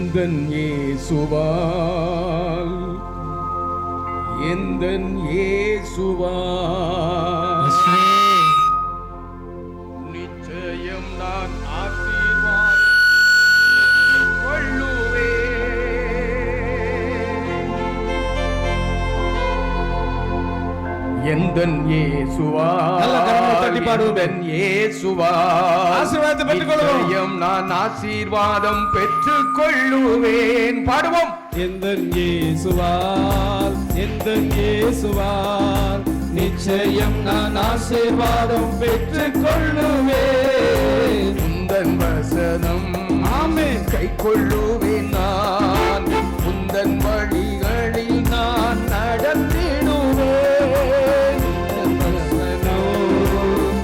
எந்தன் இயேசுவால் எந்தன் இயேசுவால் நிச்சயம் நான் ஆசீர்வாதம் கொள்ளுவேன். எந்தன் இயேசுவால் நான் ஆசீர்வாதம் பெற்றுக் கொள்ளுவேன். பாடுவோம். எந்தன் இயேசுவால் எந்தன் இயேசுவால் நிச்சயம் நான் ஆசீர்வாதம் பெற்றுக் கொள்ளுவேன். உந்தன் வசனம் ஆமென் கை கொள்ளுவேன். நான் உந்தன் வழிகளில் நான் நடந்திடுவேன்.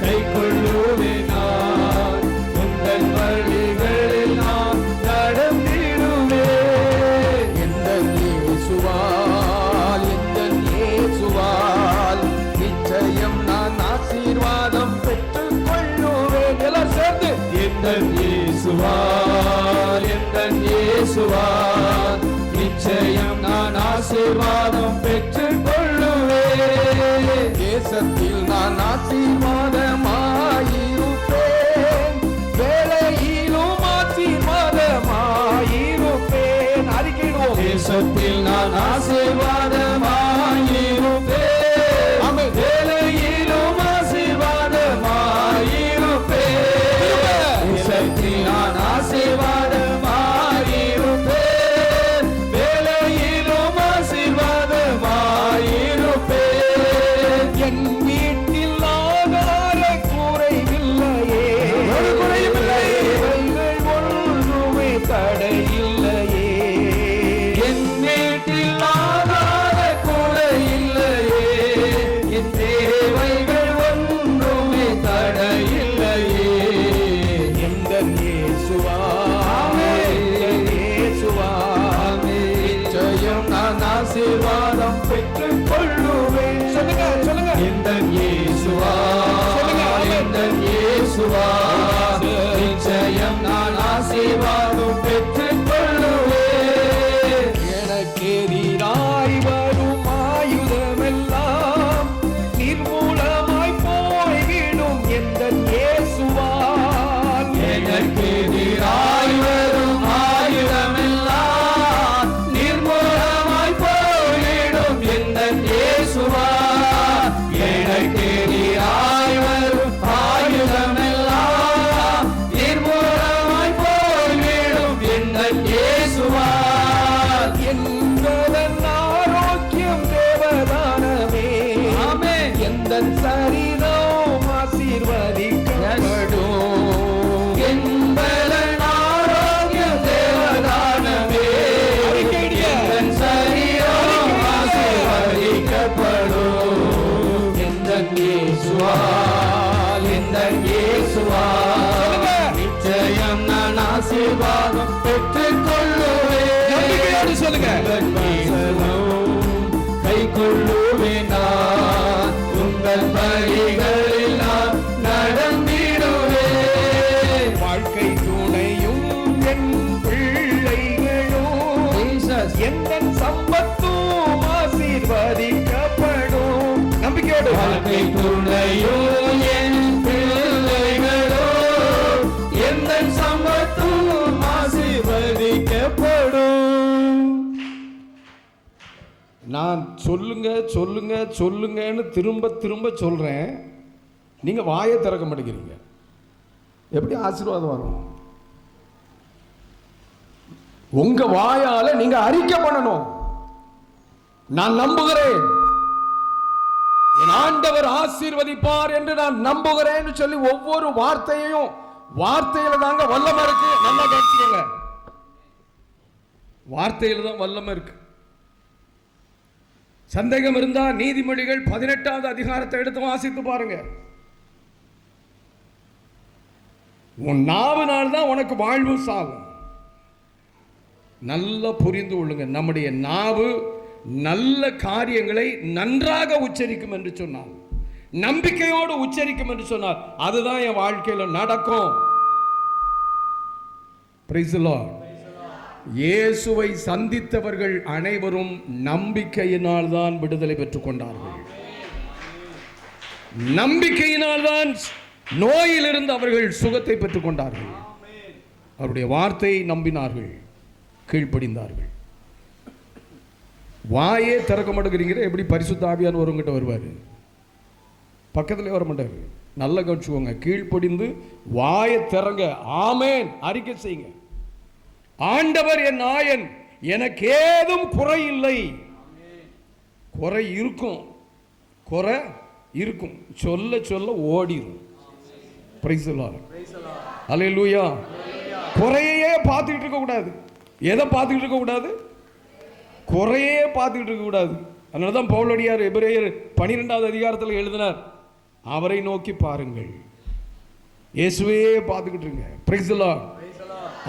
கை கொள்ளுவேன். நான் உந்தன் வழிகளில் நான் நடந்திடுவேன். எந்தன் இயேசுவால் எந்தன் இயேசுவால் நிச்சயம் நான் ஆசீர்வாதம் பெற்றுக் கொள்ளுவேன். எல்லாம் சேர்ந்து எந்தன் இயேசுவால் எந்தன் இயேசுவால் நிச்சயம் நான் ஆசீர்வாதம் பெற்றுக் கொள்ளுவேன். தேசத்தில் நான் ஆசீர்வாதமாயிருப்பேன். வேலையிலும் ஆசீர்வாதமாயிருப்பேன். அறிக்கையிடுவோம். தேசத்தில் நான் ஆசீர்வாதமாயிருப்பேன். வேலையிலும் ஆசீர்வாதமாயிருப்பேன். தேசத்தில் நான் ஆசீர்வாதமாயிருப்பேன். வேலையிலும் ஆசீர்வாதமாயிருப்பேன். என் வீட்டில் ஆகார குறைவில்லையே. ஒரு குறையுமில்லை. ஒன்றுமே தடையில்லையே. என் வீட்டில் ஆகார குறையில்லையே. என் தேவைகள் ஒன்றுமே தடையில்லையே. எந்தன் இயேசுவால் எந்தன் இயேசுவால் நிச்சயம் நான் ஆசீர்வாதம் பெற்றுக் கொள்ளுவேன். சொல்லுங்க சொல்லுங்க. எந்தன் இயேசுவால் எந்தன் இயேசுவால் நிச்சயம் நான் ஆசீர்வாதம் பெற்றுக் கொள்ளுவேன். எனக்கு எதிராய் வரும் ஆயுதமெல்லாம் நிர்மூலமாய் போய்விடும். எந்தன் இயேசுவால் எனக்கு எதிராய் வரும் ஆயுதமெல்லாம் நிர்மூலமாய் போய்விடும். எந்தன் இயேசுவால் எனக்கு எதிராய் வரும் ஆயுதமெல்லாம் நிர்மூலமாய் போய்விடும். எந்தன் இயேசுவால் என்பதன் ஆரோக்கியம் தேவதானமே. ஆமென். எந்தன் சரீரம் ஆசீர்வதிக்கப்படும். என்பதன் ஆரோக்கியம் தேவதானமே. எந்தன் சரீரம் ஆசீர்வதிக்கப்படும். எந்தன் இயேசுவால் எந்தன் இயேசுவால் நிச்சயம் நான் ஆசீர்வாதம் பெற்றுக் கொள்ளுவேன். நம்பிக்கையோடு சொல்லுங்க. எந்தன் வசனம் கை கொள்ளுவேன். நான் உங்கள் வழிகளில் நான் நடந்திடுவேன். வாழ்க்கை துணையும் என் பிள்ளைகளும் Jesus. எந்தன் சம்பத்தும் ஆசீர்வதிக்கப்படும். நம்பிக்கையோடு வாழ்க்கை துணையோ என் பிள்ளைகளோ எந்தன் சம்பத்தும் ஆசீர்வதிக்கப்படும். நான் சொல்லுங்க சொல்லுங்க சொல்லுங்கன்னு திரும்ப திரும்ப சொல்றேன். நீங்க வாயை திறக்க மாட்டேங்கிறீங்க. எப்படி ஆசீர்வாதம் வரும்? உங்க வாயால நீங்க அறிக்கை பண்ணணும். நான் நம்புகிறேன், என் ஆண்டவர் ஆசீர்வதிப்பார் என்று நான் நம்புகிறேன்னு சொல்லி ஒவ்வொரு வார்த்தையையும் வார்த்தையில தாங்க வல்லமை இருக்கு. நல்லா கேட்டுக்கோங்க. வார்த்தையில தான் வல்லமை இருக்கு. சந்தேகம் இருந்தா நீதிமொழிகள் 18வது அதிகாரத்தை எடுத்து வாசித்து பாருங்க. உன் நாவினால் தான் உனக்கு வாழ்வு சாகும். நல்லா புரிந்து கொள்ளுங்க. நம்முடைய நாவு நல்ல காரியங்களை நன்றாக உச்சரிக்கும் என்று சொன்னார். நம்பிக்கையோடு உச்சரிக்கும் என்று சொன்னார். அதுதான் என் வாழ்க்கையில் நடக்கும். Praise the Lord. இயேசுவை சந்தித்தவர்கள் அனைவரும் நம்பிக்கையினால் தான் விடுதலை பெற்றுக் கொண்டார்கள். நம்பிக்கையினால் தான் நோயிலிருந்து அவர்கள் சுகத்தை பெற்றுக் கொண்டார்கள். அவருடைய வார்த்தையை நம்பினார்கள், கீழ்ப்படிந்தார்கள். வாயே திறக்க மாட்டேங்கிறீங்க, எப்படி பரிசுத்த ஆவியானவர் உங்ககிட்ட வருவார்? பக்கத்துல வர மாட்டார். நல்ல கவனிச்சுக்கோங்க. கீழ்ப்படிந்து வாயை திறங்க, ஆமேன் அறிக்கை செய்யுங்க. ஆண்டவர் என் நாயன், எனக்கு ஏதும் குறை இல்லை. குறை இருக்கும், குறை இருக்கும், சொல்ல சொல்ல ஓடிடும். பிரைஸ் தி லார்ட், அல்லேலூயா. குறையே பார்த்துக்கிட்டு இருக்க கூடாது. எதை பார்த்துக்கிட்டு இருக்க கூடாது? குறையே பார்த்துக்கிட்டு இருக்க கூடாது. அதனால தான் பவுலடியார் எபிரேயர் 12வது அதிகாரத்தில் எழுதினார், அவரை நோக்கி பாருங்கள், இயேசுவே பார்த்துக்கிட்டு இருங்க. பிரைஸ் தி லார்ட்,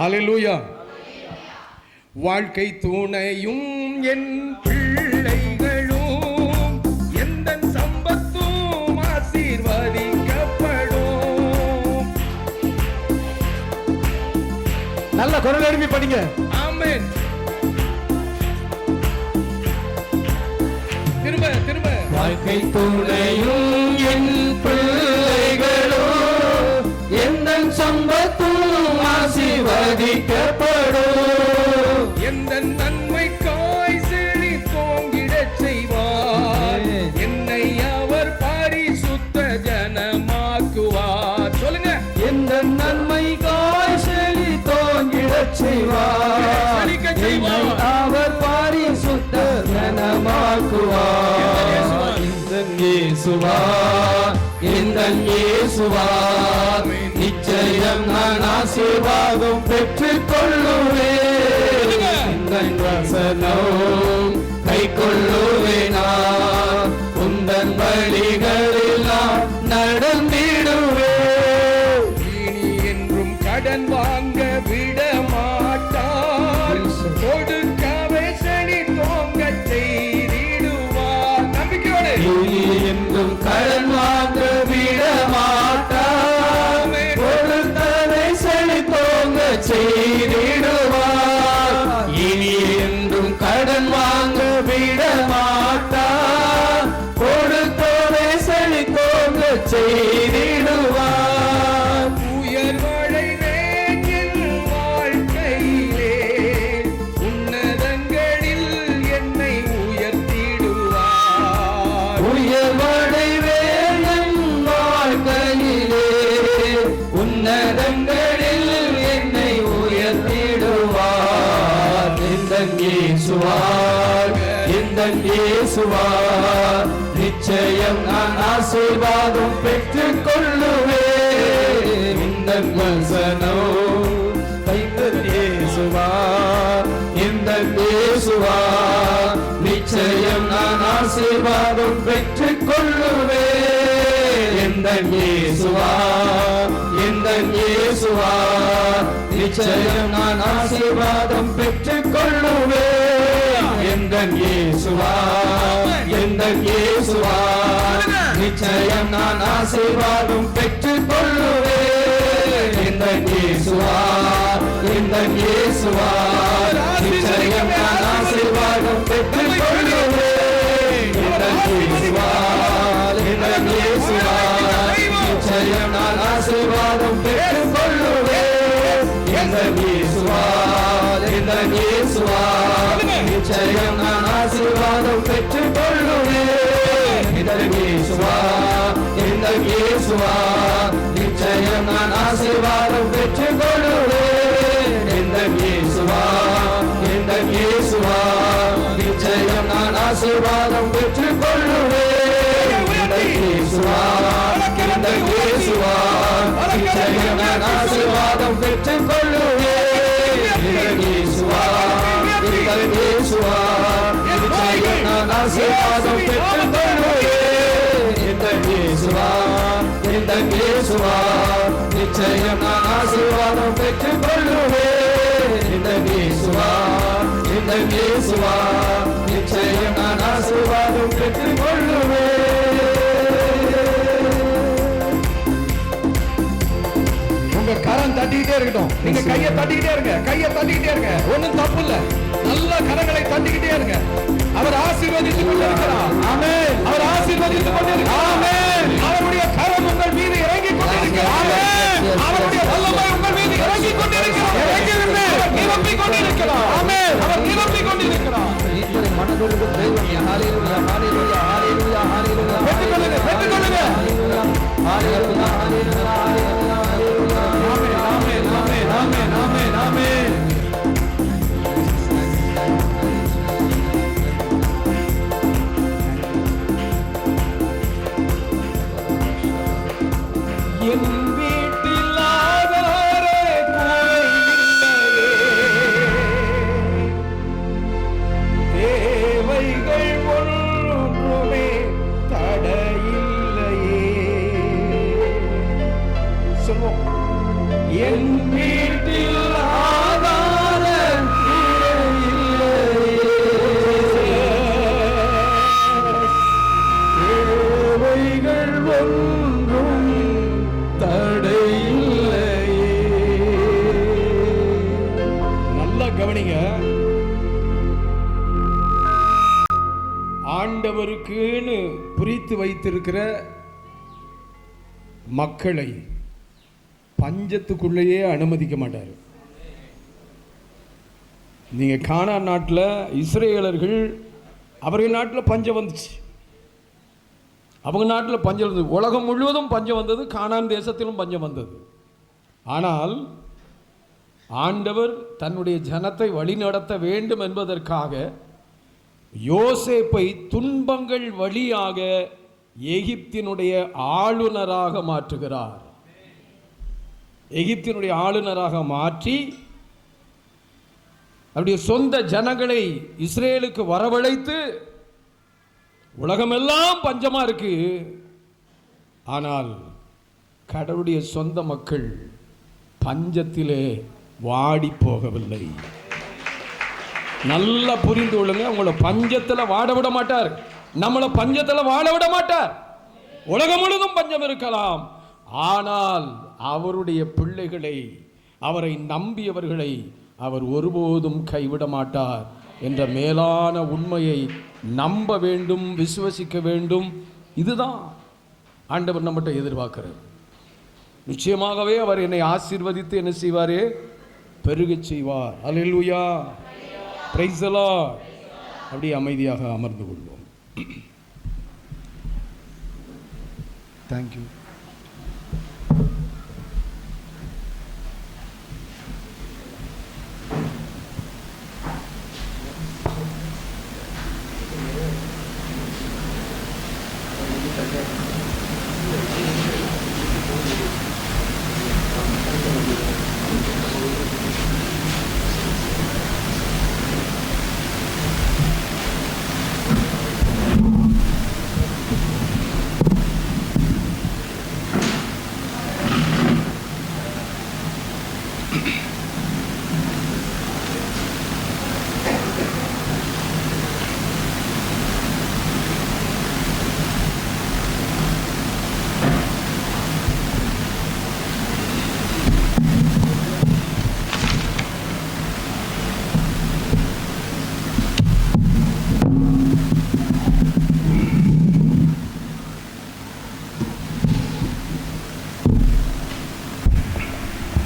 அல்லேலூயா. வாழ்க்கை துணையும் என் பிள்ளைகளும் எந்த சம்பத்தும் ஆசீர்வதிக்கப்படும். நல்ல குரல் எழுப்பி படிங்க. ஆமென். திரும்ப திரும்ப. வாழ்க்கை துணையும் என் பிள்ளைகளும் எந்த சம்பத்தும் ஆசீர்வதிக்கப்படும். எந்த நன்மைக்காய் செழி தோங்கிடச் செய்வார், என்னை அவர் பரிசுத்த ஜனமாக்குவார். சொல்லுங்க. எந்த நன்மைக்காய் செழி தோங்கிடச் செய்வார், என்னை அவர் பரிசுத்த ஜனமாக்குவார். இந்த இயேசுவா நிச்சயம் நான் ஆசீர்வாதம் பெற்றுக் கொள்ளுவேன். இந்த வசனம் கை கொள்ளுவேன். உந்தன் வழிகளில் நான் நடந்திடுவேன். இனி என்றும் கடன் வாங்க விட மாட்டார், கொடுக்கவே செழி தோங்க செய்திடுவார். நம்பிக்கையோடு. இனி என்றும் கடன் வாங்க விட மாட்டார், கொடுத்ததை செழித்தோங்க செய்திடுவார். இனி என்றும் கடன் வாங்க விட மாட்டார், கொடுத்ததை செழித்தோங்க செய்திடுவார். உயர்வடைவேன் என் வாழ்க்கையிலே, உன்னதங்களில் என்னை உயர்த்திடுவார். உயர்வடைவேன் என் வாழ்க்கையிலே, உன்னதங்களில் என்னை உயர்த்திடுவார். இந்த இயேசுவார், இந்த இயேசுவார் நிச்சயம் நான் ஆசீர்வாதம் பெற்றுக் கொள்ளுவேன். இந்த வசனம் கைத்தல் இயேசுவார், இந்த இயேசுவார் நிச்சயம் நான் ஆசீர்வாதம் பெற்றுக் கொள்ளுவேன். இந்த இயேசுவார், இந்த இயேசுவார் நிச்சயம் நான் ஆசீர்வாதம் பெற்றுக் கொள்ளுவேன். இந்த இயேசுவார், இந்த இயேசுவார் நிச்சயம் நான் ஆசீர்வாதம் பெற்றுக் கொள்ளுவேன். இந்த இயேசுவார், இந்த இயேசுவார் நிச்சயம் நான் ஆசீர்வாதம் பெற்றுக் கொள்ளுவேன். இந்த இயேசுவார், இந்த இயேசுவார் நிச்சயம் நான் ஆசீர்வாதம் பெற்றுக் கொள்ளுவேன். இந்த இயேசுவார், இந்த இயேசுவார் நிச்சயம் நான் ஆசீர்வாதம் பெற்றுக் கொள்ளுவேன். இந்த இயேசுவார், இந்த இயேசுவார் நிச்சயம் நான் ஆசீர்வாதம் பெற்றுக் கொள்ளுவேன். இந்த இயேசுவார், இந்த இயேசுவார் நிச்சயம் நான் ஆசீர்வாதம் பெற்றுக் கொள்ளுவேன். இந்த இயேசுவார், இந்த இயேசுவார் நிச்சயம் நான் ஆசீர்வாதம் பெற்றுக் கொள்ளுவேன். இந்த இயேசுவார், இந்த இயேசுவார் நிச்சயம் நான் ஆசீர்வாதம் பெற்றுக் கொள்ளுவேன். இந்த இயேசுவார், இந்த இயேசுவார் நிச்சயம் நான் ஆசீர்வாதம் பெற்றுக் கொள்ளுவேன். இந்த இயேசுவார், இந்த இயேசுவார் நிச்சயம் நான் ஆசீர்வாதம் பெற்றுக் கொள்ளுவேன். உங்க கரம் தட்டிட்டே தட்டிக்கிட்டே இருக்கட்டும். நீங்க கையை தட்டிக்கிட்டே இருங்க, கையை தட்டிக்கிட்டே இருங்க. ஒண்ணும் தப்பு இல்ல. நல்ல கரங்களை தட்டிக்கிட்டே இருங்க. அவர் ஆசீர்வதித்துக் கொண்டிருக்கிறார். ஆமென். அவர் ஆசீர்வதித்துக் கொண்டிருக்கிறார். ஆமென். அவருடைய கரம் உங்கள் மீது இறங்கிக் கொண்டிருக்கிறது. ஆமென். அவருடைய வல்லமை உங்கள் மீது இறங்கிக் கொண்டிருக்கிறது. அவர் நிரப்பிக் கொண்டிருக்கிறார். ஆமென். அவர் நிரப்பிக் கொண்டிருக்கிறார். இவரை மனதுருக தெய்வம். ஹalleluya ஹalleluya ஹalleluya ஹalleluya. பெற்றுக்கொள்ளுங்க, பெற்றுக்கொள்ளுங்க. ஹalleluya ஹalleluya ஹalleluya ஹalleluya. ஆமென், ஆமென், ஆமென், ஆமென், ஆமென், ஆமென். என் வீட்டில் ஆகார குறைவில்லையே, தேவைகள் ஒன்றுமே தடையில்லையே. சொல்வோம். என் வீட்டில் ஆகார தேவைகள் ஒன்றும் தடையில்லையே. நல்லா கவனிங்க. ஆண்டவருக்குன்னு பிரித்து வைத்திருக்கிற மக்களை பஞ்சத்துக்குள்ளேயே அனுமதிக்க மாட்டார். நீங்க கானான் நாட்டில் இஸ்ரேலர்கள், அவர்கள் நாட்டில் பஞ்சம் வந்துச்சு. அவங்க நாட்டில் பஞ்சம் வந்தது. உலகம் முழுவதும் பஞ்சம் வந்தது. கானான் தேசத்திலும் பஞ்சம் வந்தது. ஆனால் ஆண்டவர் தன்னுடைய ஜனத்தை வழிநடத்த வேண்டும் என்பதற்காக யோசேப்பை துன்பங்கள் வழியாக எகிப்தினுடைய ஆளுநராக மாற்றுகிறார். எகிப்தினுடைய ஆளுநராக மாற்றி அவருடைய சொந்த ஜனங்களை இஸ்ரேலுக்கு வரவழைத்து, உலகமெல்லாம் பஞ்சமா இருக்கு, ஆனால் கடவுளுடைய சொந்த மக்கள் பஞ்சத்திலே வாடி போகவில்லை. நல்லா புரிந்து கொள்ளுங்க. உங்களை பஞ்சத்தில் வாட விட மாட்டார். நம்மளை பஞ்சத்தில் வாட விட மாட்டார். உலகம் முழுவதும் பஞ்சம் இருக்கலாம், ஆனால் அவருடைய பிள்ளைகளை, அவரை நம்பியவர்களை அவர் ஒருபோதும் கைவிட மாட்டார் என்ற மேலான உண்மையை நம்ப வேண்டும், விசுவசிக்க வேண்டும். இதுதான் ஆண்டவர் நம்மகிட்ட எதிர்பார்க்கிறார். நிச்சயமாகவே அவர் என்னை ஆசீர்வதித்து என்ன செய்வாரே, பெருகச் செய்வார். அல்லேலூயா, பிரைஸ் தி லார்ட். அப்படியே அமைதியாக அமர்ந்து கொள்வோம். தேங்க்யூ.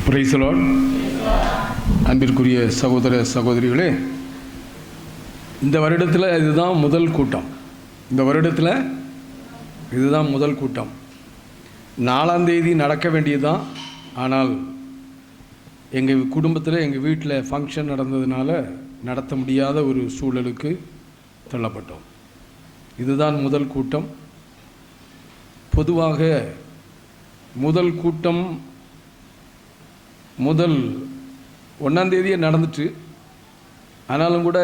Price the Lord. அன்பிற்குரிய சகோதர சகோதரிகளே, இந்த வருடத்தில் இதுதான் முதல் கூட்டம். இந்த வருடத்தில் இதுதான் முதல் கூட்டம். 4ஆம் தேதி நடக்க வேண்டியதுதான். ஆனால் எங்கள் குடும்பத்தில், எங்கள் வீட்டில் ஃபங்க்ஷன் நடந்ததுனால நடத்த முடியாத ஒரு சூழலுக்கு தள்ளப்பட்டோம். இதுதான் முதல் கூட்டம். பொதுவாக முதல் கூட்டம் முதல் 1ஆம் தேதியே நடந்துட்டு, ஆனாலும் கூட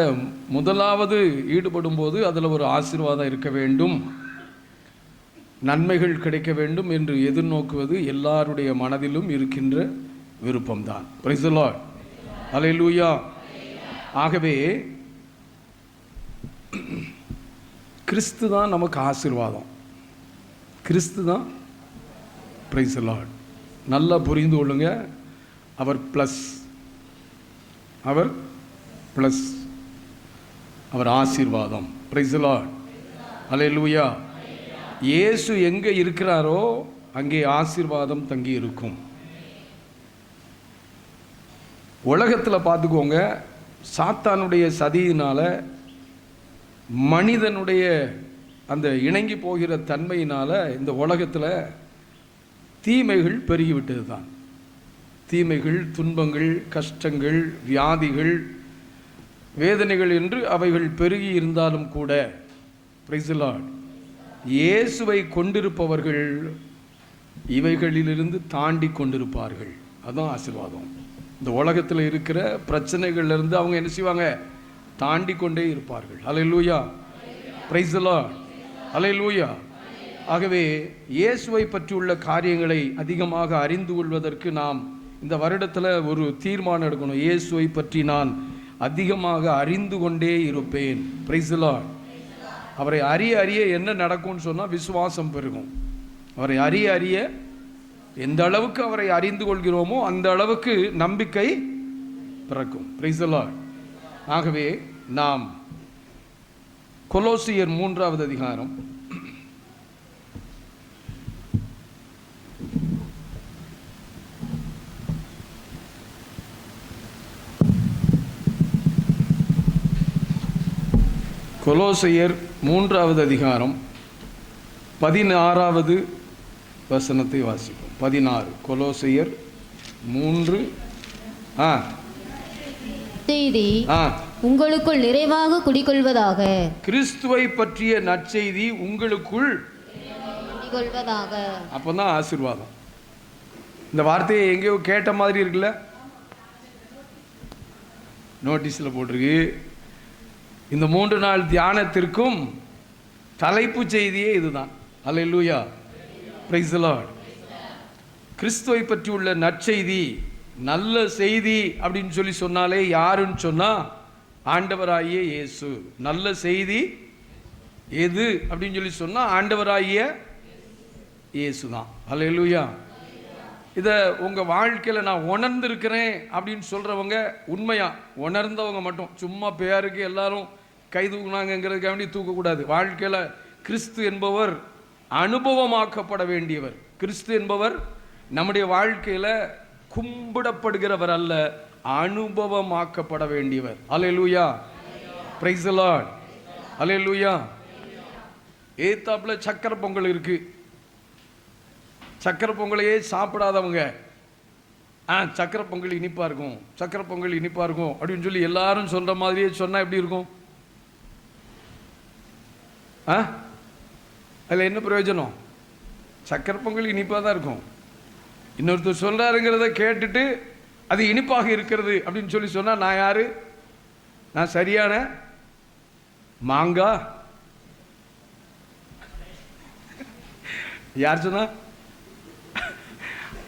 முதலாவது ஈடுபடும் போது அதில் ஒரு ஆசீர்வாதம் இருக்க வேண்டும், நன்மைகள் கிடைக்க வேண்டும் என்று எதிர்நோக்குவது எல்லாருடைய மனதிலும் இருக்கின்ற விருப்பம்தான். Price the Lord. அல்லேலூயா. ஆகவே கிறிஸ்து தான் நமக்கு ஆசீர்வாதம். கிறிஸ்து தான். Praise the Lord. நல்லா புரிந்து கொள்ளுங்க. அவர் ப்ளஸ், அவர் ப்ளஸ், அவர் ஆசீர்வாதம். Praise the Lord. அல்லேலூயா. இயேசு எங்கே இருக்கிறாரோ அங்கே ஆசீர்வாதம் தங்கி இருக்கும். உலகத்தில் பார்த்துக்கோங்க, சாத்தானுடைய சதியினால், மனிதனுடைய அந்த இணங்கி போகிற தன்மையினால் இந்த உலகத்தில் தீமைகள் பெருகிவிட்டது தான். தீமைகள், துன்பங்கள், கஷ்டங்கள், வியாதிகள், வேதனைகள் என்று அவைகள் பெருகி இருந்தாலும் கூட, பிரைஸ் தி லார்ட், இயேசுவை கொண்டிருப்பவர்கள் இவைகளிலிருந்து தாண்டி கொண்டிருப்பார்கள். அதுதான் ஆசீர்வாதம். இந்த உலகத்தில் இருக்கிற பிரச்சனைகள்லேருந்து அவங்க என்ன செய்வாங்க? தாண்டி கொண்டே இருப்பார்கள். அல்லேலூயா. Praise the Lord. அல்லேலூயா. ஆகவே இயேசுவை பற்றியுள்ள காரியங்களை அதிகமாக அறிந்து கொள்வதற்கு நாம் இந்த வருடத்தில் ஒரு தீர்மானம் எடுக்கணும். இயேசுவை பற்றி நான் அதிகமாக அறிந்து கொண்டே இருப்பேன். Price the Lord. அவரை அறிய அறிய என்ன நடக்கும்னு சொன்னால் விசுவாசம் பெருகும். அவரை அறிய அறிய எந்த அளவுக்கு அவரை அறிந்து கொள்கிறோமோ அந்த அளவுக்கு நம்பிக்கை பிறக்கும். Price the Lord. ஆகவே நாம் கொலோசியர் 3வது அதிகாரம் கொலோசியர் 3வது அதிகாரம் 16வது வசனத்தை வாசிப்போம். 16. கொலோசியர் 3. செய்தி உங்களுக்குள் நிறைவாக குடிகொள்வதாக. கிறிஸ்துவை பற்றிய நற்செய்தி உங்களுக்குள் குடிகொள்வதாக. அப்பதான் ஆசீர்வாதம். இந்த வார்த்தையை எங்கேயோ கேட்ட மாதிரி இருக்குல்ல? நோட்டீஸில் போட்டிருக்கு. இந்த 3 நாள் தியானத்திற்கும் தலைப்பு செய்தியே இதுதான். அல்லேலூயா. Praise the Lord. கிறிஸ்துவை பற்றி உள்ள நற்செய்தி, நல்ல செய்தி அப்படின்னு சொல்லி சொன்னாலே யாருன்னு சொன்னா ஆண்டவராகிய இயேசு. நல்ல செய்தி எது அப்படின்னு சொல்லி சொன்னா ஆண்டவராகிய இயேசு தான். அல்லேலூயா. இதை உங்கள் வாழ்க்கையில் நான் உணர்ந்திருக்கிறேன் அப்படின்னு சொல்கிறவங்க, உண்மையாக உணர்ந்தவங்க மட்டும், சும்மா பேருக்கு எல்லாரும் கை தூக்குனாங்கிறதுக்காக வேண்டி தூக்கக்கூடாது. வாழ்க்கையில் கிறிஸ்து என்பவர் அனுபவமாக்கப்பட வேண்டியவர். கிறிஸ்து என்பவர் நம்முடைய வாழ்க்கையில் கும்பிடப்படுகிறவர் அல்ல, அனுபவமாக்கப்பட வேண்டியவர். அல்லேலூயா. Praise the Lord. அல்லேலூயா. ஏத்தாப்புல சக்கரை பொங்கல் இருக்கு. சக்கரை பொங்கலையே சாப்பிடாதவங்க சக்கரை பொங்கல் இனிப்பா இருக்கும், சக்கரை பொங்கல் இனிப்பா இருக்கும் அப்படின்னு சொல்லி எல்லாரும் சொல்ற மாதிரியே சொன்னா எப்படி இருக்கும்? அதில் என்ன பிரயோஜனம்? சக்கரை பொங்கல் இனிப்பாக தான் இருக்கும். இன்னொருத்தர் சொல்றாருங்கிறத கேட்டுட்டு அது இனிப்பாக இருக்கிறது அப்படின்னு சொல்லி சொன்னா நான் யாரு? நான் சரியான மாங்காய்? யார் சொன்னா?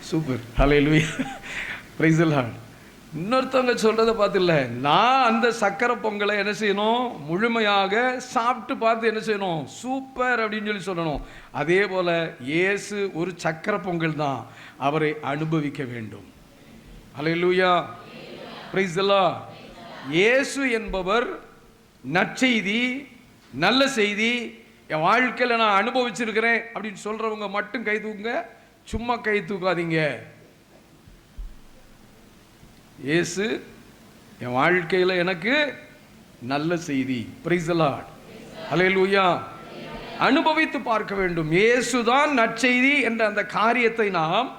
Super. Hallelujah. Praise the Lord. இன்னொருத்தவங்க சொல்றதை பார்த்துல நான் அந்த சக்கரை பொங்கலை என்ன செய்யணும்? முழுமையாக சாப்பிட்டு பார்த்து என்ன செய்யணும்? சூப்பர் அப்படின்னு சொல்லி சொல்லணும். அதே போல இயேசு ஒரு சக்கரை பொங்கல் தான், அவரை அனுபவிக்க வேண்டும். ஹல்லேலூயா. Praise the Lord. இயேசு என்பவர் நற்செய்தி, நல்ல செய்தி, என் வாழ்க்கையில் நான் அனுபவிச்சிருக்கிறேன் அப்படின்னு சொல்றவங்க மட்டும் கை தூக்குங்க. சும்மா கை தூக்காதீங்க. இயேசு என் வாழ்க்கையில் எனக்கு நல்ல செய்தி. Praise the Lord. ஹல்லேலூயா. அனுபவித்து பார்க்க வேண்டும். இயேசுதான் நற்செய்தி என்ற அந்த காரியத்தை நாம்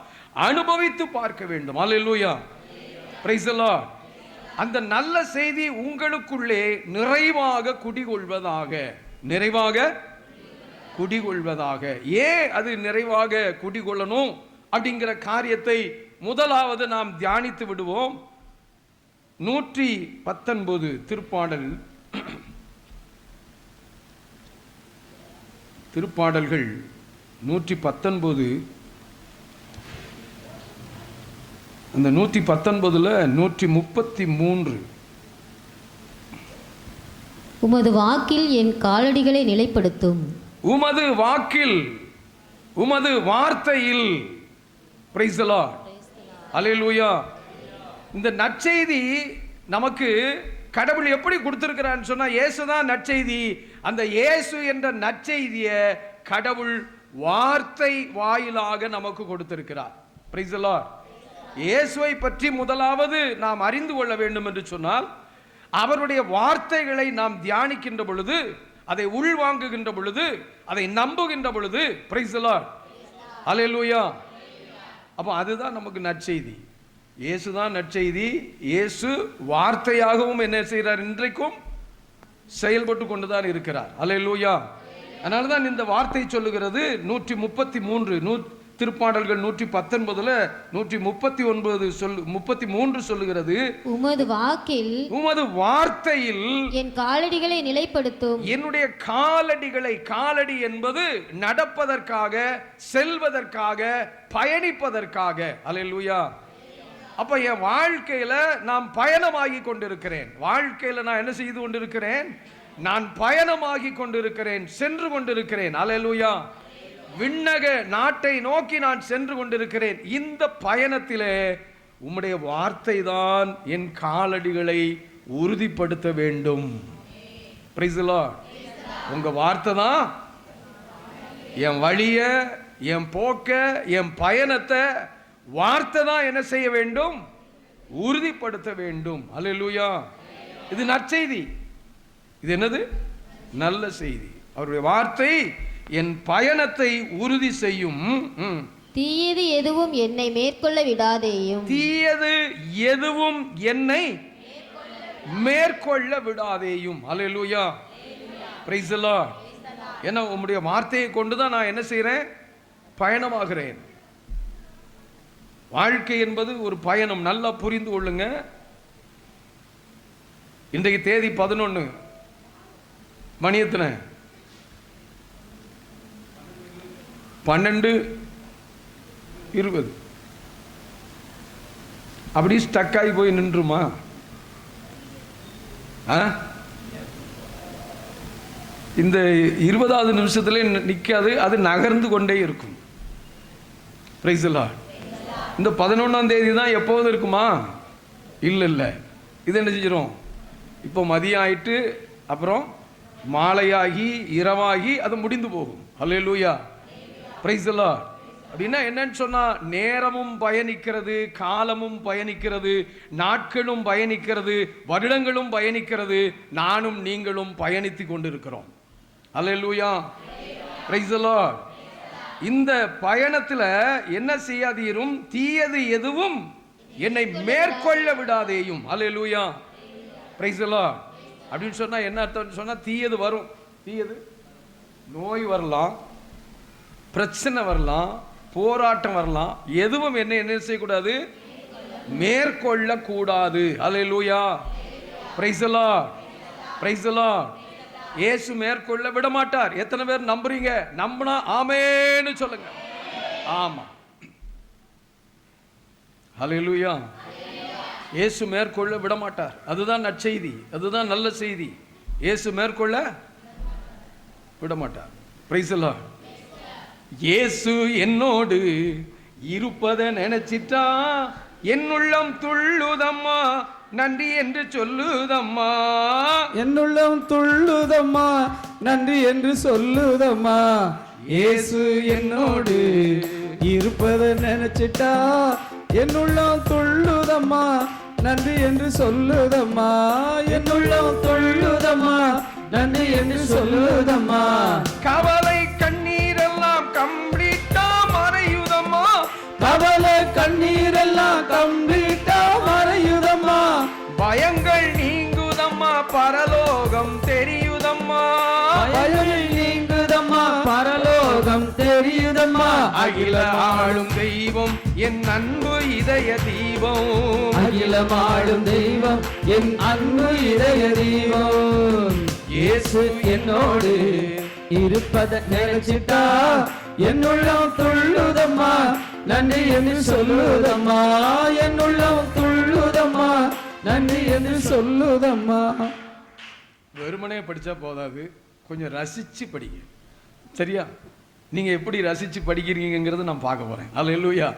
அனுபவித்து பார்க்க வேண்டும். ஹல்லேலூயா. Praise the Lord. அந்த நல்ல செய்தி உங்களுக்குள்ளே நிறைவாக குடிகொள்வதாக. நிறைவாக குடிகொள்வதாக. ஏன் அது நிறைவாக குடிகொள்ளணும் அப்படிங்கிற காரியத்தை முதலாவது நாம் தியானித்து விடுவோம். 119 திருப்பாடல்கள் 119. அந்த 119ல் 133. உமது வாக்கில் என் காலடிகளை நிலைப்படுத்தும். உமது வாக்கில், உமது வார்த்தையில். Praise the Lord. அல்லேலூயா. இந்த நற்செய்தி நமக்கு கடவுள் எப்படி கொடுத்திருக்கிறான்னு சொன்னா, இயேசு தான் நற்செய்தி. அந்த இயேசு என்ற நற்செய்தியை கடவுள் வார்த்தை வாயிலாக நமக்கு கொடுத்திருக்கிறார். Price the Lord. இயேசுவை பற்றி முதலாவது நாம் அறிந்து கொள்ள வேண்டும் என்று சொன்னால், அவருடைய வார்த்தைகளை நாம் தியானிக்கின்ற பொழுது, அதை உள்வாங்குகின்ற பொழுது, அதை நம்புகின்ற பொழுது, பிரைஸ் தி லார்ட், அல்லேலூயா, அப்போ அதுதான் நமக்கு நற்செய்தி. இயேசு தான் நற்செய்தி. இயேசு வார்த்தையாகவும் என்ன செய்கிறார்? இன்றைக்கும் செயல்பட்டு கொண்டுதான் இருக்கிறார். அல்லேலூயா. அதனால தான் இந்த வார்த்தை சொல்லுகிறது 133 திருப்பாடல்கள் 119 139 சொல்லுகிறது, உமது வாக்கில் உமது வார்த்தையில் என் காலடிகளை நிலைப்படுத்தும். என்னுடைய காலடிகளை, காலடி என்பது நடப்பதற்காக, செல்வதற்காக, பயணிப்பதற்காக. அல்லேலூயா. அப்ப என் வாழ்க்கையில நான் பயணமாகி கொண்டிருக்கிறேன். வாழ்க்கையில நான் என்ன செய்து கொண்டிருக்கிறேன்? நான் பயணமாகி கொண்டிருக்கிறேன், சென்று கொண்டிருக்கிறேன். அல்லேலூயா. விண்ணக நாட்டை நோக்கி நான் சென்று கொண்டிருக்கிறேன். இந்த பயணத்திலே உம்முடைய வார்த்தை தான் என் காலடிகளை உறுதிப்படுத்த வேண்டும். Price the Lord. உங்க வார்த்தை தான் என் வழிய, என் போக்க, என் பயணத்தை வார்த்தை தான் என்ன செய்ய வேண்டும்? உறுதிப்படுத்த வேண்டும். அல்லேலூயா. இது நற்செய்தி. இது என்னது? நல்ல செய்தி. அவருடைய வார்த்தை என் பயணத்தை உறுதி செய்யும். தீயது எதுவும் என்னை மேற்கொள்ள விடாதேயும். தீயது எதுவும் என்னை மேற்கொள்ள விடாதேயும். அல்லேலூயா. Praise the Lord. ஏன்னா உம்முடைய வார்த்தையை கொண்டுதான் நான் என்ன செய்றேன்? பயணமாகிறேன். வாழ்க்கை என்பது ஒரு பயணம். நல்லா புரிந்து கொள்ளுங்க. இன்றைக்கு தேதி 11 மணி எத்தனை? 12:20. அப்படி ஸ்டக் ஆகி போய் நின்றுமா? இந்த 20வது நிமிஷத்துல நிற்காது, அது நகர்ந்து கொண்டே இருக்கும். Price the Lord. இந்த 11ஆம் தேதி தான் எப்போதும் இருக்குமா? இல்லை. இது என்ன செஞ்சிடும்? இப்போ மதியம் ஆயிட்டு, அப்புறம் மாலையாகி, இரவாகி, அது முடிந்து போகும். அல்லேலூயா. Praise the Lord. அப்படின்னா என்னன்னு சொன்னா, நேரமும் பயணிக்கிறது, காலமும் பயணிக்கிறது, நாட்களும் பயணிக்கிறது, வருடங்களும் பயணிக்கிறது, நானும் நீங்களும் பயணித்து கொண்டிருக்கிறோம். அல்லேலூயா. Praise the Lord. இந்த பயணத்துல என்ன செய்யாதீரும்? தீயது எதுவும் என்னை மேற்கொள்ள விடாதேயும். அல்லேலூயா. Praise the Lord. அப்படின்னு சொன்னா என்ன அர்த்தம் சொன்னா, தீயது வரும். தீயது நோய் வரலாம், பிரச்சனை வரலாம், போராட்டம் வரலாம். எதுவும் என்ன செய்யக்கூடாது? மேற்கொள்ள கூடாது. அல்லேலூயா. Praise the Lord. Praise the Lord. இயேசு மேற்கொள்ள விட மாட்டார். எத்தனை பேர் நம்புறீங்க? நம்பினா ஆமென்னு சொல்லுங்க. ஆமா. ஹல்லேலூயா. இயேசு மேற்கொள்ள விட மாட்டார். அதுதான் நற்செய்தி, அதுதான் நல்ல செய்தி. இயேசு மேற்கொள்ள விட மாட்டார். Price the Lord. இயேசு என்னோடு இருப்பதை நினைச்சிட்டா என் உள்ளம் துள்ளுதம்மா, நன்றி என்று சொல்லுதம்மா. என்னுள்ளம் துள்ளுதம்மா, நன்றி என்று சொல்லுதம்மா. இயேசு என்னோடு இருப்பதை நினைச்சிட்டா என்னுள்ளம் துள்ளுதம்மா, நன்றி என்று சொல்லுதம்மா. என்னுள்ளம் துள்ளுதம்மா, நன்றி என்று சொல்லுதம்மா. கவலை கண்ணீரெல்லாம் கம்ப்ளீட்டா மறையுதம்மா. கவலை கண்ணீரெல்லாம் கம்ப்ளீட்டா மறையுதம்மா. பயங்கள் நீங்குதம்மா, பரலோகம் தெரியுதம்மா. பயங்கள் நீங்குதம்மா, பரலோகம் தெரியுதம்மா. அகிலமாளும் தெய்வம் என் அன்பு இதய தீபம். அகிலமாளும் தெய்வம் என் அன்பு இதய தெய்வம். இயேசு என்னோடு இருப்பதை நினைச்சிட்டா என்னுள்ளம் துள்ளுதம்மா, நன்றி என்று சொல்லுதம்மா. என்னுள்ளம் துள்ளுதம்மா, நன்றி என்று சொல்லுதம்மா. வெறுமனே படிச்சா போதாது, கொஞ்சம் ரசிச்சு படிங்க. சரியா? நீங்க எப்படி ரசிச்சு படிக்கிறீங்கிறது நான் பார்க்க போறேன். அல்லேலூயா.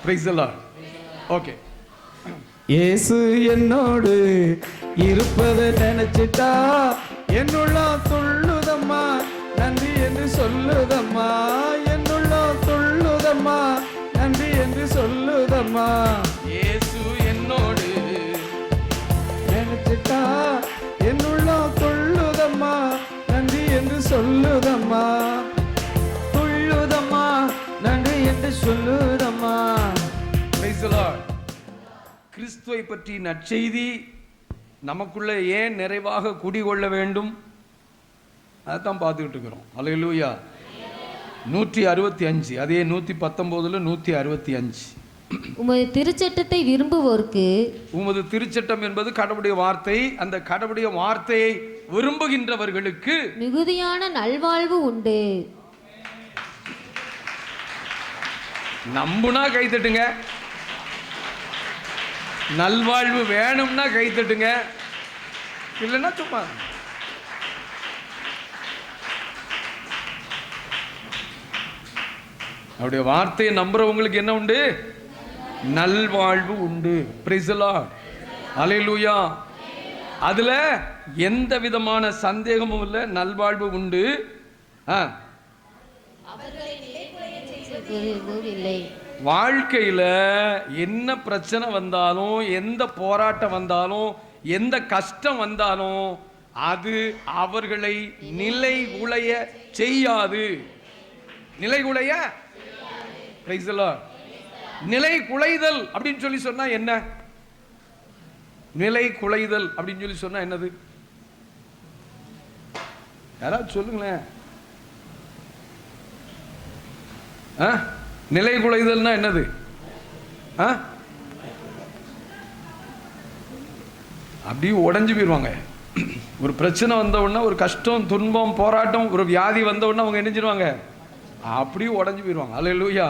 Praise the Lord. ஓகே. இயேசு என்னோடு இருப்பதை நினைச்சிட்டா என்னுள்ளம் துள்ளுதம்மா, நன்றி என்று சொல்லுதம்மா. என்னுள்ளம் துள்ளுதம்மா, நன்றி என்று சொல்லுதம்மா. இயேசு என்னோடு நினைச்சிட்டா என்னுள்ளம் துள்ளுதம்மா, நன்றி என்று சொல்லுதம்மா. துள்ளுதம்மா, நன்றி என்று சொல்லுதம்மா. Praise the Lord. கிறிஸ்துவை பற்றி நற்செய்தி நமக்குள்ள ஏன் நிறைவாக குடிகொள்ள வேண்டும், அதைத்தான் பார்த்துக்கிட்டு இருக்கிறோம். அல்லேலூயா. 165, அதே 119, 165. உமது திருச்சட்டத்தை விரும்புவோர்க்கு, உமது திருச்சட்டம் என்பது கடவுளுடைய வார்த்தை. அந்த கடவுளுடைய வார்த்தையை விரும்புகின்றவர்களுக்கு மிகுதியான நல்வாழ்வு உண்டு. நம்புனா கை தட்டுங்க, நல்வாழ்வு வேணும்னா கை தட்டுங்க, இல்லைன்னா சும்மா. அவருடைய வார்த்தையை நம்புறவங்களுக்கு என்ன உண்டு? நல்வாழ்வு உண்டு. Praise the Lord. அல்லேலூயா. அதுல எந்த விதமான சந்தேகமும் இல்லை, நல்வாழ்வு உண்டு. இல்லை. வாழ்க்கையில என்ன பிரச்சனை வந்தாலும், எந்த போராட்டம் வந்தாலும், எந்த கஷ்டம் வந்தாலும் அது அவர்களை நிலை குலைய செய்யாது. நிலை குலைய, Praise the Lord. நிலை குலைதல் அப்படின்னு சொல்லி சொன்னா என்ன? நிலை குலைதல் அப்படின்னு சொல்லி சொன்னா என்னது? யாராவது சொல்லுங்களேன். நிலை குலைதல்னா என்னது? அப்படியே உடஞ்சு போயிடுவாங்க. ஒரு பிரச்சனை வந்த உடனே, ஒரு கஷ்டம், துன்பம், போராட்டம், ஒரு வியாதி வந்த உடனே அவங்க நினைச்சிருவாங்க, அப்படியே உடஞ்சு போயிடுவாங்க. அல்லேலூயா.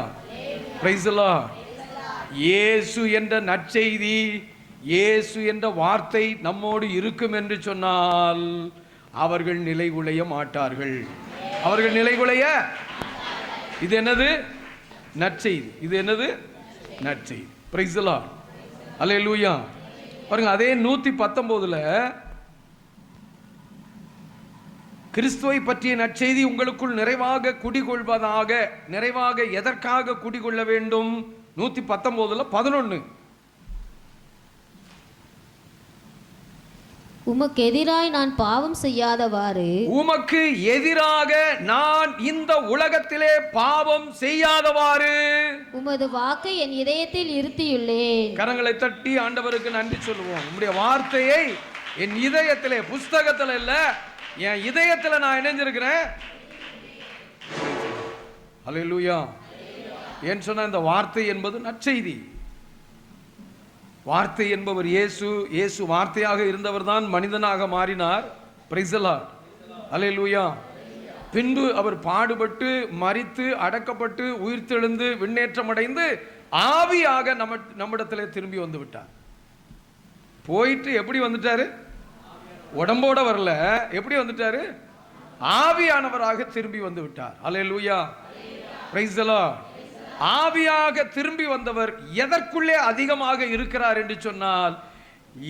Praise the Lord. இயேசு என்ற நற்செய்தி, இயேசு என்ற வார்த்தை நம்மோடு இருக்கும் என்று சொன்னால் அவர்கள் நிலை குலைய மாட்டார்கள். அவர்கள் நிலை குலைய. இது என்னது? நற்செய்தி. இது என்னது? நற்செய்தி. Praise the Lord. அல்லேலூயா. பாருங்க, அதே 119ல கிறிஸ்துவை பற்றிய நற்செய்தி உங்களுக்குள் நிறைவாக குடிகொள்வதாக. நிறைவாக எதற்காக குடிகொள்ள வேண்டும்? 119ல 11. உமக்கு எதிராய் நான் பாவம் செய்யாதவாறு, உமக்கு எதிராக நான் இந்த உலகத்திலே பாவம் செய்யாதவாறு உமது வாக்கை என் இதயத்தில் இருத்தியுள்ளேன். கரங்களை தட்டி ஆண்டவருக்கு நன்றி சொல்லுவோம். உம்முடைய வார்த்தையை என் இதயத்திலே, புஸ்தகத்தில் இல்ல, என் இதயத்துல நான் இணைஞ்சிருக்கிறேன். அல்லேலூயா. ஏன் சொன்ன, இந்த வார்த்தை என்பது நற்செய்தி. வார்த்தை என்பவர் இயேசு. இயேசு வார்த்தையாக இருந்தவர் தான் மனிதனாக மாறினார். Praise the Lord. அல்லேலூயா. பின்பு அவர் பாடுபட்டு, மரித்து, அடக்கப்பட்டு, உயிர்த்தெழுந்து, விண்ணேற்றம் அடைந்து ஆவியாக நம்மிடத்திலே திரும்பி வந்து விட்டார். போயிட்டு எப்படி வந்துட்டாரு? உடம்போட வரல. எப்படி வந்துட்டாரு? ஆவியானவராக திரும்பி வந்து விட்டார். அல்லேலூயா. Praise the Lord. ஆவியாக திரும்பி வந்தவர் எதற்குள்ளே அதிகமாக இருக்கிறார் என்று சொன்னால்,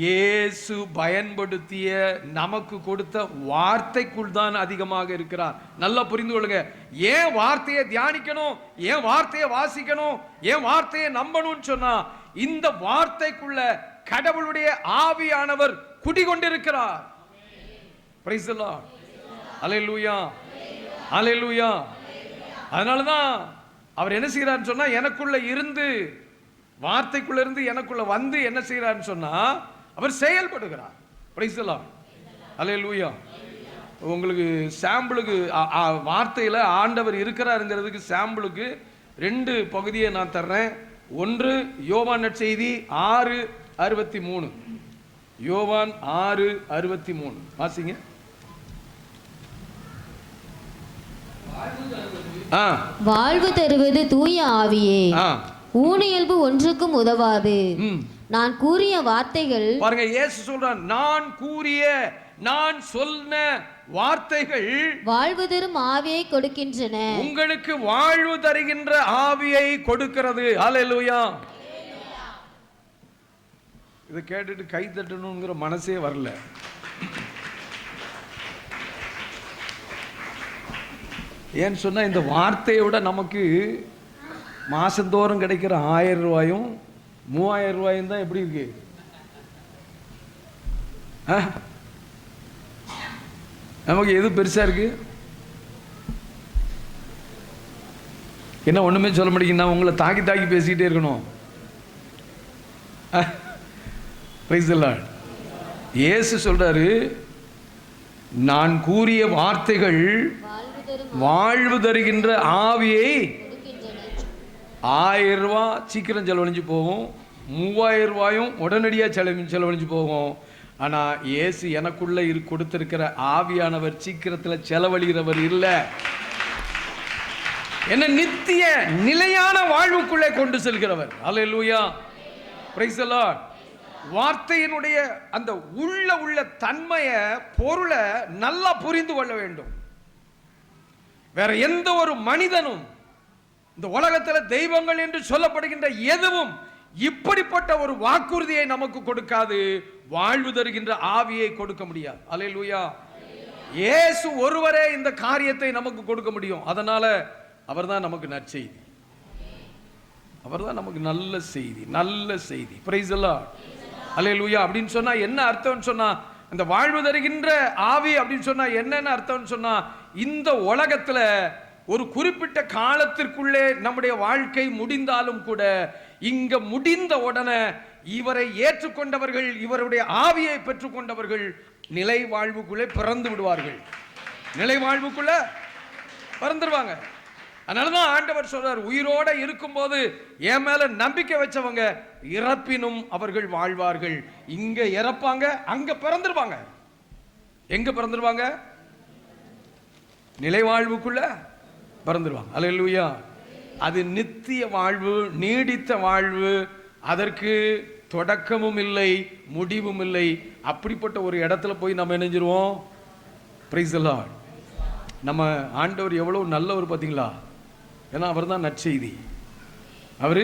இயேசு பயன்படுத்திய, நமக்கு கொடுத்த வார்த்தைக்குள் தான் அதிகமாக இருக்கிறார். நல்லா புரிந்து கொள்ளுங்க. ஏன் வார்த்தையை தியானிக்கணும், ஏன் வார்த்தையை வாசிக்கணும், ஏன் வார்த்தையை நம்பணும்னு சொன்னா, இந்த வார்த்தைக்குள்ள கடவுளுடைய ஆவியானவர் குடிகொண்டிருக்கிறார். Price the Lord. அல்லேலூயா. அல்லேலூயா. அதனாலதான் அவர் என்ன செய்யறாருன்னு சொன்னா, எனக்குள்ள இருந்து, வார்த்தைக்குள்ள இருந்து எனக்குள்ள வந்து என்ன செய்யறாருன்னு சொன்னா, அவர் செயல்படுகிறார். Praise the Lord. அல்லேலூயா. உங்களுக்கு சாம்பிளுக்கு வார்த்தையில ஆண்டவர் இருக்கிறாருங்கிறதுக்கு சாம்பிளுக்கு 2 பகுதியை நான் தர்றேன். ஒன்று யோவான் நற்செய்தி 6:63. யோவான் 6:63 வாசிங்க. வாழ்வு தருவது தூய ஆவியே, ஊனியல்பு ஒன்றுக்கும் உதவாது. நான் கூறிய வார்த்தைகள், பாருங்க, இயேசு சொல்றார், நான் கூறிய, நான் சொன்ன வார்த்தைகள் வாழ்வு தரும் ஆவியை கொடுக்கின்றன. உங்களுக்கு வாழ்வு தருகின்ற ஆவியை கொடுக்கிறது. அல்லேலூயா. இதை கேட்டுட்டு கை தட்டணுங்கிற மனசே வரல. ஏன்னு சொன்னால் இந்த வார்த்தையோட நமக்கு மாதந்தோறும் கிடைக்கிற 1000 ரூபாயும் 3000 ரூபாயும் தான் எப்படி இருக்கு? நமக்கு எது பெருசா இருக்கு? என்ன ஒண்ணுமே சொல்ல மாட்டேங்குது. நான் உங்களை தாக்கி தாக்கி பேசிக்கிட்டே இருக்கணும். இயேசு சொல்றாரு, நான் கூறிய வார்த்தைகள் வாழ்வு தருகின்ற ஆவியை. 1000 ரூபாய் சீக்கிரம் செலவழிஞ்சு போகும், 3000 ரூபாயும் உடனடியாக செலவழிஞ்சு போகும். ஆனால் இயேசு எனக்குள்ள கொடுத்திருக்கிற ஆவியானவர் சீக்கிரத்தில் செலவழிகிறவர் இல்லை, என்ன நித்திய நிலையான வாழ்வுக்குள்ளே கொண்டு செல்கிறவர். அல்லேலூயா, பிரைஸ் தி லார்ட். வார்த்தையினுடைய அந்த உள்ள தன்மையை, பொருளை நல்லா புரிந்து கொள்ள வேண்டும். வேற எந்த ஒரு மனிதனும் இந்த உலகத்தில் தெய்வங்கள் என்று சொல்லப்படுகின்ற எதுவும் இப்படிப்பட்ட ஒரு வாக்குறுதியை நமக்கு கொடுக்காது, வாழ்வு தருகின்ற ஆவியை கொடுக்க முடியாது. அல்லேலூயா. இயேசு ஒருவரே இந்த காரியத்தை நமக்கு கொடுக்க முடியும். அதனால அவர்தான் நமக்கு நற்செய்தி, அவர்தான் நமக்கு நல்ல செய்தி, நல்ல செய்தி. Praise the Lord. அல்லேலூயா. அப்படின்னு சொன்னா என்ன அர்த்தம்னு சொன்னா, இந்த வாழ்வு தருகின்ற ஆவி அப்படின்னு சொன்னா என்னன்னு அர்த்தம்னு சொன்னா, இந்த உலகத்துல ஒரு குறிப்பிட்ட காலத்திற்குள்ளே நம்முடைய வாழ்க்கை முடிந்தாலும் கூட, இங்க முடிந்த உடனே இவரை ஏற்றுக்கொண்டவர்கள், இவருடைய ஆவியை பெற்றுக்கொண்டவர்கள் நிலை வாழ்வுக்குள்ளே பிறந்து விடுவார்கள், நிலை வாழ்வுக்குள்ள பிறந்துருவாங்க. அதனாலதான் ஆண்டவர் சொல்றார், உயிரோட இருக்கும்போது என் மேல நம்பிக்கை வச்சவங்க இறப்பினும் அவர்கள் வாழ்வார்கள். இங்க இறப்பாங்க, அங்க பிறந்துருவாங்க. எங்க பிறந்துருவாங்க? நிலை வாழ்வுக்குள்ள பிறந்துருவாங்க. அல்லேலூயா. அது நித்திய வாழ்வு, நீடித்த வாழ்வு, அதற்கு தொடக்கமும் இல்லை முடிவும் இல்லை. அப்படிப்பட்ட ஒரு இடத்துல போய் நம்ம நினைஞ்சிருவோம். Price the Lord. நம்ம ஆண்டவர் எவ்வளவு நல்லவர் பார்த்தீங்களா? ஏன்னா அவர் தான் நற்செய்தி, அவரு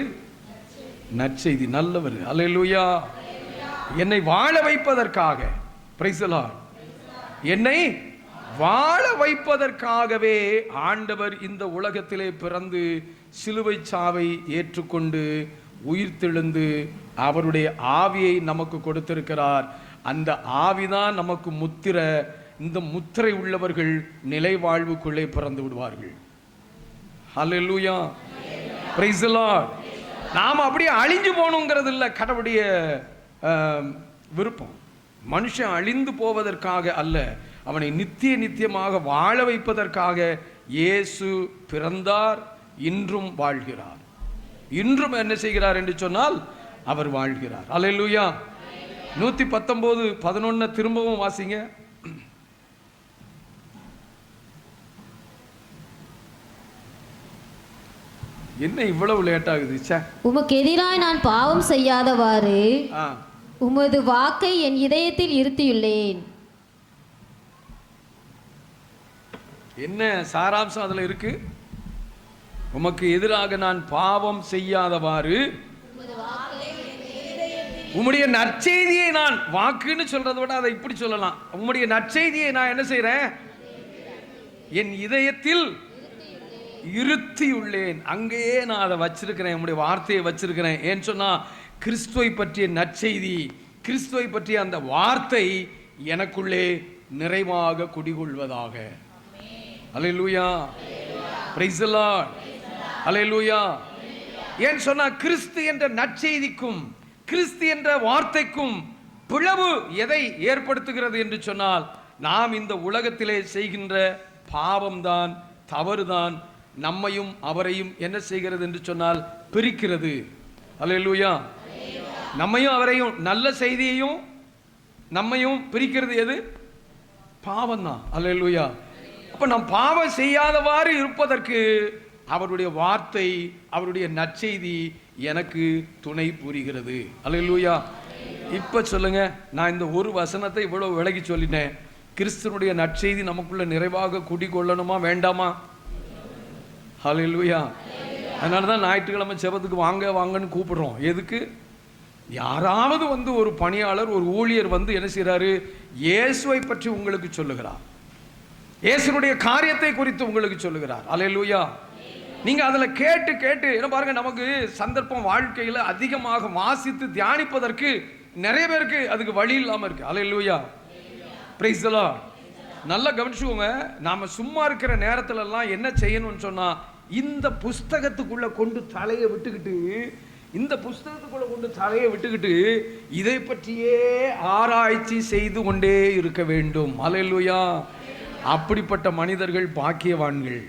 நற்செய்தி, நல்லவர். அல்லேலூயா. என்னை வாழ வைப்பதற்காக, பிரைஸ் தி லார்ட், என்னை வாழ வைப்பதற்காகவே ஆண்டவர் இந்த உலகத்திலே பிறந்து சிலுவை சாவை ஏற்றுக்கொண்டு உயிர்த்தெழுந்து அவருடைய ஆவியை நமக்கு கொடுத்திருக்கிறார். அந்த ஆவிதான் நமக்கு முத்திரை. இந்த முத்திரை உள்ளவர்கள் நிலை வாழ்வுக்குள்ளே பிறந்து விடுவார்கள். ஹல்லேலூயா, பிரைஸ் தி லார்ட். நாம் அப்படியே அழிஞ்சு போகணுங்கிறது இல்லை கடவுளுடைய விருப்பம். மனுஷன் அழிந்து போவதற்காக அல்ல, அவனை நித்தியமாக வாழ வைப்பதற்காக இயேசு பிறந்தார், இன்றும் வாழ்கிறார். இன்றும் என்ன செய்கிறார் என்று சொன்னால் அவர் வாழ்கிறார். அல்லேலூயா. 119:11 திரும்பவும் வாசிங்க. என்ன இவ்வளவு லேட் ஆகுது? உமக்கு எதிராய் நான் பாவம் செய்யாதவாறு உமது வாக்கை என் இதயத்தில் இருத்தியுள்ளேன். என்ன சாராம்சம் அதுல இருக்கு? உமக்கு எதிராக நான் பாவம் செய்யாதவாறு உம்முடைய நற்செய்தியை நான், வாக்குன்னு சொல்றதை விட அதை இப்படி சொல்லலாம், உம்முடைய நற்செய்தியை நான் என்ன செய்றேன்? என் இதயத்தில் இருத்தியுள்ளேன். அங்கேயே நான் அதை வச்சிருக்கிறேன், உம்முடைய வார்த்தையை வச்சிருக்கிறேன். ஏன்னு சொன்னா, கிறிஸ்துவை பற்றிய நற்செய்தி, கிறிஸ்துவை பற்றிய அந்த வார்த்தை எனக்குள்ளே நிறைவாக குடிகொள்வதாக. அல்லேலூயா, பிரைஸ் தி லார்ட். அல்லேலூயா. ஏன் சொன்னா, கிறிஸ்து என்ற நற்செய்திக்கும் கிறிஸ்து என்ற வார்த்தைக்கும் பிளவு எதை ஏற்படுத்துகிறது என்று சொன்னால், நாம் இந்த உலகத்திலே செய்கின்ற பாவம்தான், தவறுதான் நம்மையும் அவரையும் என்ன செய்கிறது என்று சொன்னால் பிரிக்கிறது. அல்லேலூயா. நம்மையும் அவரையும், நல்ல செய்தியையும் நம்மையும் பிரிக்கிறது எது? பாவம் தான். அல்லேலூயா. அப்ப நாம் பாவம் செய்யாதவாறு இருப்பதற்கு அவருடைய வார்த்தை, அவருடைய நற்செய்தி எனக்கு துணை புரிகிறது. அல்லேலூயா. இப்ப சொல்லுங்க, நான் இந்த ஒரு வசனத்தை இவ்வளவு விலகி சொல்லிட்டேன். கிறிஸ்துவனுடைய நற்செய்தி நமக்குள்ள நிறைவாக குடிக்கொள்ளணுமா வேண்டாமா? அல்லேலூயா. அதனால தான் ஞாயிற்றுக்கிழமை செபத்துக்கு வாங்க வாங்கன்னு கூப்பிடுறோம். எதுக்கு? யாராவது வந்து ஒரு பணியாளர், ஒரு ஊழியர் வந்து என்ன செய்கிறாரு, இயேசுவை பற்றி உங்களுக்கு சொல்லுகிறார், இயேசுனுடைய காரியத்தை குறித்து உங்களுக்கு சொல்லுகிறார். அல்லேலூயா. நீங்க அதில் கேட்டு கேட்டு என்ன பாருங்க, நமக்கு சந்தர்ப்பம் வாழ்க்கையில் அதிகமாக வாசித்து தியானிப்பதற்கு நிறைய பேருக்கு அதுக்கு வழி இல்லாமல் இருக்கு. அல்லேலூயா. Praise the Lord. நல்லா கவனிச்சுக்கோங்க. நாம சும்மா இருக்கிற நேரத்துல எல்லாம் என்ன செய்யணும்னு சொன்னா, இந்த புஸ்தகத்துக்குள்ள கொண்டு தலையை விட்டுக்கிட்டு, இந்த புஸ்தகத்துக்குள்ள கொண்டு தலையை விட்டுக்கிட்டு இதை பற்றியே ஆராய்ச்சி செய்து கொண்டே இருக்க வேண்டும். அல்லேலூயா. அப்படிப்பட்ட மனிதர்கள் பாக்கியவான்கள்.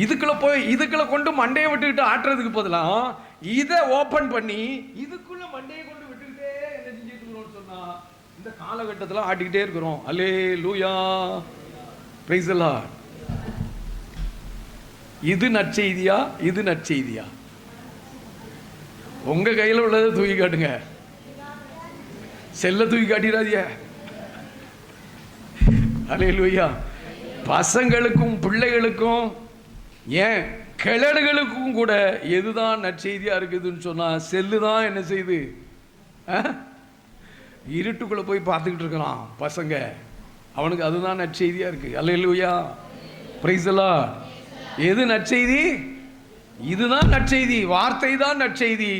இதுக்குள்ள கொண்டு மண்டையை விட்டுக்கிட்டு ஆட்டுறதுக்கு பதிலாக இதை ஓபன் பண்ணி இதுக்குள்ள மண்டையை கொண்டு விட்டுக்கிட்டே என்ன செஞ்சுட்டு இருக்கணும்னு சொன்னா, இந்த காலகட்டத்தில் ஆட்டிக்கிட்டே இருக்கிறோம். அல்லேலூயா. Praise the Lord. இது நற்செய்தியா? இது நற்செய்தியா? உங்க கையில் உள்ளதை தூக்கி காட்டுங்க, செல்ல தூக்கி காட்டிடாதீங்க. அல்லேலூயா. பசங்களுக்கும் பிள்ளைகளுக்கும் ஏன் கிழடுகளுக்கும் கூட எதுதான் நற்செய்தியா இருக்குதுன்னு சொன்னா, செல்லு தான் என்ன செய்யுது, இருட்டுக்குள்ள போய் பார்த்துக்கிட்டு இருக்கலாம் பசங்க, அவனுக்கு அதுதான் நற்செய்தியா இருக்கு. அல்லேலூயா. Praise the Lord. எது நற்செய்தி? இதுதான் நற்செய்தி. வார்த்தை தான் நற்செய்தி.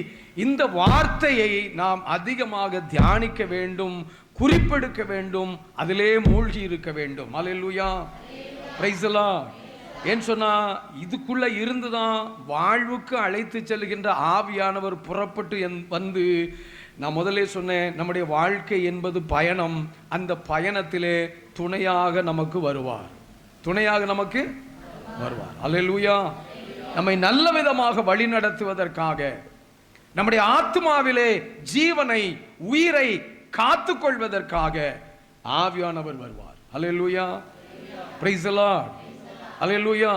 இந்த வார்த்தையை நாம் அதிகமாக தியானிக்க வேண்டும், குறிப்பெடுக்க வேண்டும், அதிலே மூழ்கி இருக்க வேண்டும். அல்லேலூயா. Praise the Lord. ஏன்னு சொன்னா, இதுக்குள்ள இருந்துதான் வாழ்வுக்கு அழைத்து செல்கின்ற ஆவியானவர் புறப்பட்டு வந்து, நான் முதலே சொன்னேன், நம்முடைய வாழ்க்கை என்பது பயணம். அந்த பயணத்திலே துணையாக நமக்கு வருவார், துணையாக நமக்கு வருவார். அல்லேலூயா. நம்மை நல்ல விதமாக வழி நடத்துவதற்காக, நம்முடைய ஆத்மாவிலே ஜீவனை, உயிரை காத்துக் கொள்வதற்காக ஆவியானவர் வருவார். அல்லேலூயா. Praise the Lord. அல்லேலூயா.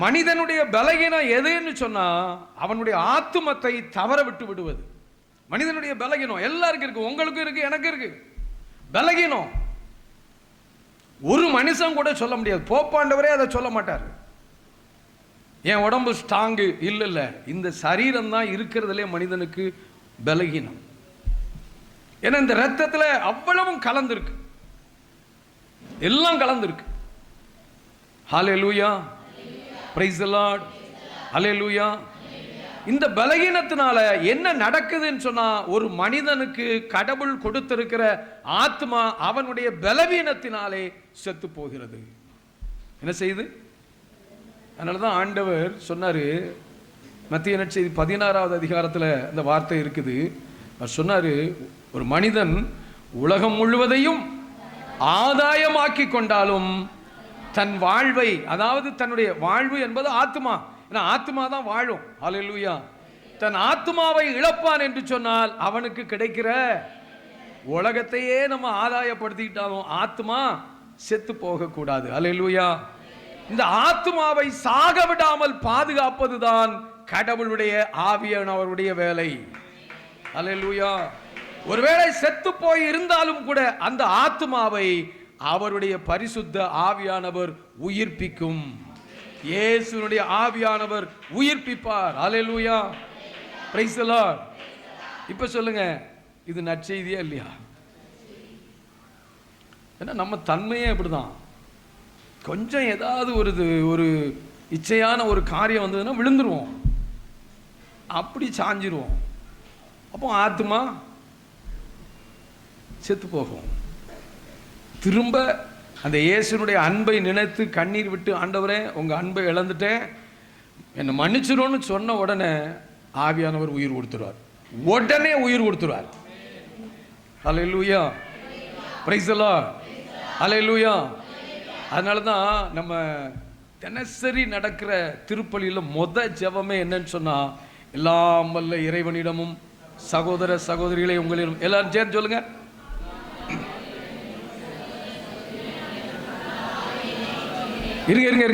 மனிதனுடைய பலகீனம் எதுன்னு சொன்னா, அவனுடைய ஆத்துமத்தை தவற விட்டு விடுவது. மனிதனுடைய பலகீனம் எல்லாருக்கும் இருக்கு, உங்களுக்கும் இருக்கு, எனக்கு இருக்கு. பலகீனம் ஒரு மனுஷன் கூட சொல்ல முடியாது. போப்பாண்டவரே அதை சொல்ல மாட்டார். என் உடம்பு ஸ்ட்ராங்கு இல்ல இல்ல, இந்த சரீரம் தான் இருக்கிறதுலே மனிதனுக்கு பலகீனம். ஏன்னா இந்த ரத்தத்துல அவ்வளவும் கலந்திருக்கு, எல்லாம் கலந்திருக்கு. ஹல்லேலூயா. Praise the Lord. ஹல்லேலூயா. இந்த பலகீனத்தினால என்ன நடக்குதுன்னு சொன்னா, ஒரு மனிதனுக்கு கடவுள் கொடுத்திருக்கிற ஆத்மா அவனுடைய பலவீனத்தினாலே செத்து போகிறது. என்ன செய்யுது? அதனாலதான் ஆண்டவர் சொன்னாரு, மத்திய நற்செய்தி 16வது அதிகாரத்துல அந்த வார்த்தை இருக்குது. அவர் சொன்னாரு, ஒரு மனிதன் உலகம் முழுவதையும் ஆதாயமாக்கி கொண்டாலும் தன் வாழ்வை, அதாவது தன்னுடைய வாழ்வு என்பது ஆத்மா, ஏன்னா ஆத்மா தான் வாழும். அல்லேலூயா. தன் ஆத்மாவை இழப்பான் என்று சொன்னால் அவனுக்கு கிடைக்கிற உலகத்தையே நம்ம ஆதாயப்படுத்திக்கிட்டாலும் ஆத்மா செத்து போக கூடாது. அல்லேலூயா. இந்த ஆத்மாவை சாக விடாமல் பாதுகாப்பதுதான் கடவுளுடைய ஆவியானவருடைய வேலை. அல்லேலூயா. ஒருவேளை செத்து போய் இருந்தாலும் கூட அந்த ஆத்மாவை அவருடைய பரிசுத்த ஆவியானவர் உயிர்ப்பிக்கும். இயேசுனுடைய ஆவியானவர் உயிர்ப்பிப்பார். அல்லேலூயா. Praise the Lord. இப்ப சொல்லுங்க, இது நற்செய்தியா இல்லையா? ஏன்னா நம்ம தன்மையே அப்படிதான். கொஞ்சம் ஏதாவது ஒரு இச்சையான ஒரு காரியம் வந்ததுன்னா விழுந்துருவோம், அப்படி சாஞ்சிருவோம். அப்போ ஆத்மா செத்து போகும். திரும்ப அந்த இயேசுனுடைய அன்பை நினைத்து கண்ணீர் விட்டு, ஆண்டவரே உங்க அன்பை இழந்துட்டேன், என்னை மன்னிச்சிரும்னு சொன்ன உடனே ஆவியானவர் உயிர் கொடுத்துருவார். உடனே உயிர் கொடுத்துருவார். அல்லேலூயா. Praise the Lord. அல்லேலூயா. அதனால தான் நம்ம தினசரி நடக்கிற திருப்பலியில் ஜெபமே என்னன்னு சொன்னா, எல்லாம் வல்ல இறைவனிடமும் சகோதர சகோதரிகளை உங்களிடம் எல்லாரும் சேர்ந்து சொல்லுங்க. இருங்க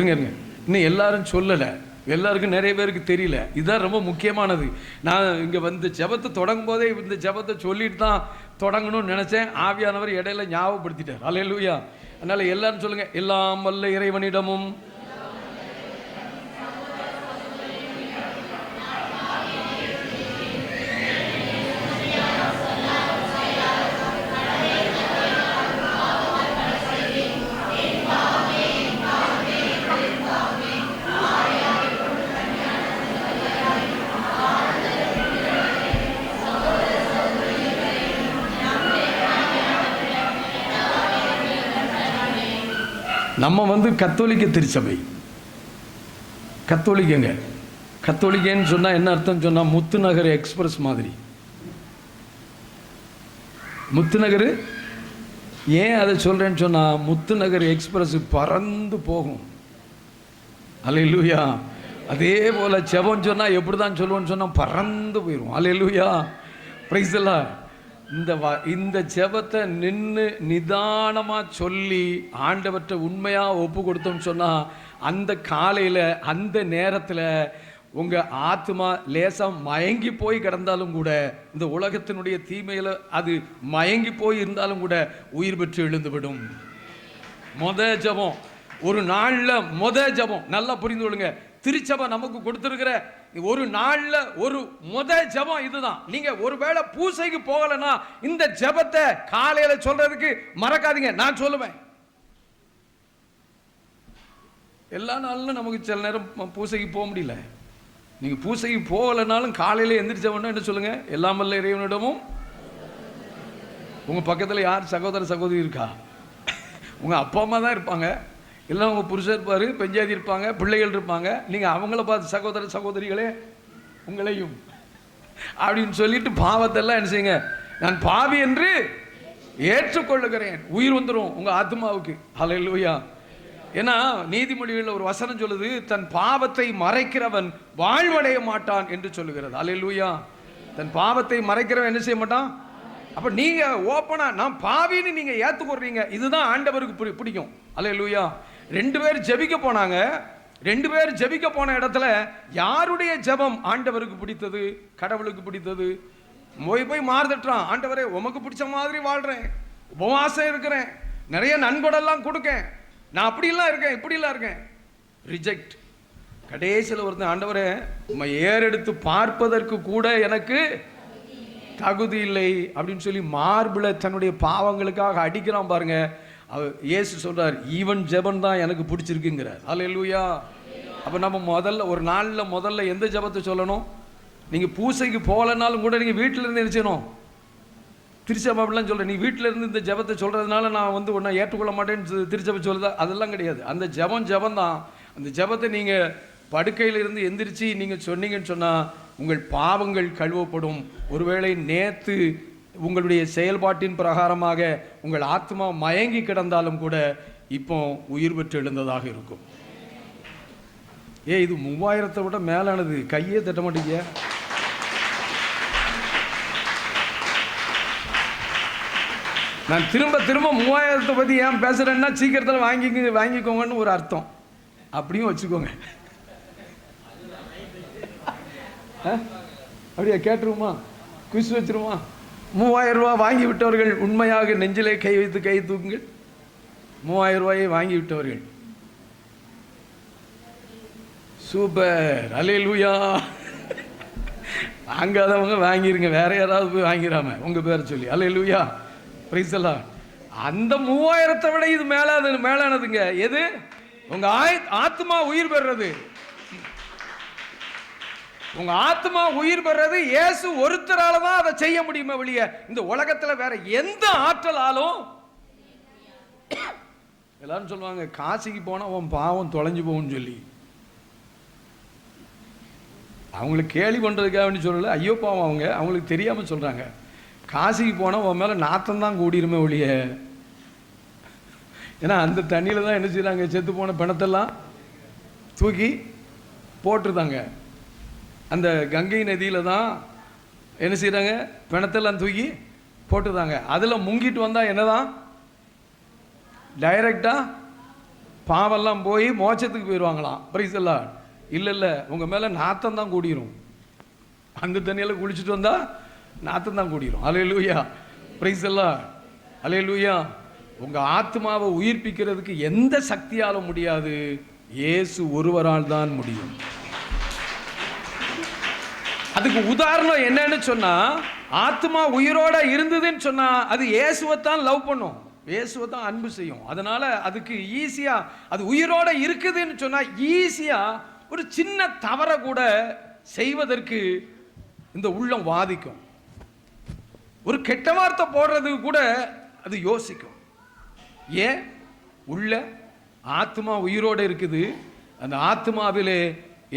இன்னும் எல்லாரும் சொல்லலை, எல்லாருக்கும் நிறைய பேருக்கு தெரியல. இதுதான் ரொம்ப முக்கியமானது. நான் இங்கே வந்து ஜெபத்தை தொடங்கும் போதே இந்த ஜெபத்தை சொல்லிட்டு தான் தொடங்கணும்னு நினச்சேன். ஆவியானவர் இடையில ஞாபகப்படுத்திட்டார். அல்லேலூயா. அதனால எல்லாரும் சொல்லுங்க, எல்லாம் வல்ல இறைவனிடமும் நம்ம கத்தோலிக்க திருச்சபை. கத்தோலிக்கங்க. கத்தோலிக்கன்னு சொன்னால் என்ன அர்த்தம் சொன்னால் முத்துநகர் எக்ஸ்பிரஸ் மாதிரி. முத்துநகர் ஏன் அதை சொல்கிறேன்னு சொன்னால் முத்துநகர் எக்ஸ்பிரஸ் பறந்து போகும். அல்லேலூயா. அதே போல் ஜெபம் சொன்னால் எப்படி தான் சொல்லுவோன்னு சொன்னால் பறந்து போயிடும். அல்லேலூயா. Praise the Lord. இந்த ஜெபத்தை நின்று நிதானமாக சொல்லி ஆண்டவற்றை உண்மையாக ஒப்பு கொடுத்தோம்னு சொன்னால் அந்த காலையில் அந்த நேரத்தில் உங்கள் ஆத்மா லேசாக மயங்கி போய் கிடந்தாலும் கூட, இந்த உலகத்தினுடைய தீமையில் அது மயங்கி போய் இருந்தாலும் கூட உயிர் பெற்று எழுந்துவிடும். ஜெபம் ஒரு நாளில் ஜெபம் நல்லா புரிந்து கொள்ளுங்க. திருச்சபை நமக்கு கொடுத்துருக்கிற ஒரு நாளில் ஒரு ஜெபம் இதுதான். நீங்கள் ஒருவேளை பூசைக்கு போகலைன்னா இந்த ஜெபத்தை காலையில் சொல்றதுக்கு மறக்காதீங்க. நான் சொல்லுவேன். எல்லா நாளிலும் நமக்கு சில நேரம் பூசைக்கு போக முடியல. நீங்கள் பூசைக்கு போகலைனாலும் காலையில் எந்திரிச்சவொன்னா என்ன சொல்லுங்கள்? எல்லாம் வல்ல இறைவனிடமும். உங்கள் பக்கத்தில் யார் சகோதர சகோதரி இருக்கா? உங்கள் அப்பா அம்மா தான் இருப்பாங்க, இல்லை உங்கள் புருஷர் இருப்பார், பெஞ்சாதி இருப்பாங்க, பிள்ளைகள் இருப்பாங்க. நீங்கள் அவங்கள பார்த்து சகோதர சகோதரிகளே உங்களையும் அப்படின்னு சொல்லிட்டு பாவத்தெல்லாம் என்ன செய்யுங்க? நான் பாவி என்று ஏற்றுக்கொள்ளுகிறேன். உயிர் வந்துடும் உங்கள் ஆத்மாவுக்கு. ஹல்லேலூயா. ஏன்னா நீதிமொழிகளில் ஒரு வசனம் சொல்லுது, தன் பாவத்தை மறைக்கிறவன் வாழ்வடைய மாட்டான் என்று சொல்லுகிறது. அல்லேலூயா. தன் பாவத்தை மறைக்கிறவன் என்ன செய்ய மாட்டான். அப்ப நீங்க ஓப்பனா நான் பாவின்னு நீங்க ஏத்துக்கொள்றீங்க, இதுதான் ஆண்டவருக்கு பிடிக்கும். அல்லேலூயா. 2 பேர் ஜெபிக்க போனாங்க. 2 பேர் ஜெபிக்க போன இடத்துல யாருடைய ஜெபம் ஆண்டவருக்கு பிடித்தது? கடவுளுக்கு பிடித்தது. போய் மாறுதட்டுறான். ஆண்டவரே உமக்கு பிடிச்ச மாதிரி வாழ்றேன், உபவாசம் இருக்கிறேன், நிறைய நன்கொடெல்லாம் கொடுக்கேன், நான் அப்படிலாம் இருக்கேன் இப்படிலாம் இருக்கேன். ரிஜெக்ட். கடைசியில் ஒருத்தன், ஆண்டவரே உம்மை ஏறெடுத்து பார்ப்பதற்கு கூட எனக்கு தகுதி இல்லை அப்படின்னு சொல்லி மார்பில் தன்னுடைய பாவங்களுக்காக அடிக்கிறான் பாருங்க. இயேசு சொல்றார், ஈவன் ஜெபம் தான் எனக்கு பிடிச்சிருக்குங்கிறார். அல்லேலூயா. அப்போ நம்ம ஒரு நாளில் எந்த ஜெபத்தை சொல்லணும்? நீங்கள் பூசைக்கு போகலனாலும் கூட நீங்கள் வீட்டில் இருந்து என்ன செய்யணும்? திருச்சபை அப்படிலாம் சொல்கிறேன். நீ வீட்டில் இருந்து இந்த ஜெபத்தை சொல்கிறதுனால நான் ஒன்றை ஏற்றுக்கொள்ள மாட்டேன்னு திருச்சபை சொல்லுதா? அதெல்லாம் கிடையாது. அந்த ஜெபம் தான். அந்த ஜெபத்தை நீங்கள் படுக்கையில் இருந்து எந்திரிச்சு நீங்கள் சொன்னீங்கன்னு சொன்னால் உங்கள் பாவங்கள் கழுவப்படும். ஒருவேளை நேற்று உங்களுடைய செயல்பாட்டின் பிரகாரமாக உங்கள் ஆத்மா மயங்கி கிடந்தாலும் கூட இப்போ உயிர் பெற்று எழுந்ததாக இருக்கும். இது 3000 விட மேலானது. கையே தட்ட மாட்டீங்க. நான் திரும்ப 3000 பற்றி ஏன் பேசுகிறேன்னா சீக்கிரத்தில் வாங்கிக்கோங்கன்னு ஒரு அர்த்தம். அப்படியும் வச்சுக்கோங்க. அப்படியா? கேட்டுருமா? குவிஸ் வச்சிருமா? 3000 ரூபா வாங்கி விட்டவர்கள் உண்மையாக நெஞ்சிலே கை வைத்து கை தூக்குங்கள். 3000 ரூபாயை வாங்கி விட்டவர்கள். சூப்பர். அல்லேலூயா. வாங்காதவங்க வாங்கிருங்க, வேற யாராவது போய் வாங்கிடாம உங்க பேரை சொல்லி. அல்லேலூயா. Praise the Lord. அந்த 3000 விட இது மேலானதுங்க. எது? உங்க ஆத்மா உயிர் பெறுறது. உங்க ஆத்மா உயிர் பெறுறது இயேசு ஒருத்தரால தான் அதை செய்ய முடியுமே வெளிய இந்த உலகத்துல வேற எந்த ஆற்றலாலும். எல்லாரும் சொல்லுவாங்க காசிக்கு போனா உன் பாவம் தொலைஞ்சு போகும்னு சொல்லி. அவங்களுக்கு கேலி பண்றதுக்காக வேண்டி சொல்லல. ஐயோ பாவம் அவங்களுக்கு தெரியாம சொல்றாங்க. காசிக்கு போனால் உன் மேலே நாத்தம் தான் கூடிருமே ஒழிய. ஏன்னா அந்த தண்ணியில் தான் என்ன செய்கிறாங்க? செத்து போன பிணத்தெல்லாம் தூக்கி போட்டுருந்தாங்க. அந்த கங்கை நதியில் தான் என்ன செய்கிறாங்க? பிணத்தெல்லாம் தூக்கி போட்டுருந்தாங்க. அதில் முங்கிட்டு வந்தால் என்னதான்? டைரக்டாக பாவெல்லாம் போய் மோட்சத்துக்கு போயிடுவாங்களாம். Price the Lord. இல்லை உங்கள் மேலே நாத்தம் தான் கூடிரும். அந்த தண்ணியில் குளிச்சுட்டு வந்தால் நாத்தம் தான் கூடிரும். அல்லேலூயா. Praise the Lord. அல்லேலூயா. உங்கள் ஆத்மாவை உயிர்ப்பிக்கிறதுக்கு எந்த சக்தியாலும் முடியாது, இயேசு ஒருவரால் தான் முடியும். அதுக்கு உதாரணம் என்னன்னு சொன்னா, ஆத்மா உயிரோட இருந்ததுன்னு சொன்னா அது இயேசுவைத்தான் லவ் பண்ணும், இயேசுவை தான் அன்பு செய்யும். அதனால அதுக்கு ஈஸியா அது உயிரோட இருக்குதுன்னு சொன்னா ஈஸியா ஒரு சின்ன தவறை கூட செய்வதற்கு இந்த உள்ளம் வாதிக்கும். ஒரு கெட்ட வார்த்தை போடுறதுக்கு கூட அது யோசிக்கும். ஏன்? உள்ள ஆத்மா உயிரோடு இருக்குது. அந்த ஆத்மாவிலே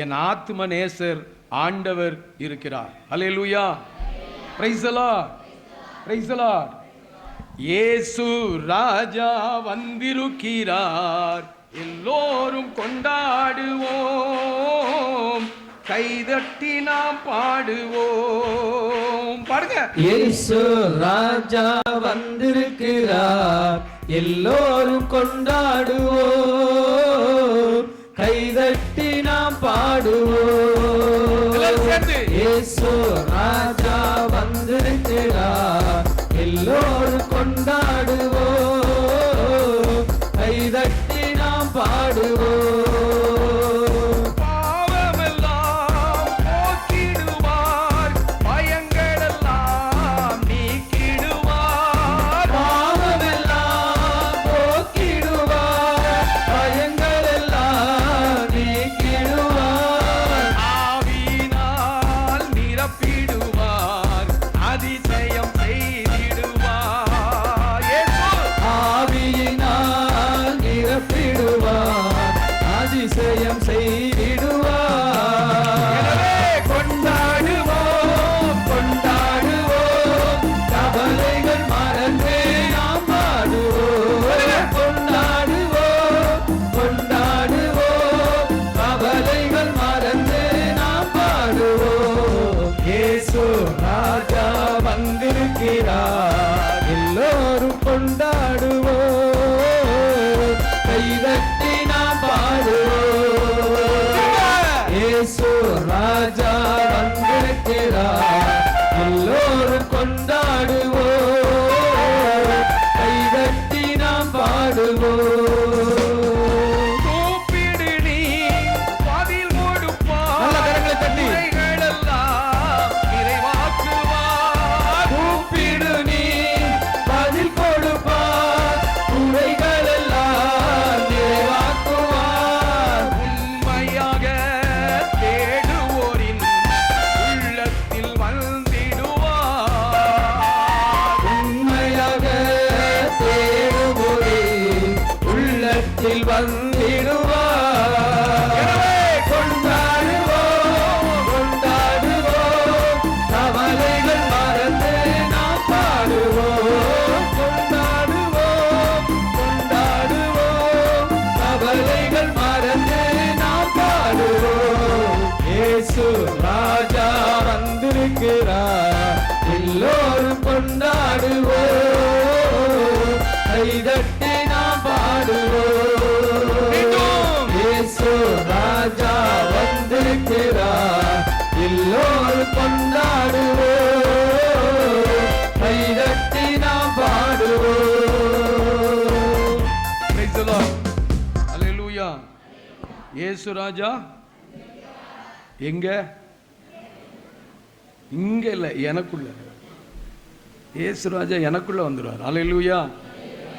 என் ஆத்ம நேசர் ஆண்டவர் இருக்கிறார். அல்லேலூயா, praise the Lord, praise the Lord. இயேசு ராஜா வந்திருக்கிறார், எல்லோரும் கொண்டாடுவோம், கைதட்டி நாம் பாடுவோம். பாருங்க, இயேசு ராஜா வந்திருக்கிறார், எல்லோரும் கொண்டாடுவோம், கைதட்டி நாம் பாடுவோம். இயேசு ராஜா வந்திருக்கிறார், எல்லோரும் கொண்டாடுவோம், கைதட்டி நாம் பாடுவோம். எல்லோரும் கொண்டாடுவோம், கைதட்டி நாம் பாடுவோம். இயேசு ராஜா வந்திருக்கிறார், எல்லோரும் கொண்டாடுவோம், கைதட்டி நாம் பாடுவோம். ராஜா வந்திருக்கிறார், எல்லோரும் கொண்டாடுவோம், கைதட்டி நாம் பாடுவோம். இயேசு ராஜா வந்திருக்கிறார், எல்லோரும் கொண்டாடுவோம், கைதட்டி நாம் பாடுவோம். பிரைஸ் தி லார்ட், அல்லேலூயா. இயேசு ராஜா எங்க? இங்க இல்ல, எனக்குள்ள. இயேசு ராஜா எனக்குள்ள வந்துருவார். அல்லேலூயா,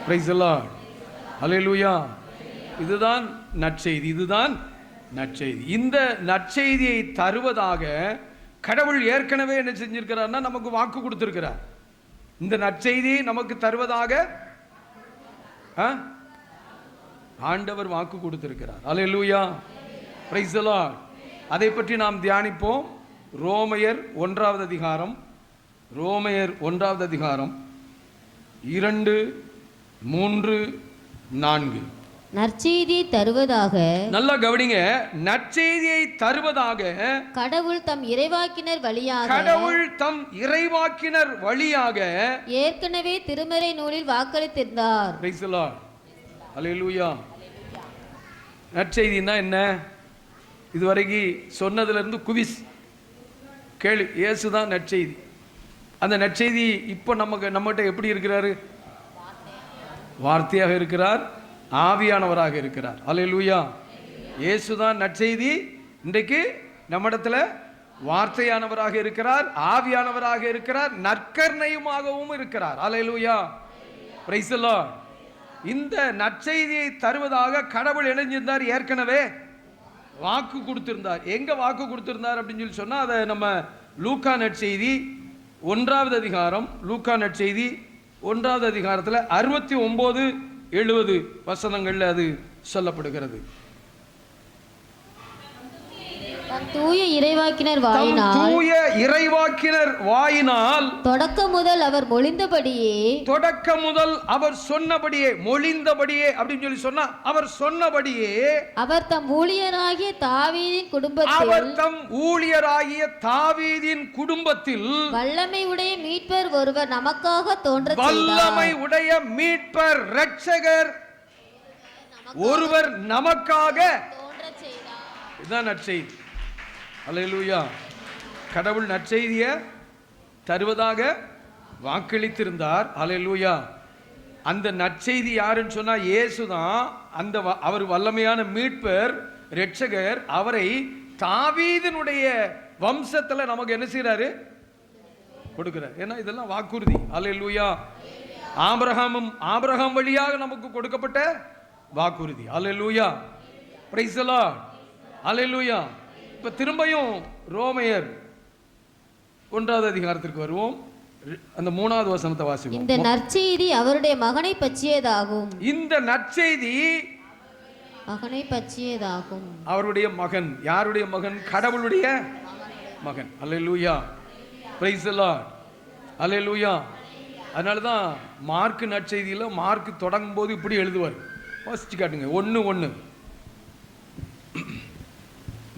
பிரைஸ் தி லார்ட், அல்லேலூயா. இதுதான் நற்செய்தி, இதுதான் நற்செய்தி. இந்த நற்செய்தியை தருவதாக கடவுள் ஏற்கனவே என்ன செஞ்சிருக்கிறார்னா நமக்கு வாக்கு கொடுத்திருக்கிறார். இந்த நற்செய்தியை நமக்கு தருவதாக ஆண்டவர் வாக்கு கொடுத்திருக்கிறார். அல்லேலூயா, பிரைஸ் தி லார்ட். அதை பற்றி நாம் தியானிப்போம். ரோமையர் 1வது அதிகாரம், ரோமையர் 1வது அதிகாரம் 2, 3, 4. நற்செய்தியை தருவதாக, நல்லா கவனிங்க, நற்செய்தியை தருவதாக கடவுள் தம் இறைவாக்கினர் வழியாக, கடவுள் தம் இறைவாக்கினர் வழியாக ஏற்கனவே திருமறை நூலில் வாக்களித்திருந்தார். பிரைஸ் தி லார்ட், அல்லேலூயா. நற்செய்தினா என்ன? இதுவரைக்கும் சொன்னதிலிருந்து குவிஸ் கேள்வி. இயேசு தான் நற்செய்தி. அந்த நற்செய்தி இப்போ நம்மகிட்ட எப்படி இருக்கிறாரு? வார்த்தையாக இருக்கிறார், ஆவியானவராக இருக்கிறார். அல்லேலூயா. இயேசு தான் நற்செய்தி. இன்றைக்கு நம்மிடத்தில் வார்த்தையானவராக இருக்கிறார், ஆவியானவராக இருக்கிறார், நற்கருணையுமாகவும் இருக்கிறார். அல்லேலூயா, பிரைஸ் தி லார்ட். இந்த நற்செய்தியை தருவதாக கடவுள் இணைஞ்சிருந்தார், ஏற்கனவே வாக்கு கொடுத்திருந்தார். எங்க வாக்கு கொடுத்திருந்தார் அப்படின்னு சொல்லி சொன்னா, அதை நம்ம லூக்கா நற்செய்தி 1வது அதிகாரம், லூக்கா நற்செய்தி 1வது அதிகாரத்தில் 69, 70 வசனங்கள்ல அது சொல்லப்படுகிறது. தம் தூய இறைவாக்கினர் வாயினால் தொடக்கம் முதல் அவர் சொன்னபடியே மொழிந்தபடியே அப்படின்னு சொல்லி சொன்னா அவர் சொன்னபடியே அவர் தம் ஊழியராகிய தாவீதின் குடும்பத்தில் வல்லமை உடைய மீட்பர் ஒருவர் நமக்காக தோன்ற வல்லமை உடைய மீட்பர் இரட்சகர் ஒருவர் நமக்காக தோன்ற செய்தார். இதுதான் நற்செய்தி. அல்லேலூயா. கடவுள் நற்செய்தியை தருவதாக வாக்களித்திருந்தார். அல்லேலூயா. அந்த நற்செய்தி யாருன்னு சொன்னா இயேசுதான். அந்த அவர் வல்லமையான மீட்பர் இரட்சகர். அவரை தாவீதினுடைய வம்சத்துல நமக்கு என்ன செய்யறாரு? கொடுக்கிறார். ஏன்னா இதெல்லாம் வாக்குறுதி. அல்லேலூயா. ஆபிரகாம் வழியாக நமக்கு கொடுக்கப்பட்ட வாக்குறுதி. அல்லேலூயா. Praise the Lord. அல்லேலூயா. இப்ப திரும்பியும் ரோமையர் 1வது அதிகாரத்திற்கு வருவோம். அந்த 3வது வசனத்தை வாசிப்போம். இந்த நற்செய்தி அவருடைய மகனை பற்றியதாகும். இந்த நற்செய்தி மகனை பற்றியதாகும். அவருடைய மகன். யாருடைய மகன்? கடவுளுடைய மகன். அல்லேலூயா. Praise the Lord. அல்லேலூயா. அதனால தான் மார்க் நற்செய்தியில் மார்க் தொடங்கும் போது இப்படி எழுதுவார். வாசிச்சு காட்டுங்க. 1:1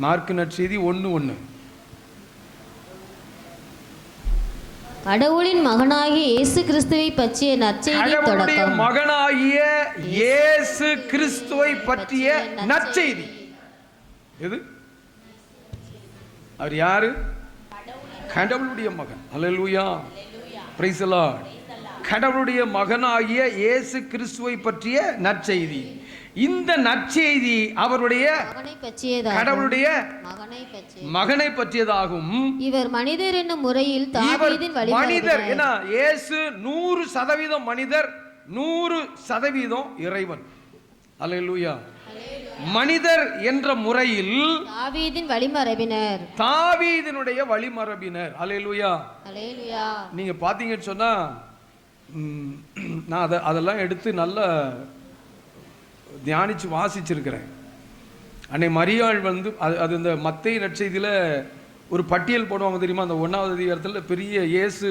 மார்க் நற்செய்தி 1:1. கடவுளின் மகனாகிய இயேசு கிறிஸ்துவை பற்றிய நற்செய்தி தொடக்கம். மகனாகிய இயேசு கிறிஸ்துவை பற்றிய நற்செய்தி. எது? அவர் யாரு? கடவுளுடைய மகன். அல்லேலூயா. Praise the Lord. கடவுளுடைய மகனாகிய இயேசு கிறிஸ்துவை பற்றிய நற்செய்தி. இந்த நற்செய்தி அவருடைய கடவுளுடைய மகனை பற்றியதாகும். இவர் மனிதர் என்னும் முறையில் தாவீதின் மனிதர். ஏன்னா இயேசு 100% மனிதர், 100% இறைவன். அல்லேலூயா. மனிதர் என்ற முறையில் தாவீதின் வழிமரபினர், தாவீதினுடைய வழிமரபினர். அல்லேலூயா. நீங்க பாத்தீங்கன்னு சொன்னா நான் அதெல்லாம் எடுத்து நல்ல தியானிச்சு வாசிச்சிருக்கிறேன். அன்னை மரியாள் அது இந்த மத்தேயு நற்செய்தியில் ஒரு பட்டியல் போடுவாங்க தெரியுமா? அந்த 1வது அதிகாரத்தில் பெரிய இயேசு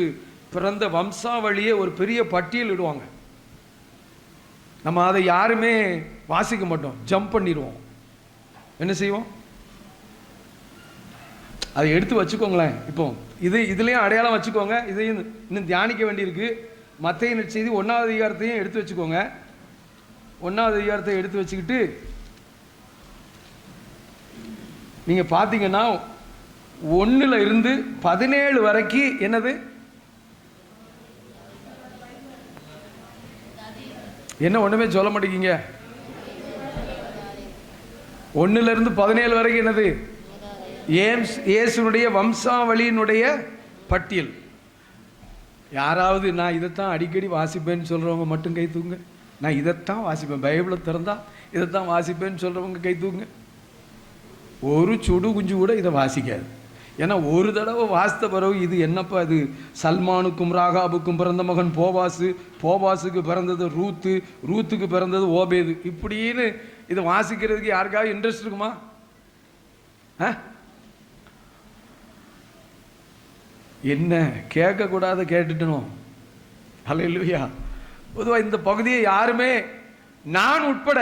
பிறந்த வம்சாவளியே ஒரு பெரிய பட்டியல் இடுவாங்க. நம்ம அதை யாருமே வாசிக்க மாட்டோம், ஜம்ப் பண்ணிடுவோம். என்ன செய்வோம்? அதை எடுத்து வச்சுக்கோங்களேன். இப்போ இதுலேயும் அடையாளம் வச்சுக்கோங்க. இதையும் இன்னும் தியானிக்க வேண்டியிருக்கு. மத்தேயு நற்செய்தி 1வது அதிகாரத்தையும் எடுத்து வச்சுக்கோங்க. 1வது அதிகாரத்தை எடுத்து வச்சுக்கிட்டு நீங்க பார்த்தீங்கன்னா 1ல் இருந்து 17 வரைக்கும் என்னது? என்ன ஒண்ணுமே சொல்ல மாட்டேங்க? 1ல் இருந்து 17 வரைக்கும் என்னது? இயேசுனுடைய வம்சாவளியினுடைய பட்டியல். யாராவது நான் இதைத்தான் அடிக்கடி வாசிப்பேன்னு சொல்றவங்க மட்டும் கை தூங்க. நான் இதைத்தான் வாசிப்பேன், பைபிளை திறந்தா இதைத்தான் வாசிப்பேன்னு சொல்றவங்க கை தூங்க. ஒரு சுடு குஞ்சு கூட இதை வாசிக்காது. ஏன்னா ஒரு தடவை வாசித்த பிறகு இது என்னப்பா இது? சல்மானுக்கும் ராகாபுக்கும் பிறந்த மகன் போவாசு, போவாசுக்கு பிறந்தது ரூத்து, ரூத்துக்கு பிறந்தது ஓபேது, இப்படின்னு இதை வாசிக்கிறதுக்கு யாருக்காவது இன்ட்ரெஸ்ட் இருக்குமா? என்ன கேட்கக்கூடாத கேட்டுட்டணும். அல்லேலூயா. பொதுவாக இந்த பகுதியை யாருமே, நான் உட்பட,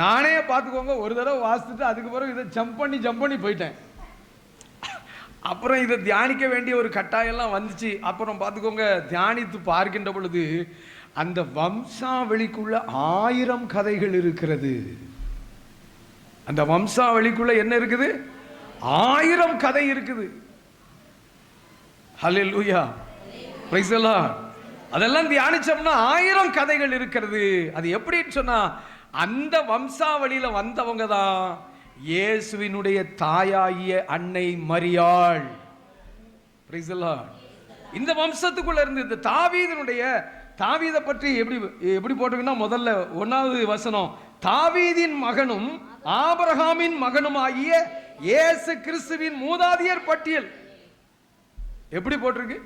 நானே பார்த்துக்கோங்க, ஒரு தடவை வாசித்துட்டு அதுக்கு பிறகு இதை ஜம்ப் பண்ணி போயிட்டேன். அப்புறம் இதை தியானிக்க வேண்டிய ஒரு கட்டாயெல்லாம் வந்துச்சு. அப்புறம் பார்த்துக்கோங்க, தியானித்து பார்க்கின்ற பொழுது அந்த வம்சாவளிக்குள்ள 1000 கதைகள் இருக்கிறது. அந்த வம்சாவளிக்குள்ள என்ன இருக்குது? 1000 கதை இருக்குது. ஹல்லேலூயா. Praise the Lord. அதெல்லாம் தியானிச்சோம்னா 1000 கதைகள் இருக்கிறது. அது எப்படின்னு சொன்னா, அந்த வம்சாவளியில வந்தவங்க தான் இயேசுவினுடைய தாயாகிய அன்னை மரியாள். Price the Lord. இந்த வம்சத்துக்குள்ள இருந்து இந்த தாவீதை பற்றி எப்படி போட்டிருக்குன்னா, முதல்ல 1வது வசனம், தாவீதின் மகனும் ஆபிரகாமின் மகனும் ஆகிய இயேசு கிறிஸ்துவின் மூதாதையர் பட்டியல். எப்படி போட்டிருக்கு?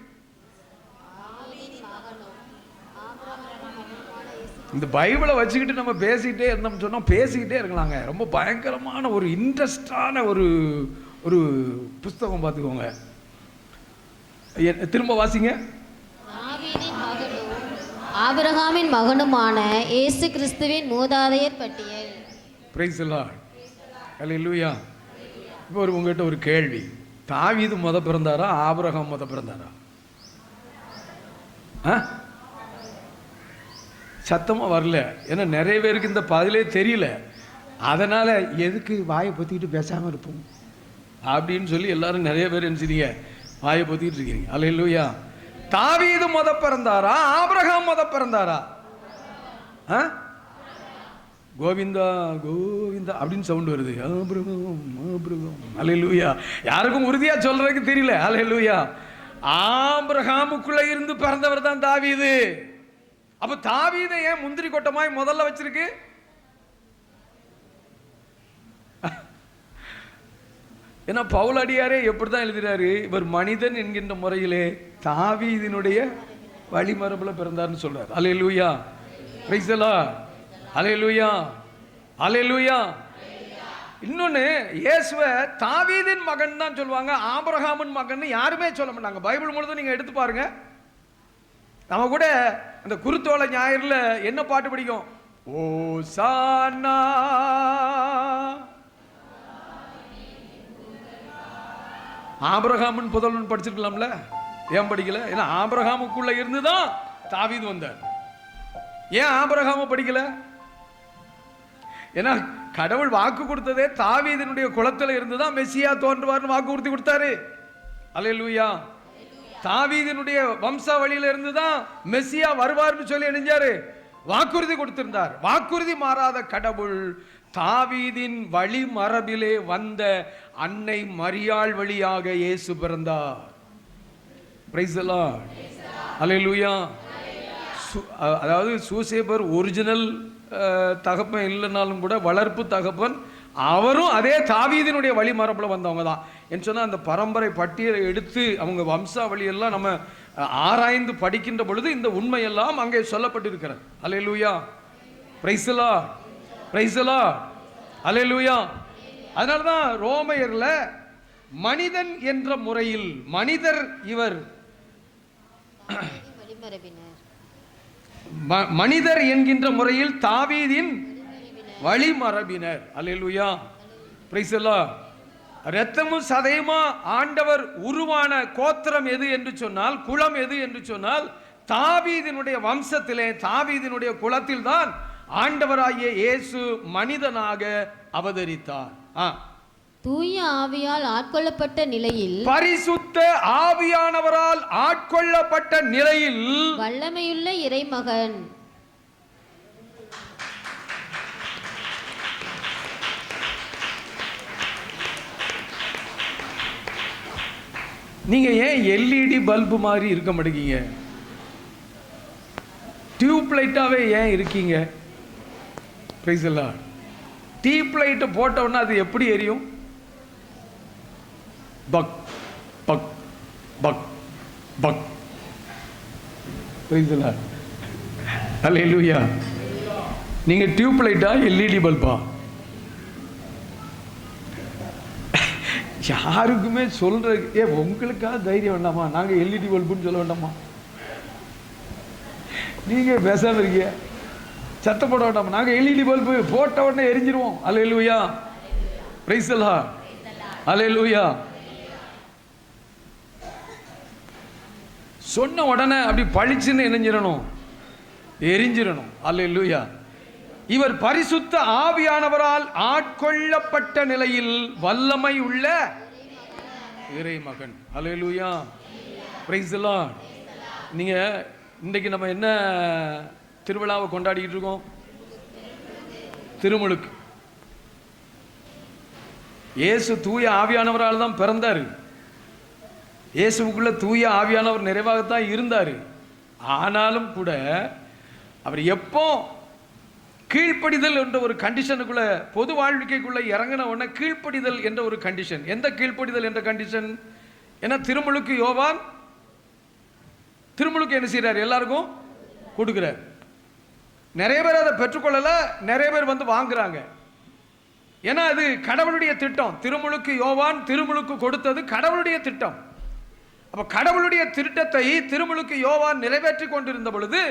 இந்த பைபிளை வச்சுக்கிட்டு நம்ம பேசிக்கிட்டே இருந்தோம்னு சொன்னால் பேசிக்கிட்டே இருக்கலாங்க. ரொம்ப பயங்கரமான ஒரு இன்ட்ரெஸ்டான ஒரு ஒரு புஸ்தகம் பார்த்துக்கோங்க. திரும்ப வாசிங்க. ஆபிரகாமின் மகனுமான இயேசு கிறிஸ்துவின் மூதாதையர் பட்டியல். Praise the Lord. ஹல்லேலூயா. இப்போ உங்ககிட்ட ஒரு கேள்வி, தாவீது முத பிறந்தாரா ஆபிரகாம் முத பிறந்தாரா? சத்தமா வரல. ஏன்னா நிறைய பேருக்கு இந்த பதிலே தெரியல. அதனால எதுக்கு வாயை பொத்திக்கிட்டு பேசாம இருப்போம் அப்படின்னு சொல்லி எல்லாரும் நிறைய பேர் நினைச்சிட்டீங்க, வாயை பொத்திக்கிட்டு இருக்கீங்க. ஹல்லேலூயா. தாவீது முத பிறந்தாரா ஆபிரகாம் முத பிறந்தாரா? கோவிந்தா கோவிந்தா அப்படின்னு சவுண்ட் வருது. Abraham Abraham. ஹல்லேலூயா. யாருக்கும் உறுதியா சொல்றதுக்கு தெரியல. ஹல்லேலூயா. ஆபிரகாமுக்குள்ள இருந்து பிறந்தவர் தான் தாவீது. அப்ப தாவீதை ஏன் முந்திரி கொட்டமாய் முதல்ல வச்சிருக்கு? ஏன்னா பவுலடியாரே எப்படிதான் எழுதுறாரு, இவர் மனிதன் என்கின்ற முறையிலே தாவீதினுடைய வழிமரபுல பிறந்தார்னு சொல்றார். அல்லேலூயா. Praise the Lord. அல்லேலூயா. அல்லேலூயா. இன்னொன்னு, இயேசுவை தாவீதின் மகன் தான் சொல்லுவாங்க, ஆபிரகாமின் மகன் யாருமே சொல்ல மாட்டாங்க. பைபிள் முழுதும் நீங்க எடுத்து பாருங்க. நம்ம கூட அந்த குருத்தோலை ஞாயிறுல என்ன பாட்டு படிக்கும்? ஓசானா. ஆபிரகாமின் புதல்வன் படிச்சிருக்கலாம்ல, ஏன் படிக்கல? ஏன்னா ஆபிரகாமுக்குள்ள இருந்துதான் தாவீது வந்தார். ஏன் ஆபிரகாம படிக்கல? ஏன்னா கடவுள் வாக்கு கொடுத்ததே தாவீதினுடைய குலத்துல இருந்துதான் மெசியா தோன்றுவார்னு வாக்கு உறுதி கொடுத்தாரு. அல்லேலூயா. தாவீதினுடைய வம்சாவளியில இருந்துதான் மெசியா வருவார்னு சொல்லி நினைஞ்சாரு, வாக்குறுதி கொடுத்திருந்தார். வாக்குறுதி மாறாத கடவுள் தாவீதின் வழி மரபிலே வந்த அன்னை மரியாள் வழியாக இயேசு பிறந்தார். Praise the Lord. அல்லேலூயா. அதாவது சூசேபர் ஒரிஜினல் தகப்பன் இல்லைனாலும் கூட வளர்ப்பு தகப்பன் அவரும் அதே தாவீதினுடைய வழி மரபுல வந்தவங்க தான். என்று சொன்னால் அந்த பரம்பரை பட்டியலை எடுத்து அவங்க வம்சாவளியெல்லாம் நம்ம ஆராய்ந்து படிக்கின்ற பொழுது இந்த உண்மையெல்லாம் அங்கே சொல்லப்பட்டிருக்கிறது. அல்லேலூயா. Praise the Lord. Praise the Lord. அல்லேலூயா. அதனால தான் ரோமையர்ல மனிதன் என்ற முறையில் மனிதர் இவர் மனிதர் என்கின்ற முறையில் தாவீதின் வழிமரபினர். அல்லேலூயா. Praise the Lord. இரத்தமும் சதையுமா ஆண்டவர் உருவான கோத்திரம் எது என்று சொன்னால், குலம் எது என்று சொன்னால், தாவீதினுடைய வம்சத்திலே தாவீதினுடைய குலத்தில் தான் ஆண்டவராகிய இயேசு மனிதனாக அவதரித்தார். தூய ஆவியால் ஆட்கொள்ளப்பட்ட நிலையில், பரிசுத்த ஆவியானவரால் ஆட்கொள்ளப்பட்ட நிலையில் வல்லமையுள்ள இறைமகன். நீங்க ஏன் எல்இடி பல்பு மாதிரி இருக்க மாட்டேங்க? டியூப் லைட்டாவே ஏன் இருக்கீங்க? Praise the Lord. Tube light போட்ட உடனே அது எப்படி எரியும்? பக் பக் பக் பக். Praise the Lord. அல்லேலூயா. நீங்க டியூப் லைட்டா எல்இடி பல்பா? யாருக்குமே சொல்ற உங்களுக்காக தைரியம் வேண்டாமா? நாங்க எல்இடி பல்புன்னு சொல்ல வேண்டாமா? நீங்க பேசாம இருக்கீங்க, சத்தம் போட வேண்டாமா? நாங்க எல்இடி பல்பு போட்ட உடனே எரிஞ்சிருவோம். அல்லேலூயா. Praise the Lord. அல்லேலூயா. சொன்ன உடனே அப்படி பளிச்சுன்னு எரிஞ்சிடணும், எரிஞ்சிடணும். அல்லேலூயா. இவர் பரிசுத்த ஆவியானவரால் ஆட்கொள்ளப்பட்ட நிலையில் வல்லமை உள்ள இறைமகன். அல்லேலூயா. Praise the Lord. நீங்க இன்றைக்கு நம்ம என்ன திருவிழாவை கொண்டாடிக்கிட்டு இருக்கோம்? திருமுழுக்கு. இயேசு தூய ஆவியானவரால் தான் பிறந்தார். இயேசுக்குள்ள தூய ஆவியானவர் நிறைவாகத்தான் இருந்தார். ஆனாலும் கூட அவர் எப்போ கீழ்ப்படிதல் என்ற ஒரு கண்டிஷனுக்குள்ள, பொது வாழ்க்கைக்குள்ள இறங்கின உடனே கீழ்ப்படிதல் என்ற ஒரு கண்டிஷன். எந்த கீழ்ப்படிதல் என்ற கண்டிஷன்? ஏன்னா திருமுழுக்கு யோவான் திருமுழுக்கு என்ன செய்யறார்? எல்லாருக்கும் கொடுக்கிறார். நிறைய பேர் அதை பெற்றுக்கொள்ளல, நிறைய பேர் வந்து வாங்குறாங்க. ஏன்னா அது கடவுளுடைய திட்டம். திருமுழுக்கு யோவான் திருமுழுக்கு கொடுத்தது கடவுளுடைய திட்டம். அப்ப கடவுளுடைய திட்டத்தை திருமுழுக்கு யோவான் நிறைவேற்றி கொண்டிருந்த பொழுது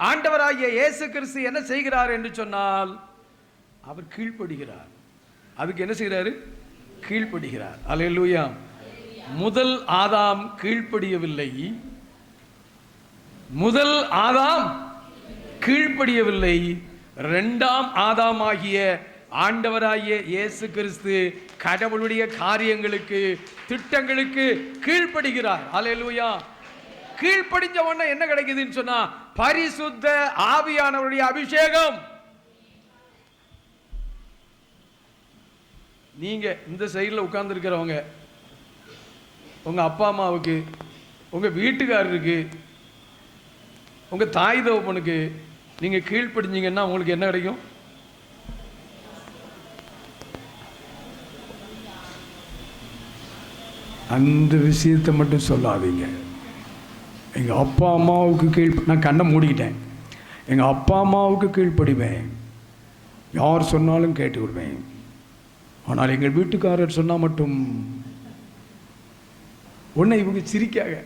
ஆண்டவராகிய இயேசு கிறிஸ்து என்ன செய்கிறார் என்று சொன்னால், அவர் கீழ்ப்படுகிறார். அதுக்கு என்ன செய்கிறாரு? கீழ்ப்படுகிறார். அல்லேலூயா. முதல் ஆதாம் கீழ்ப்படியவில்லை, முதல் ஆதாம் கீழ்ப்படியவில்லை. இரண்டாம் ஆதாம் ஆகிய ஆண்டவராகிய இயேசு கிறிஸ்து கடவுளுடைய காரியங்களுக்கு திட்டங்களுக்கு கீழ்ப்படுகிறார். அல்லேலூயா. கீழ்ப்படிஞ்ச உடனே என்ன கிடைக்குதுன்னு சொன்னா, பரிசுத்த ஆவியானவருடைய அபிஷேகம். நீங்க இந்த சைடில் உட்கார்ந்து இருக்கிறவங்க, உங்க அப்பா அம்மாவுக்கு, உங்க வீட்டுக்காரருக்கு, உங்க தாய் தகப்பனுக்கு நீங்க கீழ்ப்படிஞ்சீங்கன்னா உங்களுக்கு என்ன கிடைக்கும்? அந்த விஷயத்தை மட்டும் சொல்லாதீங்க. எங்கள் அப்பா அம்மாவுக்கு நான் கண்ணை மூடிக்கிட்டேன். எங்கள் அப்பா அம்மாவுக்கு கீழ்ப்படிவேன், யார் சொன்னாலும் கேட்டு விடுவேன். ஆனால் எங்கள் வீட்டுக்காரர் சொன்னால் மட்டும் உடனே இவங்க சிரிக்காங்க,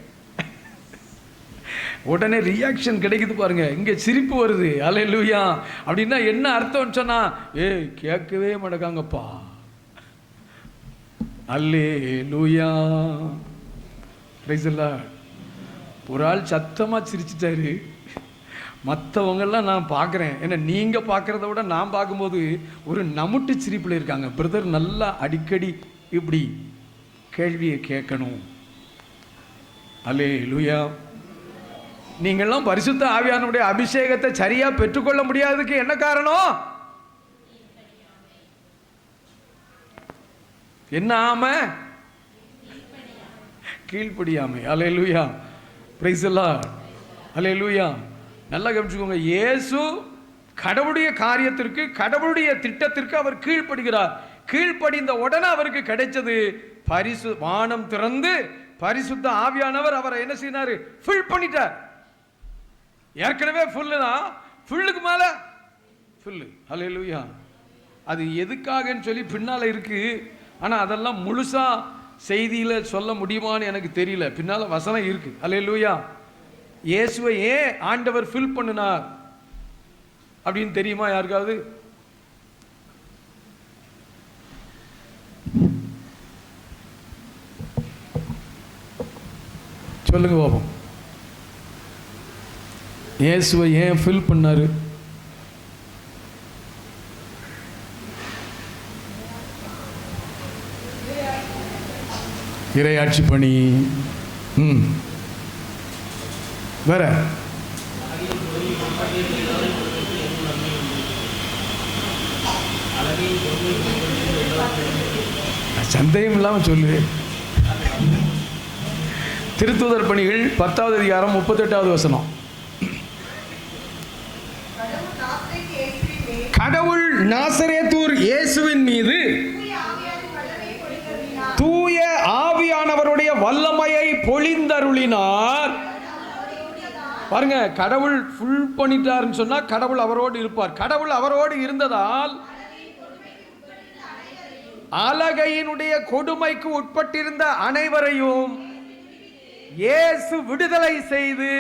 உடனே ரியாக்ஷன் கிடைக்குது பாருங்க, இங்கே சிரிப்பு வருது. அல்லேலூயா. அப்படின்னா என்ன அர்த்தம்னு சொன்னா, கேட்கவே மாட்டேங்காங்கப்பா. அல்லேலூயா. Praise the Lord. ஒரு ஆள் சத்தமாக சிரிச்சிட்டாரு. மற்றவங்கெல்லாம் நான் பார்க்குறேன், ஏன்னா நீங்கள் பார்க்குறத விட நான் பார்க்கும்போது ஒரு நமுட்டு சிரிப்பில் இருக்காங்க. பிரதர் நல்லா அடிக்கடி இப்படி கேள்வியை கேட்கணும். அல்லேலூயா. நீங்கள்லாம் பரிசுத்த ஆவியானவருடைய அபிஷேகத்தை சரியாக பெற்றுக்கொள்ள முடியாததுக்கு என்ன காரணம்? என்ன ஆம? கீழ்ப்படியாமை. அல்லேலூயா. Praise the Lord. அல்லேலூயா. நல்லா கவனிச்சுக்கோங்க. இயேசு கடவுளுடைய காரியத்திற்கு, கடவுளுடைய திட்டத்திற்கு அவர் கீழ்ப்படுகிறார். கீழ்ப்படிந்த உடனே அவருக்கு கிடைச்சது வானம் திறந்து பரிசுத்த ஆவியானவர் அவரை என்ன செய்தாரு? ஃபில் பண்ணிட்டார். ஏற்கனவே ஃபுல்லு தான், ஃபுல்லுக்கு மேல ஃபுல்லு. அல்லேலூயா. அது எதுக்காகன்னு சொல்லி பின்னால இருக்கு. ஆனா அதெல்லாம் முழுசா செய்தியில சொல்ல முடியுமான்னு எனக்கு தெரியல. பின்னால வசனம் இருக்கு. அல்லேலூயா. இயேசுவை ஏன் ஆண்டவர் ஃபில் பண்ணினார் அப்படின்னு தெரியுமா யாருக்காவது? சொல்லுங்க பாப்போம். இயேசுவை ஏன் ஃபில் பண்ணாரு? இறையாட்சி பணி. வேற சந்தேகம் இல்லாமல் சொல்லு. திருத்தூதர் பணிகள் 10வது அதிகாரம் 38வது வசனம். கடவுள் நாசரேத்தூர் இயேசுவின் மீது தூய ஆவியானவருடைய வல்லமையை பொழிந்தருளினார். பாருங்க, கடவுள் ஃபுல் பண்ணிட்டாருன்னு சொன்னா கடவுள் அவரோடு இருப்பார். கடவுள் அவரோடு இருந்ததால் அலகையினுடைய கொடுமைக்கு உட்பட்டிருந்த அனைவரையும் இயேசு விடுதலை செய்து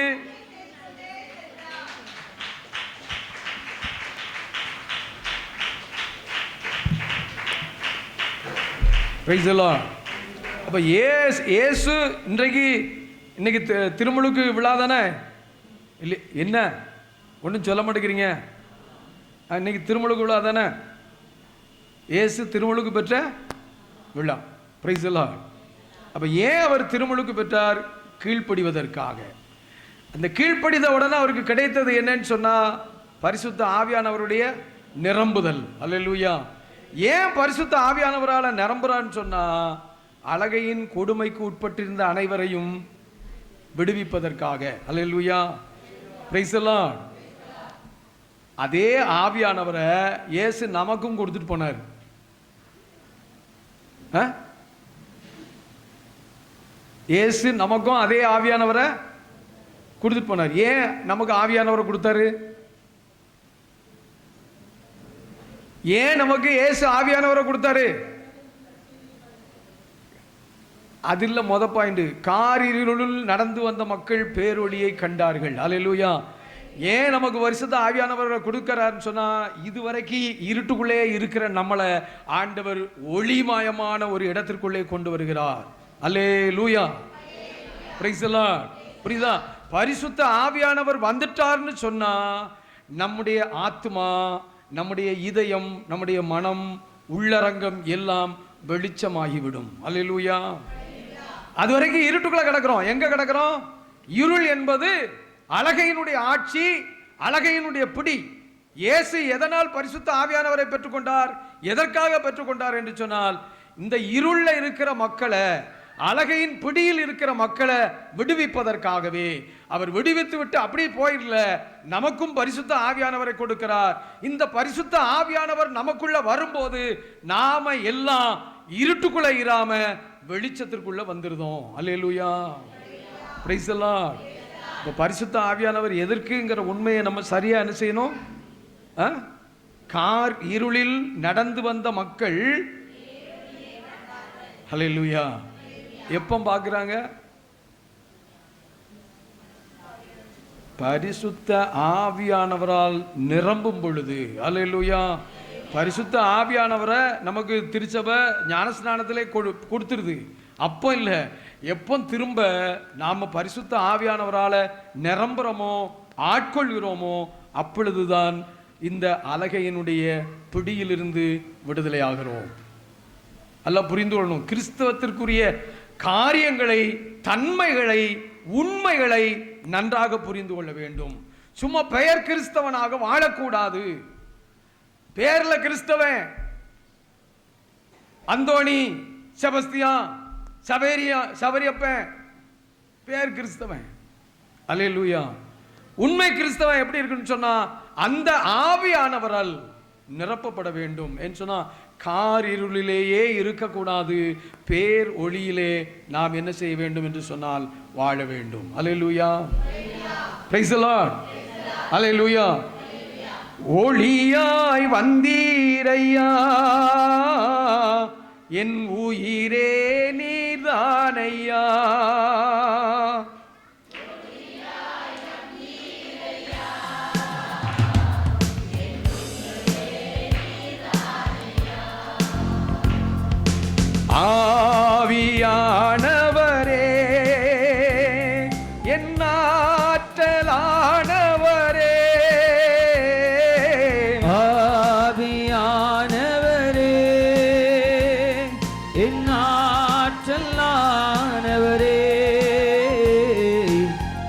அப்ப இயேசு இன்னைக்கு திருமுழுக்கு விழா தானே? இல்லை என்ன ஒன்றும் சொல்ல மாட்டேங்கிறீங்க? இன்னைக்கு திருமுழுக்கு விழா தானே? இயேசு திருமுழுக்கு பெற்ற விழா. Price the Lord. அப்ப ஏன் அவர் திருமுழுக்கு பெற்றார்? கீழ்ப்படிவதற்காக. அந்த கீழ்ப்படித உடனே அவருக்கு கிடைத்தது என்னன்னு சொன்னா, பரிசுத்த ஆவியானவருடைய நிரம்புதல். அல்லேலூயா. ஏன் பரிசுத்த ஆவியானவரால் நிரம்புறான்னு சொன்னா, அலகையின் கொடுமைக்கு உட்பட்டிருந்த அனைவரையும் விடுவிப்பதற்காக. அல்லேலூயா. Praise the Lord. அதே ஆவியானவரை இயேசு நமக்கும் கொடுத்துட்டு போனார். இயேசு நமக்கும் அதே ஆவியானவரை கொடுத்துட்டு போனார். ஏன் நமக்கு ஆவியானவரை கொடுத்தாரு? ஏன் நமக்கு இயேசு ஆவியானவரை கொடுத்தாரு? அதில் மொத பாயிண்ட், காரிருளில் நடந்து வந்த மக்கள் பேரொளியை கண்டார்கள். அல்லேலூயா. ஏன் நமக்கு பரிசுத்த ஆவியானவரை கொடுக்கிறாருன்னு சொன்னா, இதுவரைக்கும் இருட்டுக்குள்ளே இருக்கிற நம்மளை ஆண்டவர் ஒளிமயமான ஒரு இடத்திற்குள்ளே கொண்டு வருகிறார். அல்லேலூயா. Praise the Lord. புரியுதா? பரிசுத்த ஆவியானவர் வந்துட்டார்னு சொன்னா நம்முடைய ஆத்மா, நம்முடைய இதயம், நம்முடைய மனம், உள்ளரங்கம் எல்லாம் வெளிச்சமாகிவிடும். அல்லேலூயா. அது வரைக்கும் இருட்டுக்குள்ள கிடக்கிறோம். எங்க கிடக்கிறோம்? இருள் என்பது அலகையினுடைய ஆட்சி, அலகையினுடைய பிடி. இயேசு எதனால் பரிசுத்த ஆவியானவரை பெற்றுக்கொண்டார், எதற்காக பெற்றுக்கொண்டார் என்று சொன்னால், இந்த இருள்ல இருக்கிற மக்களை, அலகையின் பிடியில் இருக்கிற மக்களை விடுவிப்பதற்காகவே. அவர் விடுவித்து விட்டு அப்படி போயிடல, நமக்கும் பரிசுத்த ஆவியானவரை கொடுக்கிறார். இந்த பரிசுத்த ஆவியானவர் நமக்குள்ள வரும்போது நாம எல்லாம் இருட்டுக்குள்ள இராம வெளிச்சத்திற்குள்ள வந்துருதோம். அல்லேலூயா. Praise the Lord. இந்த பரிசுத்த ஆவியானவர் எதற்குங்கிற உண்மையை நம்ம சரியா என்ன செய்யணும்? கார் இருளில் நடந்து வந்த மக்கள் அல்லேலூயா எப்போ பார்க்குறாங்க? பரிசுத்த ஆவியானவரால் நிரம்பும் பொழுது. அல்லேலூயா. பரிசுத்த ஆவியானவரை நமக்கு திருச்சபை ஞானஸ்நானத்திலே கொடுத்துருது. அப்போ இல்லை, எப்போ திரும்ப நாம் பரிசுத்த ஆவியானவரால் நிரம்புறோமோ, ஆட்கொள்கிறோமோ, அப்பொழுதுதான் இந்த அலகையினுடைய பிடியிலிருந்து விடுதலை ஆகிறோம். அல்ல, புரிந்து கொள்ளணும். கிறிஸ்தவத்திற்குரிய காரியங்களை, தன்மைகளை, உண்மைகளை நன்றாக புரிந்து கொள்ள வேண்டும். சும்மா பெயர் கிறிஸ்தவனாக வாழக்கூடாது. பேர்ல கிறிஸ்தவன், அந்தோணி, செபஸ்தியான், சபரியப்பன், பேர் கிறிஸ்தவன். அல்லேலூயா. உண்மை கிறிஸ்தவன் எப்படி இருக்குன்னு சொன்னா, அந்த ஆவியானவரால் நிரப்பப்பட வேண்டும் என்று சொன்னா, கார் இருளிலேயே இருக்கக்கூடாது, பேர் ஒளியிலே நாம் என்ன செய்ய வேண்டும் என்று சொன்னால் வாழ வேண்டும். அல்லேலூயா. Praise the Lord. அல்லேலூயா. ஒளியாய் வந்தீரையா என் உயிரே நீர்தானையா. ஆவியானவரே என் ஆற்றலானவரே, ஆவியானவரே என் ஆற்றலானவரே,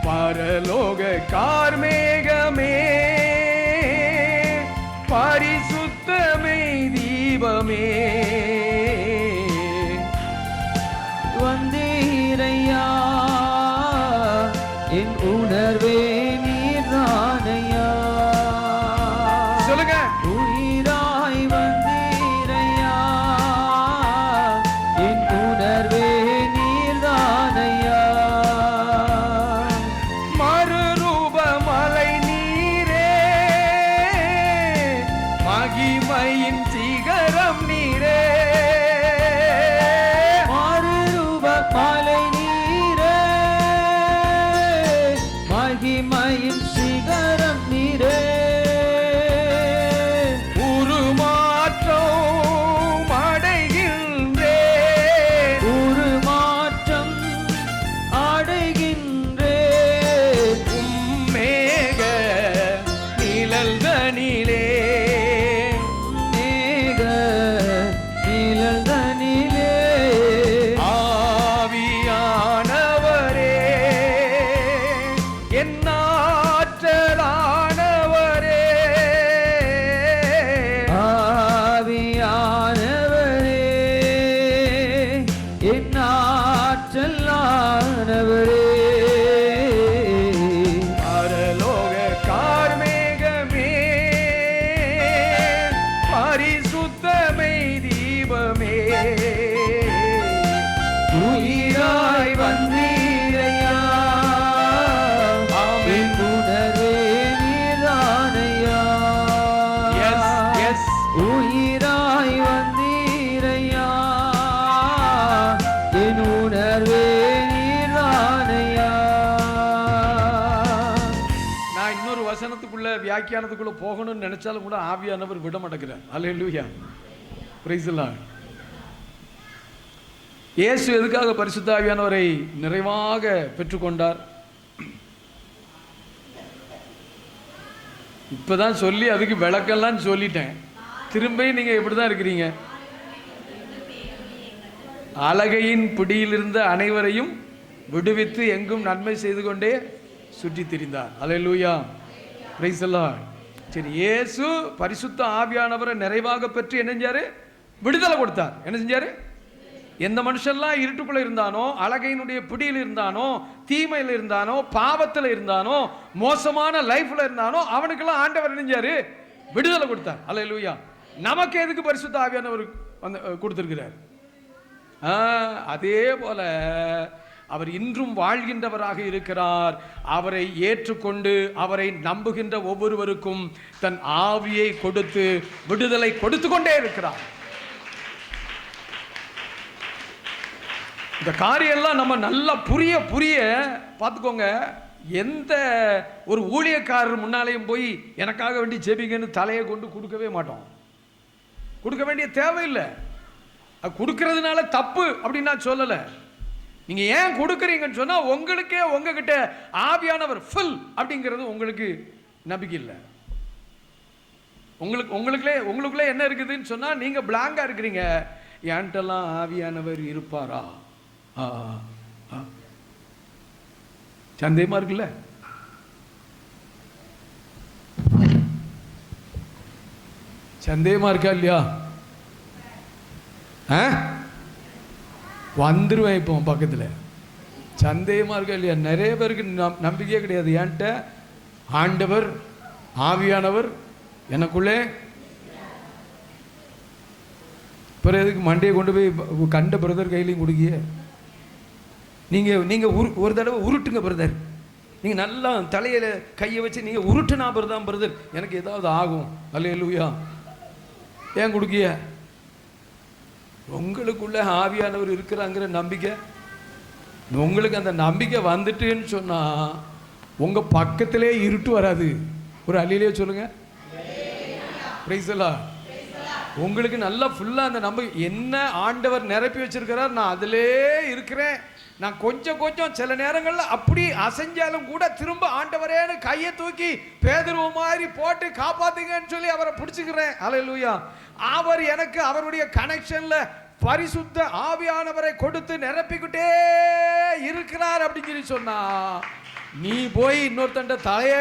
பரலோக கார்மேகமே, பரிசுத்தமே தீபமே, வந்தீரையா என் உணர்வே நீர்தானையா. சொல்லுங்க. உயிராய் வந்தீரையா என் உணர்வே நீர்தானையா. மறுரூபமலை நீரே, மகிமையின் சிகரம் நீரே, மலை நீரே, மகிமையின் சிகரம் நீரே. உருமாற்றம் அடைகின்றேன், உருமாற்றம் அடைகின்றேன், உம்மேக நிழல்தனிலே, மேக வியாக்கியானத்துக்குள்ள போகணும்னு நினைச்சாலும் கூட ஆவியானவர் விட மாட்டேங்கிறார். அல்லேலூயா, பிரைஸ் தி லார்ட். இயேசு எதுக்காக பரிசுத்த ஆவியானவரை நிறைவாக பெற்றுக்கொண்டார்? இப்பதான் சொல்லி அதுக்கு விளக்கெல்லாம் சொல்லிட்டேன். திரும்ப நீங்க எப்படிதான் இருக்கிறீங்க? அலகையின் பிடியிலிருந்த அனைவரையும் விடுவித்து எங்கும் நன்மை செய்து கொண்டே சுற்றி திரிந்தார். அல்லேலூயா, பிரைஸ் தி லார்ட். சரி, இயேசு பரிசுத்த ஆவியானவரை நிறைவாக பெற்று என்ன செஞ்சாரு? விடுதலை கொடுத்தார். என்ன செஞ்சாரு? எந்த மனுஷன்லாம் இருட்டுக்குள்ள இருந்தானோ, அலகையினுடைய பிடியில் இருந்தானோ, தீமையில் இருந்தானோ, பாவத்தில் இருந்தானோ, மோசமான லைஃப்ல இருந்தானோ, அவனுக்கெல்லாம் ஆண்டவர் நெஞ்சாரு விடுதலை கொடுத்தார். அல்லேலூயா. நமக்கு எதுக்கு பரிசுத்த ஆவியானவர் வந்து கொடுத்திருக்கிறார்? அதே போல அவர் இன்றும் வாழ்கின்றவராக இருக்கிறார். அவரை ஏற்றுக்கொண்டு அவரை நம்புகின்ற ஒவ்வொருவருக்கும் தன் ஆவியை கொடுத்து விடுதலை கொடுத்து கொண்டே இருக்கிறார். இந்த காரியெல்லாம் நம்ம நல்லா புரிய பார்த்துக்கோங்க. எந்த ஒரு ஊழியக்காரர் முன்னாலேயும் போய் எனக்காக வேண்டி ஜெபிங்கன்னு தலையை கொண்டு கொடுக்கவே மாட்டோம். கொடுக்க வேண்டிய தேவையில்லை. அது கொடுக்கறதுனால தப்பு அப்படின்னு நான் சொல்லலை. நீங்க ஏன் கொடுக்குறீங்கன்னு சொன்னா உங்களுக்கே உங்ககிட்ட ஆவியானவர் ஃபுல் அப்படிங்கிறது உங்களுக்கு நம்பிக்கை இல்லை. உங்களுக்குள்ளே என்ன இருக்குதுன்னு சொன்னா நீங்க பிளாங்கா இருக்கிறீங்க. என்கிட்டலாம் ஆவியானவர் இருப்பாரா? சந்தேகமா இருக்குல்ல? சந்தேகமா இருக்கா இல்லையா? வந்துருவேன் இப்போ பக்கத்தில். சந்தேகமா இருக்கா இல்லையா? நிறைய பேருக்கு நம்பிக்கையே கிடையாது. என்கிட்ட ஆண்டவர் ஆவியானவர் எனக்குள்ளே. பிறகு எதுக்கு மண்டையை கொண்டு போய் கண்ட பிரதர் கையிலையும் கொடுக்கிய? நீங்கள் ஒரு தடவை உருட்டுங்க பிரதர். நீங்கள் நல்லா தலையில் கையை வச்சு நீங்கள் உருட்டுனா பிரதர் எனக்கு ஏதாவது ஆகும். அல்லேலூயா. ஏன் கொடுக்கிய? உங்களுக்குள்ள ஆவியானவர் இருக்கிறாங்கிற நம்பிக்கை. உங்களுக்கு அந்த நம்பிக்கை வந்துட்டுன்னு சொன்னால் உங்கள் பக்கத்திலே இருட்டு வராது. ஒரு அல்லேலூயா சொல்லுங்க. Price the Lord. உங்களுக்கு நல்லா ஃபுல்லாக அந்த நம்பிக்கை. என்ன ஆண்டவர் நிரப்பி வச்சிருக்கிறார், நான் அதிலே இருக்கிறேன். நான் கொஞ்சம் சில நேரங்களில் அப்படி அசைஞ்சாலும் கூட திரும்ப ஆண்டவரேன்னு கையை தூக்கி பேதுருவ மாதிரி போட்டு காப்பாத்துங்கன்னு சொல்லி அவரை பிடிச்சிக்கிறேன். அல்லேலூயா. அவர் எனக்கு அவருடைய கனெக்ஷன்ல பரிசுத்த ஆவியானவரை கொடுத்து நிரப்பிக்கிட்டே இருக்கிறார் அப்படின்னு சொல்லி சொன்னா நீ போய் இன்னொருத்தண்ட தலைய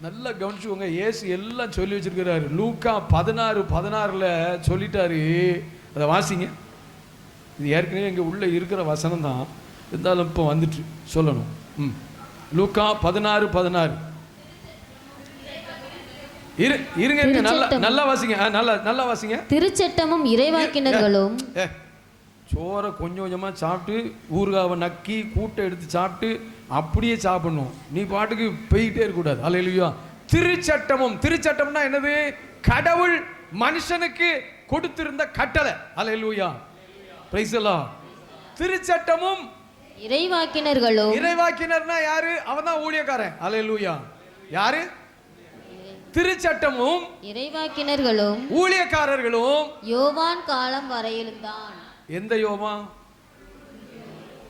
நல்லா கவனிச்சுக்கோங்க. இயேசு எல்லாம் சொல்லி வச்சிருக்கிறாரு. லூக்கா 16:16 சொல்லிட்டாரு. அதை வாசிங்க. இது ஏற்கனவே இங்கே உள்ள இருக்கிற வசனம் தான், இருந்தாலும் இப்போ வந்துட்டு சொல்லணும். லூக்கா 16:16 இருங்க. நல்லா வாசிங்க. நல்லா வாசிங்க. திருச்சட்டமும் இறைவாக்கினர்களும். சோறை கொஞ்சமா சாப்பிட்டு ஊறுகாவை நக்கி கூட்டை எடுத்து சாப்பிட்டு அப்படியே சாப்பிடணும். நீ பாட்டுக்கு போய்கிட்டே இருக்கக்கூடாது. அல்லேலூயா. திருச்சட்டம்னா என்னது? கடவுள் மனுஷனுக்கு கொடுத்திருந்த கட்டளை. அல்லேலூயா. Praise the Lord. திருச்சட்டமும் இறைவாக்கினர்களும். இறைவாக்கினர்னா யாரு? அவன் தான் ஊழியக்காரன். அல்லேலூயா. யாரு? திருச்சட்டமும் இறைவாக்கினர்களும் ஊழியக்காரர்களும் யோவான் காலம் வரையிலும் தான். எந்த யோவான்?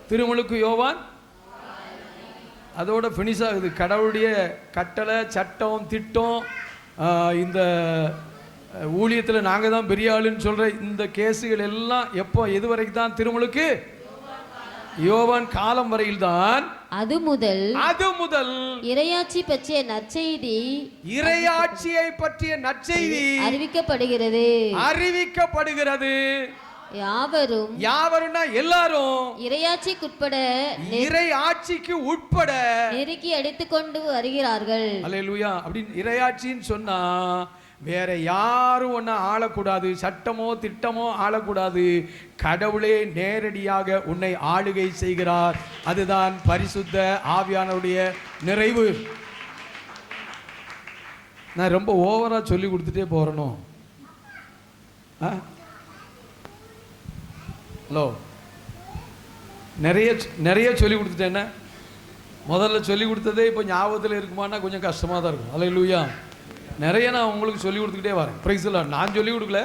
திருமுழுக்கு யோவான். அதோட ஃபினிஷ் ஆகுது. கடவுளுடைய கட்டளை, சட்டம், திட்டம், இந்த ஊழியத்தில் நாங்கள் தான் பெரிய ஆளுன்னு சொல்கிற இந்த கேஸுகள் எல்லாம் எப்போ எது வரைக்கும் தான்? திருமுழுக்கு யோவான் காலம் வரையில் தான். அது முதல் இறையாட்சியை பற்றிய நற்செய்தி அறிவிக்கப்படுகிறது. யாவரும்னா எல்லாரும் இறையாட்சிக்கு உட்பட நெருக்கி அடித்துக் கொண்டு வருகிறார்கள். அல்லேலூயா. அப்படின்னு இறையாட்சின்னு சொன்னா வேற யாரும் ஒன்ன ஆளக்கூடாது, சட்டமோ திட்டமோ ஆளக்கூடாது. கடவுளே நேரடியாக உன்னை ஆளுகை செய்கிறார். அதுதான் பரிசுத்த ஆவியானவருடைய நிறைவு. நான் ரொம்ப ஓவரா சொல்லி கொடுத்துட்டே போறேனோ? ஹலோ, நிறைய சொல்லி கொடுத்துட்டேன். முதல்ல சொல்லி கொடுத்ததே இப்போ ஞாபகத்தில் இருக்குமான்னா கொஞ்சம் கஷ்டமாக தான் இருக்கும். அல்லேலூயா. நிறைய நான் உங்களுக்கு சொல்லி கொடுத்துக்கிட்டே வரேன். Price the Lord. நான் சொல்லி கொடுக்கல,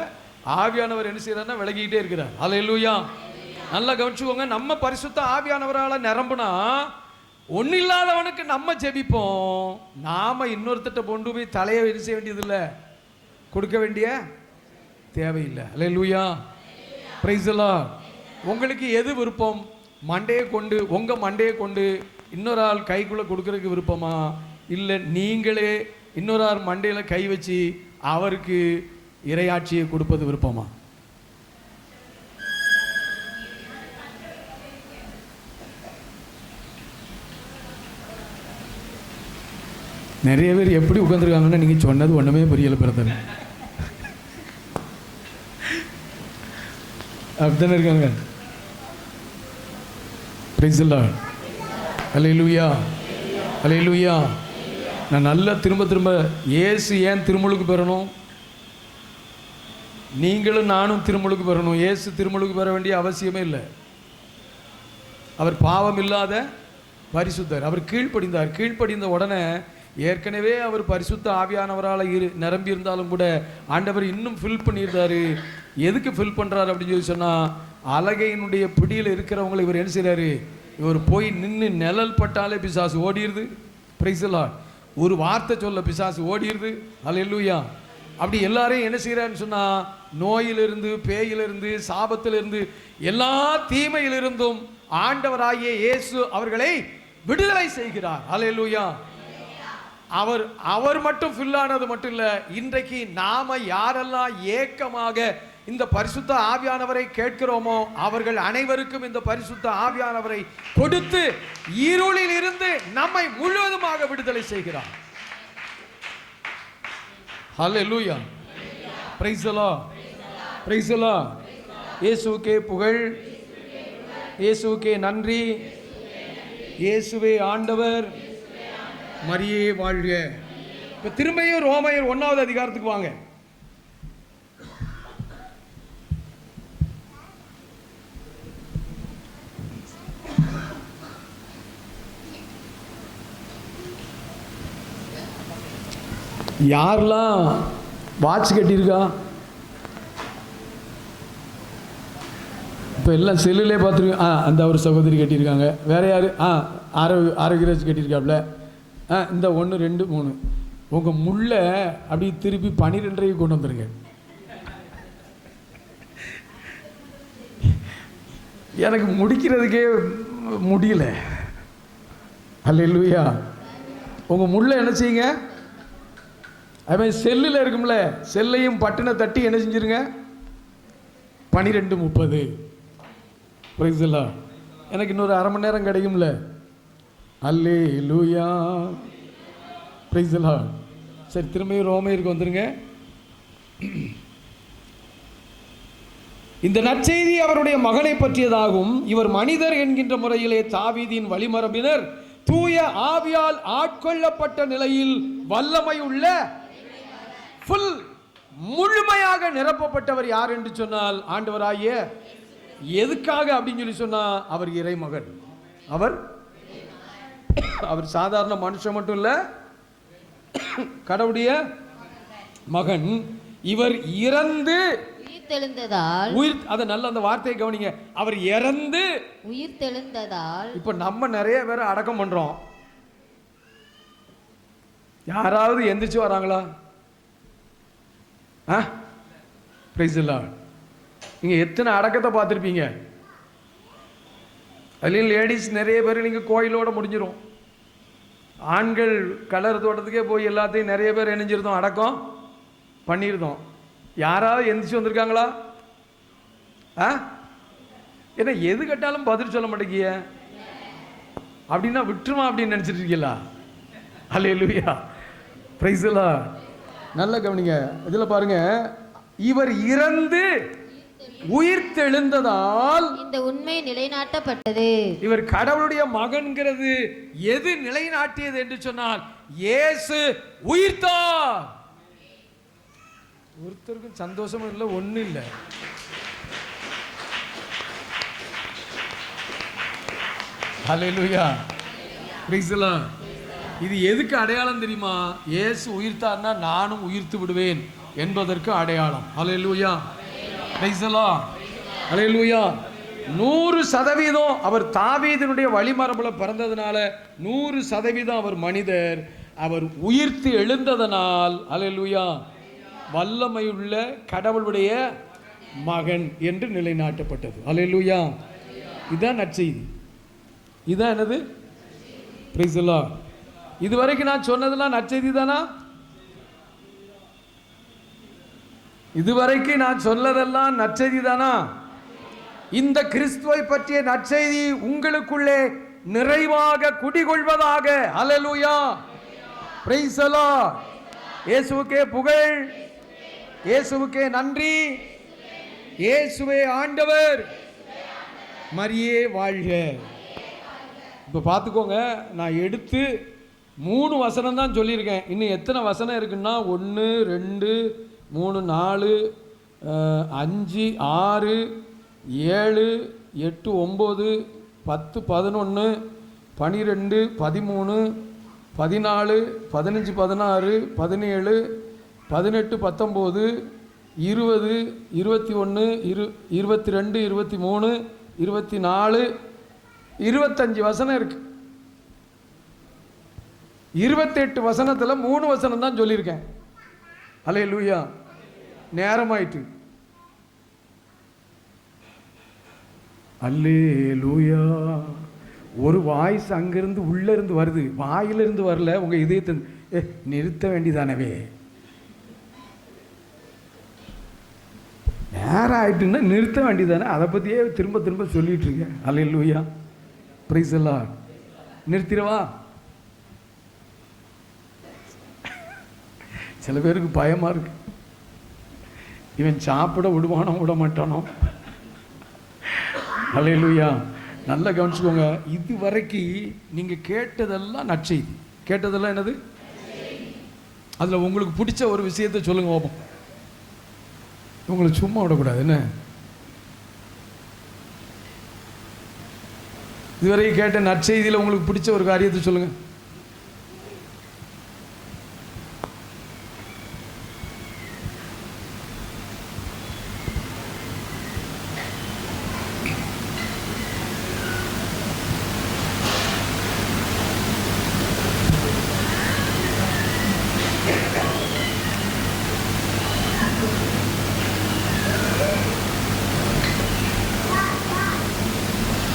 ஆவியானவர் என்ன செய்யறாருன்னா விலகிக்கிட்டே இருக்கிறார். அல்லேலூயா. நல்லா கவனிச்சுக்கோங்க. நம்ம பரிசுத்த ஆவியானவரால் நிரம்புனா ஒன்றும் இல்லாதவனுக்கு நம்ம ஜெபிப்போம். நாம இன்னொருத்திட்ட கொண்டு போய் தலையை என்ன செய்ய வேண்டியதில்லை, கொடுக்க வேண்டிய தேவையில்லை. அல்லேலூயா. Praise the Lord. உங்களுக்கு எது விருப்பம்? மண்டையை கொண்டு, உங்கள் மண்டையை கொண்டு இன்னொரு ஆள் கைக்குள்ளே கொடுக்கறதுக்கு விருப்பமா, இல்லை நீங்களே இன்னொரு ஆள் மண்டையில் கை வச்சு அவருக்கு இறையாட்சியை கொடுப்பது விருப்பமா? நிறைய பேர் எப்படி உட்காந்துருக்காங்கன்னா நீங்கள் சொன்னது ஒன்றுமே புரியலை பிரதர். அப்படித்தானே இருக்காங்க. Praise the Lord. அல்லேலூயா. அல்லேலூயா. நான் நல்லா திரும்ப இயேசு ஏன் திருமுழுக்கு பெறணும்? நீங்களும் நானும் திருமுழுக்கு பெறணும். இயேசு திருமுழுக்கு பெற வேண்டிய அவசியமே இல்லை. அவர் பாவம் இல்லாத பரிசுத்தர். அவர் கீழ்ப்படிந்தார். கீழ்ப்படிந்த உடனே ஏற்கனவே அவர் பரிசுத்த ஆவியானவரால் நிரம்பி இருந்தாலும் கூட ஆண்டவர் இன்னும் ஃபில் பண்ணியிருந்தாரு. எதுக்கு ஃபில் பண்ணுறாரு அப்படின்னு சொல்லி சொன்னால், அலகையினுடைய பிடியில் இருக்கிறவங்களை இவர் என்ன செய்கிறாரு, இவர் போய் நின்று நிழல் பட்டாலே பிசாசு ஓடிடுது. Price the Lord. ஒரு வார்த்தை சொல்ல பிசாசு ஓடிடுது. அல்லேலூயா. அப்படி எல்லாரையும் என்ன செய்கிறாருன்னு சொன்னால், நோயிலிருந்து, பேயிலிருந்து, சாபத்திலிருந்து, எல்லா தீமையிலிருந்தும் ஆண்டவராகிய இயேசு அவர்களை விடுதலை செய்கிறார். அல்லேலூயா. அவர் மட்டும் ஃபில் ஆனது மட்டும் இல்லை, இன்றைக்கு நாம யாரெல்லாம் ஏக்கமாக இந்த பரிசுத்த ஆவியானவரை கேட்கிறோமோ அவர்கள் அனைவருக்கும் இந்த பரிசுத்த ஆவியானவரை கொடுத்து இருளில் இருந்து நம்மை முழுவதுமாக விடுதலை செய்கிறார். ஹல்லேலூயா. Praise the Lord. Praise the Lord. இயேசுவுக்கே புகழ், இயேசுவுக்கே நன்றி, இயேசுவே ஆண்டவர், மரியே வாழ்க. இப்போ திரும்பியும் ரோமையர் 1வது அதிகாரத்துக்கு வாங்க. யாரெல்லாம் வாட்ச் கட்டியிருக்கா? இப்போ எல்லாம் செல்லுலே பார்த்துருக்கோம். அந்த ஒரு சகோதரி கட்டியிருக்காங்க. வேற யார்? ஆரோக்கியராஜ் கட்டியிருக்காப்புல. இந்த 1 2 3 உங்கள் முள்ளை அப்படி திருப்பி 12:30 கொண்டு வந்துருங்க. எனக்கு முடிக்கிறதுக்கே முடியல. அல்லேலூயா. உங்கள் முள்ளை என்ன செய்யுங்க, அதுமாதிரி செல்லில் இருக்கும்ல, செல்லையும் பட்டினை தட்டி என்ன செஞ்சுருங்க, 12:30. Price the Lord. எனக்கு இன்னொரு அரை மணி நேரம் கிடைக்கும்ல. அல்லேலூயா. Praise the Lord. சரி, திரும்பியும் ரோமையருக்கு வந்துருங்க. இந்த நற்செய்தி அவருடைய மகனை பற்றியதாகும். இவர் மனிதர் என்கின்ற முறையிலே தாவீதின் வழிமரபினர் தூய ஆவியால் ஆட்கொள்ளப்பட்ட நிலையில் வல்லமை உள்ள முழுமையாக நிரப்பப்பட்டவர் யார் என்று சொன்னால் ஆண்டவராகிய. எதுக்காக அப்படின்னு சொல்லி சொன்னா, அவர் இறைமகன். அவர் சாதாரண மனுஷன் மட்டும் இல்ல, கடவுளுடைய மகன். இவர் இறந்து உயிர்த்தெழுந்ததால், அத நல்ல அந்த வார்த்தையை கவனிங்க, அவர் இறந்து உயிர்த்தெழுந்ததால். இப்ப நம்ம நிறைய பேரை அடக்கம் பண்றோம். யாராவது எந்திரிச்சு வராங்களா? Price the Lord. நீங்க எத்தனை அடக்கத்தை பார்த்துருப்பீங்க. அதுலேயும் லேடிஸ் நிறைய பேர் நீங்கள் கோயிலோட முடிஞ்சிடும். ஆண்கள் கலர் தோட்டத்துக்கே போய் எல்லாத்தையும் நிறைய பேர் இணைஞ்சிருந்தோம், அடக்கம் பண்ணியிருந்தோம். யாராவது எந்திரிச்சு வந்திருக்காங்களா? ஏன்னா எது கேட்டாலும் பதில் சொல்ல மாட்டேங்கிய அப்படின்னா விட்டுருமா அப்படின்னு நினச்சிட்டு இருக்கீங்களா? அல்லேலூயா. Praise the Lord. நல்ல கவனிங்க. இதில் பாருங்க, இவர் இறந்து உயிர்த்தெழுந்ததால் இந்த உண்மை நிலைநாட்டப்பட்டது. இவர் கடவுளுடைய மகன்கிறது எது நிலைநாட்டியது என்று சொன்னால், இயேசு உயிர்த்தார். ஒருத்தருக்கும் சந்தோஷமும் இல்லை, ஒன்றும் இல்லை. ஹல்லேலூயா. Praise the Lord. இது எதுக்கு அடையாளம் தெரியுமா? இயேசு உயிர்த்தார்னா நானும் உயிர்த்து விடுவேன் என்பதற்கு அடையாளம். ஹல்லேலூயா. Praise the Lord. ஹல்லேலூயா. 100% அவர் தாவீதினுடைய வழிமரபுல பிறந்ததுனால 100% அவர் மனிதர். அவர் உயிர்த்து எழுந்ததனால் ஹல்லேலூயா வல்லமையுள்ள கடவுளுடைய மகன் என்று நிலைநாட்டப்பட்டது. ஹல்லேலூயா. இதான் நற்செய்தி. இதான் என்னது? Price the Lord. இதுவரைக்கும் நான் சொன்னதெல்லாம் நற்செய்தி தானா? இதுவரைக்கும் நான் சொல்லதெல்லாம் நற்செய்தி தானா? இந்த கிறிஸ்துவை பற்றிய நற்செய்தி உங்களுக்குள்ளே நிறைவாக குடிகொள்வதாக. ஹல்லேலூயா. Praise the Lord. இயேசுவுக்கே புகழ், இயேசுவுக்கே நன்றி, இயேசுவே ஆண்டவர், மரியே வாழ்க. இப்போ பார்த்துக்கோங்க, நான் எடுத்து 3 வசனம் தான் சொல்லியிருக்கேன். இன்னும் எத்தனை வசனம் இருக்குன்னா 1 2 3 4 5 6 7 8 9 10 11 12 13 14 15 16 17 18 19 20 21 22 23 24 25 வசனம் இருக்கு. 28 வசனத்தில் 3 வசனம் தான் சொல்லியிருக்கேன். ஹல்லேலூயா. நேரமாயிட்டு. அல்லேலூயா. ஒரு வாய்ஸ் அங்கிருந்து உள்ள இருந்து வருது, வாயிலிருந்து வரல, உங்க இதயத்தை நிறுத்த வேண்டியதானவே. நேரம் ஆயிட்டுன்னா நிறுத்த வேண்டியதானே. அதை பற்றியே திரும்ப திரும்ப சொல்லிட்டு இருக்கேன். அல்லேலூயா. Praise the Lord. நிறுத்திடவா? சில பேருக்கு பயமா இருக்கு, இவன் சாப்பிட விடுவானோ விட மாட்டானோ. அல்லேலூயா. நல்லா கவனிச்சுக்கோங்க. இது வரைக்கும் நீங்க கேட்டதெல்லாம் நற்செய்தி. கேட்டதெல்லாம் என்னது? அதுல உங்களுக்கு பிடிச்ச ஒரு விஷயத்தை சொல்லுங்க பாப்போம். உங்களுக்கு சும்மா விடக்கூடாது. என்ன இதுவரை கேட்ட நற்செய்தியில் உங்களுக்கு பிடிச்ச ஒரு காரியத்தை சொல்லுங்க.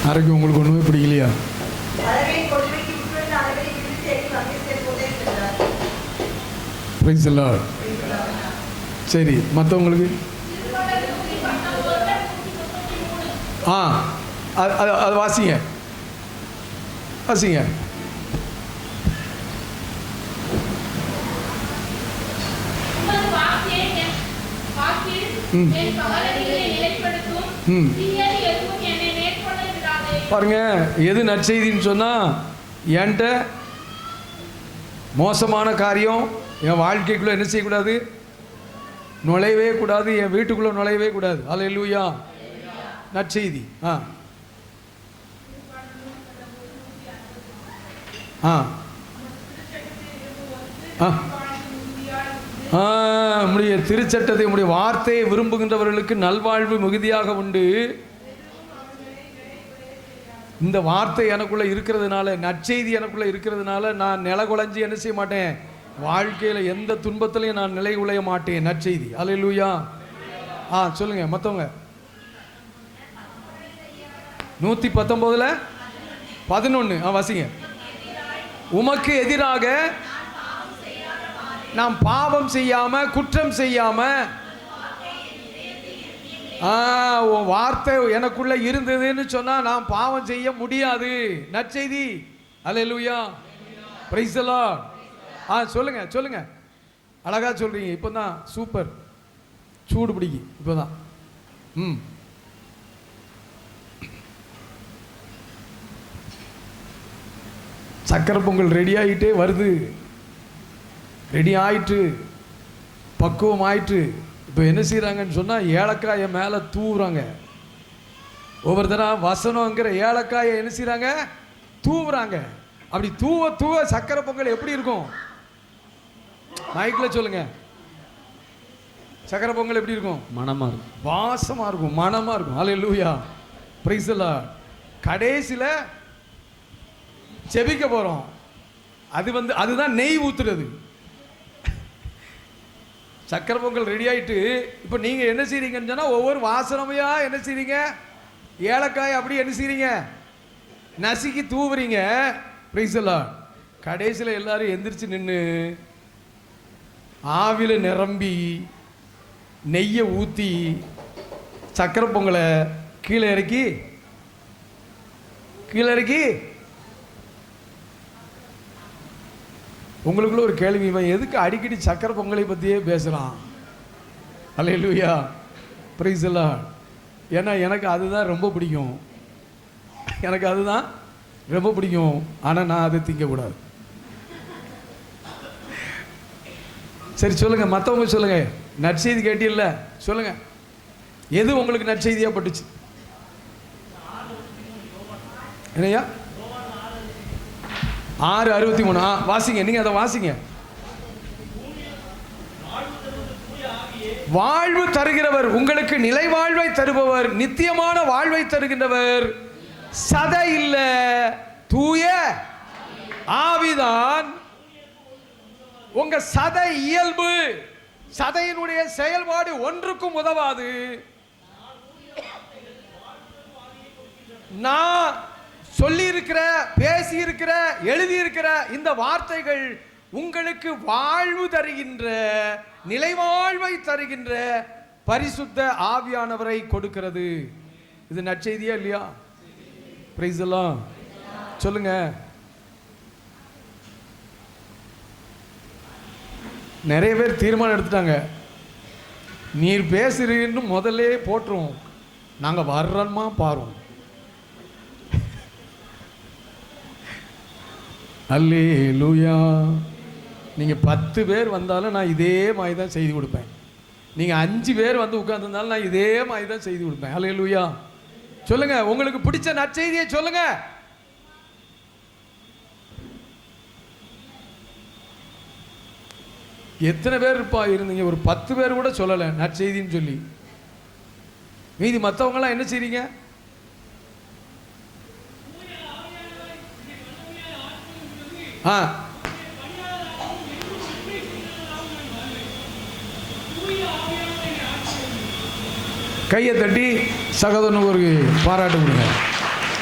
யாருக்கு உங்களுக்கு ஒன்றுமே பிடிக்கலையா? Price the Lord. சரி, மற்றவங்களுக்கு அது வாசிங்க, வாசிங்க. பாருங்க, எது நற்செய்தின்னு சொன்னா, என்கிட்ட மோசமான காரியம் என் வாழ்க்கைக்குள்ள என்ன செய்யக்கூடாது? நுழையவே கூடாது. என் வீட்டுக்குள்ள நுழையவே கூடாது. அல்லேலூயா. நற்செய்தி. உம்முடைய திருச்சட்டத்தை, உம்முடைய வார்த்தையை விரும்புகின்றவர்களுக்கு நல்வாழ்வு மிகுதியாக உண்டு. இந்த வார்த்தை எனக்குள்ள இருக்கிறதுனால, நற்செய்தி எனக்குள்ள இருக்கிறதுனால நான் நிலகுலைஞ்சு என்ன செய்ய மாட்டேன்? வாழ்க்கையில எந்த துன்பத்திலையும் நான் நிலை உழைய மாட்டேன். நற்செய்தி. அல்லேலூயா. சொல்லுங்க மற்றவங்க. 119 11 வாசிங்க. உமக்கு எதிராக நாம் பாவம் செய்யாம, குற்றம் செய்யாம, வார்த்தை எனக்குள்ள இருந்ததுன்னு சொன்னா நான் பாவம் செய்ய முடியாது. நற்செய்தி. அல்லேலூயா. Praise the Lord. சொல்லுங்க சொல்லுங்க. அழகா சொல்றீங்க. இப்போதான் சூப்பர். சூடு பிடிக்கி இப்போதான். சக்கரை பொங்கல் ரெடி ஆகிட்டே வருது. ரெடி ஆயிட்டு, பக்குவம் ஆயிட்டு. இப்போ என்ன செய்கிறாங்கன்னு சொன்னால், ஏலக்காயை மேலே தூவுறாங்க. ஒவ்வொருத்தரா வசனங்கிற ஏலக்காயை என்ன செய்கிறாங்க? தூவுறாங்க. அப்படி தூவ தூவ சக்கரை பொங்கல் எப்படி இருக்கும்? மைக்ல சொல்லுங்க. சக்கரை பொங்கல் எப்படி இருக்கும்? மனமா இருக்கும், வாசமா இருக்கும், மனமா இருக்கும். ஹல்லேலூயா, பிரைஸ் தி லார்ட். கடைசில செபிக்க போறோம். அதுதான் நெய் ஊத்துறது. சக்கரை பொங்கல் ரெடி ஆயிட்டு இப்போ நீங்க என்ன செய்றீங்கன்னு சொன்னா ஒவ்வொரு வாசனமையா என்ன செய்றீங்க? ஏலக்காய் அப்படி என்ன செய்றீங்க? நசுக்கி தூவுறீங்க. Price the Lord. கடைசில எல்லாரும் எந்திரிச்சு நின்று ஆவில நிரம்பி நெய்யை ஊற்றி சக்கரை பொங்கலை கீழே இறக்கி உங்களுக்குள்ள ஒரு கேள்வி, இவன் எதுக்கு அடிக்கடி சக்கரை பொங்கலை பற்றியே பேசுகிறான்? அல்லேலூயா, பிரைஸ் தி லார்ட். ஏன்னா எனக்கு அதுதான் ரொம்ப பிடிக்கும், எனக்கு அதுதான் ரொம்ப பிடிக்கும். ஆனால் நான் அதை திங்கக்கூடாது. சரி சொல்லுங்க, மற்றவங்க சொல்லுங்க. நற்செய்தி கேட்டீல்ல, சொல்லுங்க, எது உங்களுக்கு நற்செய்தியா பட்டுச்சு? என்னையா? 6:63 வாசிங்க, நீங்க அதை வாசிங்க. வாழ்வு தருகிறவர், உங்களுக்கு நிலை வாழ்வை தருபவர், நித்தியமான வாழ்வை தருகின்றவர் சதை இல்ல தூய ஆவிதான். உங்க சதை இயல்பு, சதையினுடைய செயல்பாடு ஒன்றுக்கும் உதவாது. நான் சொல்லி இருக்கிற, பேசி இருக்கிற, எழுதி இருக்கிற இந்த வார்த்தைகள் உங்களுக்கு வாழ்வு தருகின்ற, நிலைவாழ்வை தருகின்ற பரிசுத்த ஆவியானவரை கொடுக்கிறது. இது நற்செய்தியா இல்லையா? Price the Lord. சொல்லுங்க. நிறைய பேர் தீர்மானம் எடுத்துட்டாங்க, நீர் பேசுறீன்னு முதல்ல போட்டுரும், நாங்கள் வர்றோமா பாரோம். அல்லேலூயா. நீங்கள் 10 பேர் வந்தாலும் நான் இதே மாதிரி தான் செய்தி கொடுப்பேன். நீங்கள் 5 பேர் வந்து உட்கார்ந்துருந்தாலும் நான் இதே மாதிரி தான் செய்தி கொடுப்பேன். அல்லேலூயா. சொல்லுங்க, உங்களுக்கு பிடிச்ச நற்செய்தியை சொல்லுங்க. எத்தனை பேர் இருந்தீங்க? ஒரு 10 பேர் கூட சொல்லலை நற்செய்தின்னு சொல்லி. மீதி மற்றவங்களாம் என்ன செய்றீங்க? கையை தட்டி சகோதரனுக்கு ஒரு பாராட்டு கொடுங்க.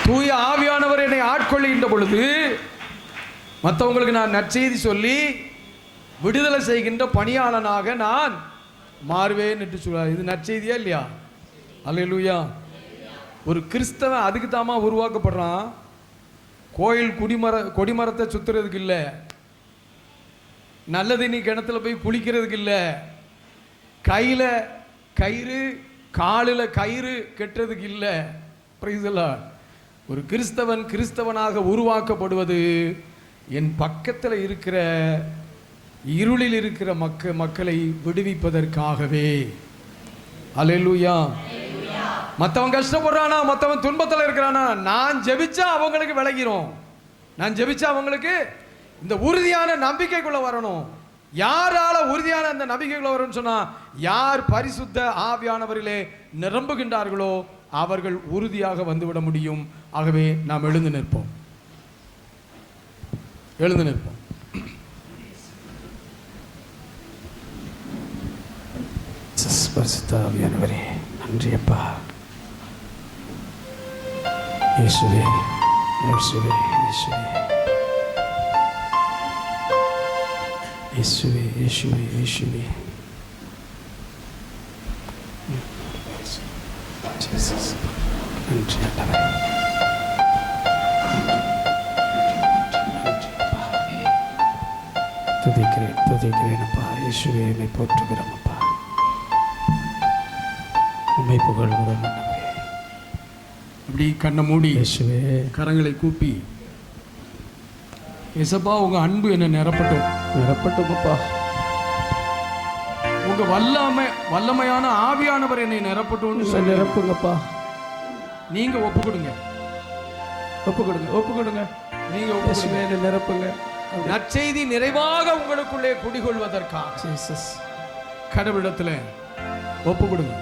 தூய ஆவியானவர் என்னை ஆட்கொள்ளுகின்ற பொழுது மற்றவங்களுக்கு நான் நற்செய்தி சொல்லி விடுதலை செய்கின்ற பணியாளனாக நான் மாறுவேன் என்று சொல்றார். இது நற்செய்தியா இல்லையா? அல்லேலூயா. ஒரு கிறிஸ்தவன் அதுக்கு தாமா உருவாக்கப்படுறான். கோயில் கொடிமரத்தை சுத்துறதுக்கு இல்லை, நல்ல தண்ணி கிணத்துல போய் குளிக்கிறதுக்கு இல்லை, கையில் கயிறு காலில் கயிறு கட்டுறதுக்கு இல்லை. Price the Lord. ஒரு கிறிஸ்தவன் கிறிஸ்தவனாக உருவாக்கப்படுவது என் பக்கத்தில் இருக்கிற இருளில் இருக்கிற மக்களை விடுவிப்பதற்காகவே. அல்லேலூயா. மற்றவன் கஷ்டப்படுறானா, மற்றவன் துன்பத்தில் இருக்கிறானா, நான் ஜெபிச்சா அவங்களுக்கு விளங்கிரும். நான் ஜெபிச்சா அவங்களுக்கு இந்த உறுதியான நம்பிக்கைக்குள்ள வரணும். யாரால உறுதியான அந்த நம்பிக்கைக்குள்ள வரும்னு சொன்னா, யார் பரிசுத்த ஆவியானவரிலே நிரம்புகின்றார்களோ அவர்கள் உறுதியாக வந்துவிட முடியும். ஆகவே நாம் எழுந்து நிற்போம், எழுந்து நிற்போம். பரிசுத்த ஆவியானவரே நன்றி அப்பா. இயேசுவே இயேசுவே இயேசுவே இயேசுவே இயேசுவே இயேசுவே ஜீசஸ் நன்றி ஆண்டவரே. துதிக்கிறேன் அப்பா. இயேசுவே என்னை போற்றுகிறோம் அப்பா, உம்மை புகழ்கிறோம். இப்படி கண்ணை மூடி இயேசுவே கரங்களை கூப்பி, இயேசப்பா உங்க அன்பு என்ன நிரப்பட்டும் அப்பா. உங்க வல்லமையான ஆவியானவர் என்னை நிரப்பட்டும் நிரப்புங்கப்பா. நீங்க ஒப்பு கொடுங்க. நீங்க ஒப்பு கொடுங்க. இயேசுவே என்னை நிரப்புங்க. நற்செய்தி நிறைவாக உங்களுக்குள்ளே குடிகொள்வதற்காக ஜீசஸ். கடவுளிடத்துல ஒப்பு கொடுங்க.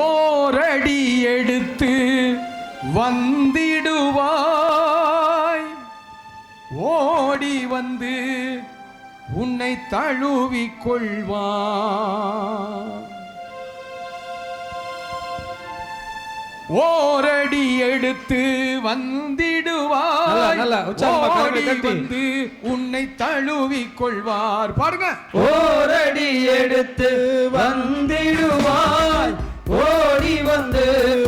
ஓரடி எடுத்து வந்திடுவாய், ஓடி வந்து உன்னை தழுவிக் கொள்வாய். ஓரடி எடுத்து வந்திடுவாய், நல்லா உற்சாகமா ஓடி கரங்களை தட்டி. வந்து உன்னை தழுவிக் கொள்வார். பாருங்க, ஓரடி எடுத்து வந்திடுவாய், ஓடி வந்து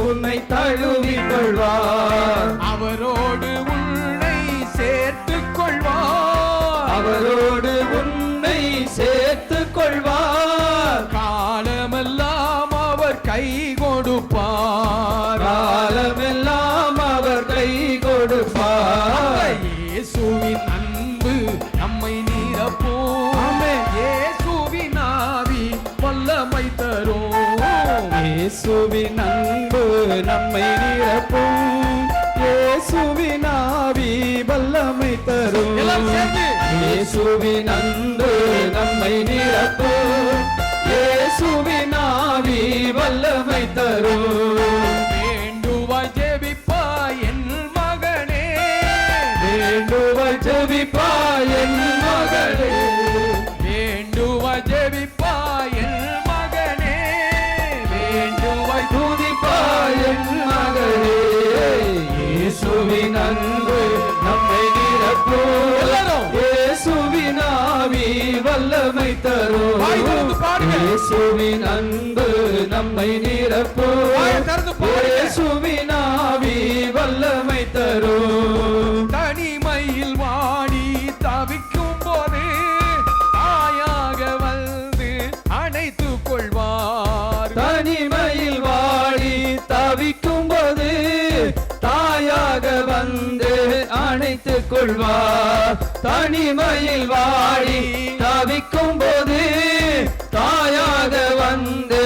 உன்னை தழுவிக் கொள்வார். அவரோடு உன்னை சேர்த்துக் கொள்வார், அவரோடு உன்னை சேர்த்துக் கொள்வார். காலமெல்லாம் அவர் கை கொடுப்பார், காலமெல்லாம் அவர் கை கொடுப்பார். இயேசுவின் அன்பு நம்மை நிரப்பும், இயேசுவின் ஆவி வல்லமை தரும். இயேசுவின் அன்பு நம்மை நிரப்பும், இயேசுவின் ஆவி வல்லமை தரும். எல்லாம் சேர்ந்து. இயேசுவின் அன்பு நம்மை நிரப்பும், இயேசுவின் ஆவி வல்லமை தரும். வேண்டுவாய் ஜெபிப்பாய் என் மகனே, வேண்டுவாய் ஜெபிப்பாய் என் மகளே, வேண்டுவாய் ஜெபிப்பாய் என் மகனே, வேண்டுவாய் துதிப்பாய் என் மகளே. இயேசுவின் அன்பு நம்மை நிரப்பும், எல்லாரும். இயேசுவின் ஆவி வல்லமை தரும். வாய் திறந்து பாடுங்க. இயேசுவின் அன்பு நம்மை நிரப்பும், வாயை திறந்து பாடுங்க. இயேசுவின் ஆவி வல்லமை தரும். தனிமையில் வாடி தவிக்கும் போது தாயாக வந்து அணைத்துக் கொள்வார். தனிமையில் வாடி தவிக்கும் போது தாயாக வந்து அணைத்துக் கொள்வார். தனிமையில் வாடி தவிக்கும் போது தாயாக வந்து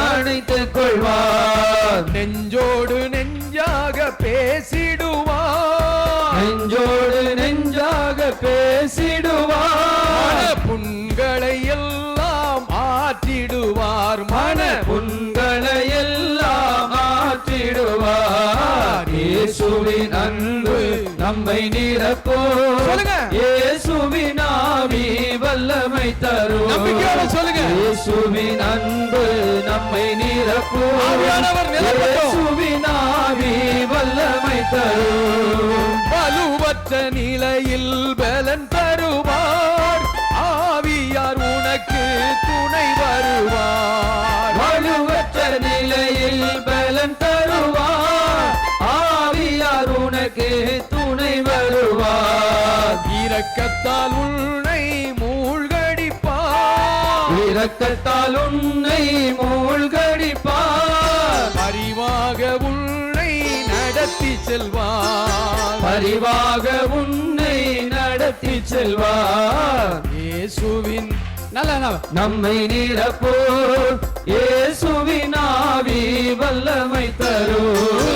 அணைத்துக் கொள்வார். நெஞ்சோடு நெஞ்சாக பேசிடுவார், நெஞ்சோடு நெஞ்சாக பேசிடுவார். புண்களை எல்லாம் ஆற்றிடுவார், மன புண்களை எல்லாம் ஆற்றிடுவார். இயேசுவின் அன்பு நம்மை நிரப்பும், சொல்லுங்க. இயேசுவின் ஆவி வல்லமை தரும். நம்பிக்கையோட சொல்லுங்க. இயேசுவின் அன்பு நம்மை நிரப்பும், ஆவியானவர் நிரப்பட்டும். இயேசுவின் ஆவி வல்லமை தரும். வலுவற்ற நிலையில் பலன் தருவார், ஆவியார் உனக்கு துணை வருவார். வலுவற்ற நிலையில் பலன் தருவார், ஆவியார் உனக்கு துணை வருவார். இரக்கத்தால் உன்னை மூழ்கடிப்பார், இரக்கத்தால் உன்னை மூழ்கடிப்பார். பரிவாக உன்னை நடத்தி செல்வார், பரிவாக உன்னை நடத்தி செல்வார். இயேசுவின் நம்மை நிரப்போர், இயேசுவின் ஆவி வல்லமை தரும்.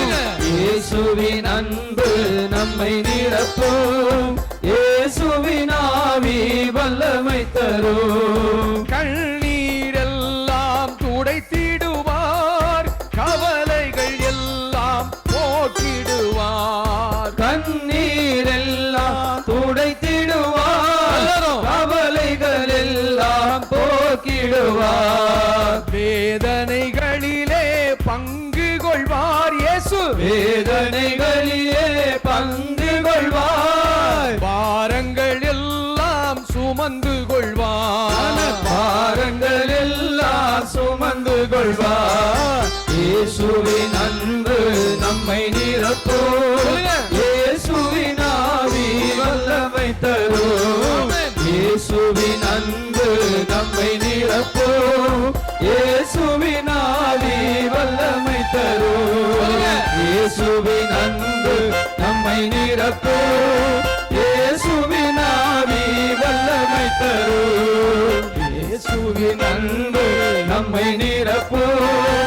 இயேசுவின் அன்பு நம்மை நிரப்போம், இயேசுவின் ஆவி வல்லமை தரும். கண்ணீரெல்லாம் துடைத்திடுவார், கவலைகள் எல்லாம் போக்கிடுவார். கண்ணீரெல்லாம் துடைத்திடுவார், எல்லாரும். கவலைகள் எல்லாம் போக்கிடுவார். வேதனைகளிலே பங்கு கொள்வார் இயேசு, வேதனைகளிலே பங்கு கொள்வார். பாரங்கள் எல்லாம் சுமந்து கொள்வார். பாரங்கள் எல்லாம் சுமந்து கொள்வார். இயேசுவின் அன்பு நம்மை நிரப்பும், சொல்லுங்க. இயேசுவின் ஆவி வல்லமை தரும். இயேசுவின் அன்பு நம்மை நிரப்பும், இயேசுவின் ஆவி வல்லமை தரும். இயேசுவின் அன்பு நம்மை நிரப்பும், இயேசுவின் ஆவி வல்லமை தரும். இயேசுவின் அன்பு நம்மை நிரப்பும்,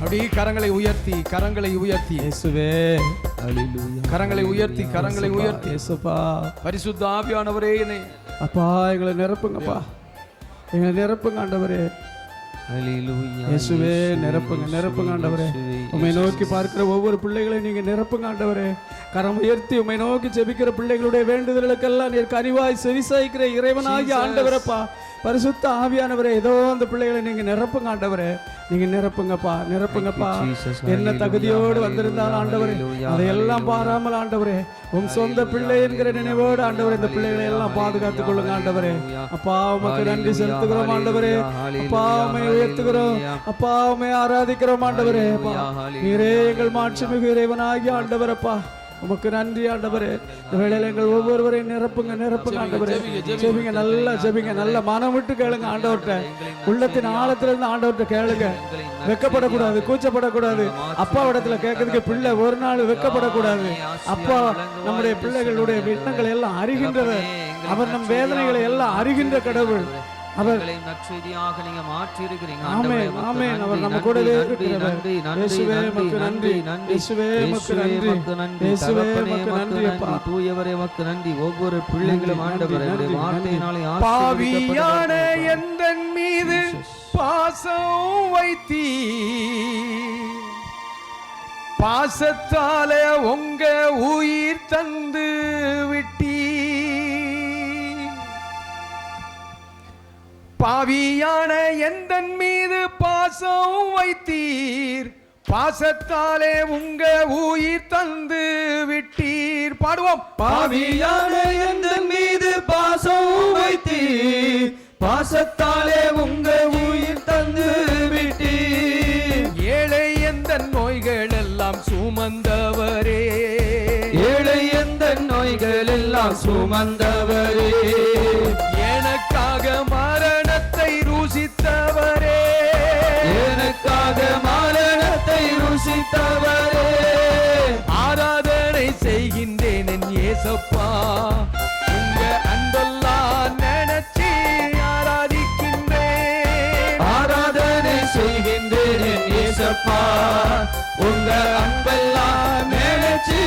அப்படி கரங்களை உயர்த்தி இயேசுவே கரங்களை உயர்த்தி இயேசுப்பா பரிசுத்த ஆவியானவரே என்னை அப்பா எங்களை நிரப்புங்கப்பா, எங்களை நிரப்புங்க ஆண்டவரே. இயேசுவே நிரப்புங்க ஆண்டவரே. உம்மை நோக்கி பார்க்கிற ஒவ்வொரு பிள்ளைகளையும் நீங்க நிரப்புங்க ஆண்டவரே. கரம் உயர்த்தி உம்மை நோக்கி ஜெபிக்கிற பிள்ளைகளுடைய வேண்டுதலுக்கெல்லாம் நீர் கனிவாய் செவிசாய்க்கிற இறைவனாகிய ஆண்டவரப்பா, பரிசுத்த ஆவியானவரே, ஏதோ அந்த பிள்ளைகளை நீங்க நிரப்புங்க ஆண்டவரே. நீங்க நிரப்புங்கப்பா. என்ன தகுதியோடு வந்திருந்தாலும் ஆண்டவரே அதையெல்லாம் பாராமல் ஆண்டவரே உம் சொந்த பிள்ளை என்கிற நினைவோடு ஆண்டவரே இந்த பிள்ளைகளை எல்லாம் பாதுகாத்துக் கொள்ளுங்க ஆண்டவரே. அப்பா உமக்கு நன்றி செலுத்துகிறோம் ஆண்டவரே. அப்பா உம்மை உயர்த்துகிறோம், அப்பா உம்மை ஆராதிக்கிறோம் ஆண்டவரே. நீரே எங்கள் மாட்சிமிகு இறைவனாகிய ஆண்டவரப்பா, உமக்கு நன்றி ஆண்டவரே. இந்த வேளையில எங்கள் ஒவ்வொருவரையும் நிரப்புங்க ஆண்டவரே. ஜெபிங்க, நல்லா ஜெபிங்க, நல்ல மனம் விட்டு கேளுங்க ஆண்டவர்கிட்ட. உள்ளத்தின் ஆழத்திலிருந்து ஆண்டவர்கிட்ட கேளுங்க. வெக்கப்படக்கூடாது, கூச்சப்படக்கூடாது. அப்பா இடத்துல கேட்கறதுக்கு பிள்ளை ஒரு நாள் வெக்கப்படக்கூடாது. அப்பா நம்முடைய பிள்ளைகளுடைய எண்ணங்களை எல்லாம் அறிகின்றவர். அவர் நம் வேதனைகளை எல்லாம் அறிகின்ற கடவுள். அவர் நீங்க மாற்றி இருக்கிறீங்க. ஆமென், ஆமென். அவர் நம்ம கூடவே இருக்கிறவர். இயேசுவே உமக்கு நன்றி, இயேசுவே உமக்கு நன்றி, இயேசுவே உமக்கு நன்றி அப்பா. தூயவரே உமக்கு நன்றி. ஒவ்வொரு பிள்ளைகளும் ஆண்டவரே வார்த்தையினாலே பாவியான எந்தன் மீது பாசம் வைத்தீ, பாசத்தாலே உங்க உயிர் தந்து விட்டீ. பாவியான எந்தன் மீது பாசம் வைத்தீர், பாசத்தாலே உங்க உயிர் தந்து விட்டீர். பாடுவோம். பாவியான எந்தன் மீது பாசம் வைத்தீர், பாசத்தாலே உங்க உயிர் தந்து விட்டீர். ஏழை எந்த நோய்கள் எல்லாம் சுமந்தவரே, ஏழை எந்த நோய்கள் எல்லாம் சுமந்தவரே, எனக்காக மரணத்தை ருசித்தவரே, எனக்காக மரணத்தை ருசித்தவரே. ஆராதனை செய்கின்றேன் என் இயேசப்பா, உங்க அன்பெல்லாம் நினைச்சு ஆராதிக்கின்றேன். ஆராதனை செய்கின்றேன் என் இயேசப்பா, உங்க அன்பெல்லாம் நினைச்சு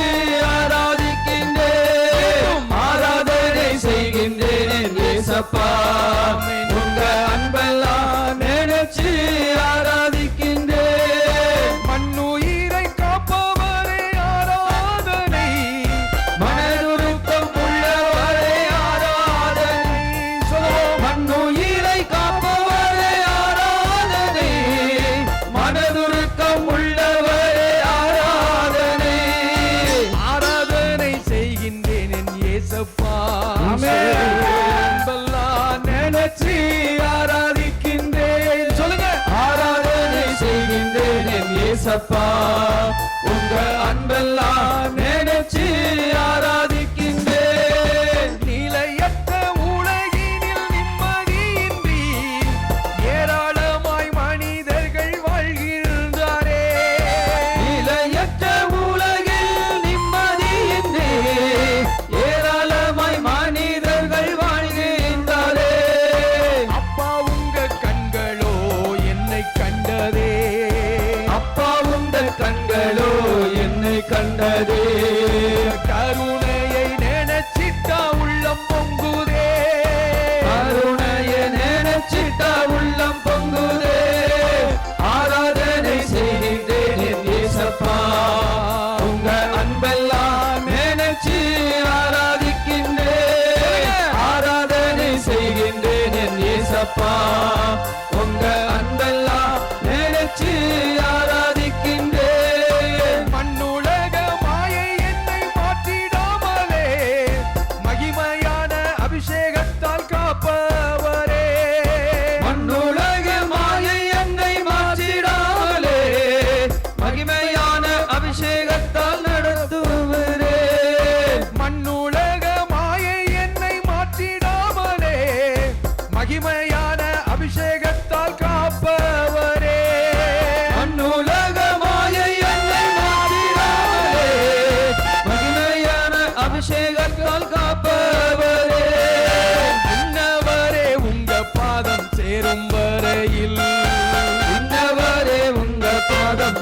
ஆராதிக்கின்றேன். ஆராதனை செய்கின்றேன் என் இயேசப்பா, உங்க அன்பெல்லாம் நினைச்சு ஆராதிக்கின்றேன். மண்ணுயிரை காப்பவரே ஆராதனை, மனதுருக்கம் உள்ளவரே ஆராதனை. மண்ணுயிரை காப்பவரே ஆராதனை, மனதுருக்கம் உள்ளவரே ஆராதனை. ஆராதனை செய்கின்றேன் என் இயேசப்பா, அன்பெல்லாம் நினைச்சு ஆராதிக்கின்றேன். சொல்லுங்க. ஆராதனை செய்கின்றேன் என் இயேசப்பா, உங்க அன்பெல்லாம் நினைச்சு ஆராதிக்கின்றேன். நிலையற்ற உலகினில் நிம்மதியின்றி ஏராளமாய் மனிதர்கள் வாழ்கின்றாரே. நிலையற்ற உலகில் நிம்மதியின்றி ஏராளமாய் மனிதர்கள் வாழ்கின்றாரே. அப்பா உங்க கண்களோ என்னை கண்டதே, அப்பா உங்க கண்களோ என்னை கண்டதே. கருணையை நினைச்சிட்டா உள்ளம் பொங்குதே, கருணையை நினைச்சிட்டா உள்ளம் பொங்குதே. ஆராதனை செய்கின்றேன் என் இயேசப்பா, உங்க அன்பெல்லாம் நினைச்சு ஆராதிக்கின்றேன். ஆராதனை செய்கின்றேன் என் இயேசப்பா, உங்க அன்பெல்லாம் நினைச்சு ஆராதிக்கின்றேன். மண்ணுலக மாயை என்னை மாற்றிடாமலே மகிமையான அபிஷேகத்தால் காப்பவரே. மண்ணுலக மாயை என்னை மாற்றிடாமலே மகிமையான அபிஷேகத்தால் நடத்துவரே. மண்ணுலக மாயை என்னை மாற்றிடாமலே மகிமையான அபிஷேகத்தால் காப்பவரே. மண்ணுலக மாயை என்னை மாற்றிடாமலே மகிமையான அபிஷேகத்தால் காப்பவரே. இன்னவரே உங்க பாதம் சேரும் வரையில், இன்னவரே உங்க பாதம்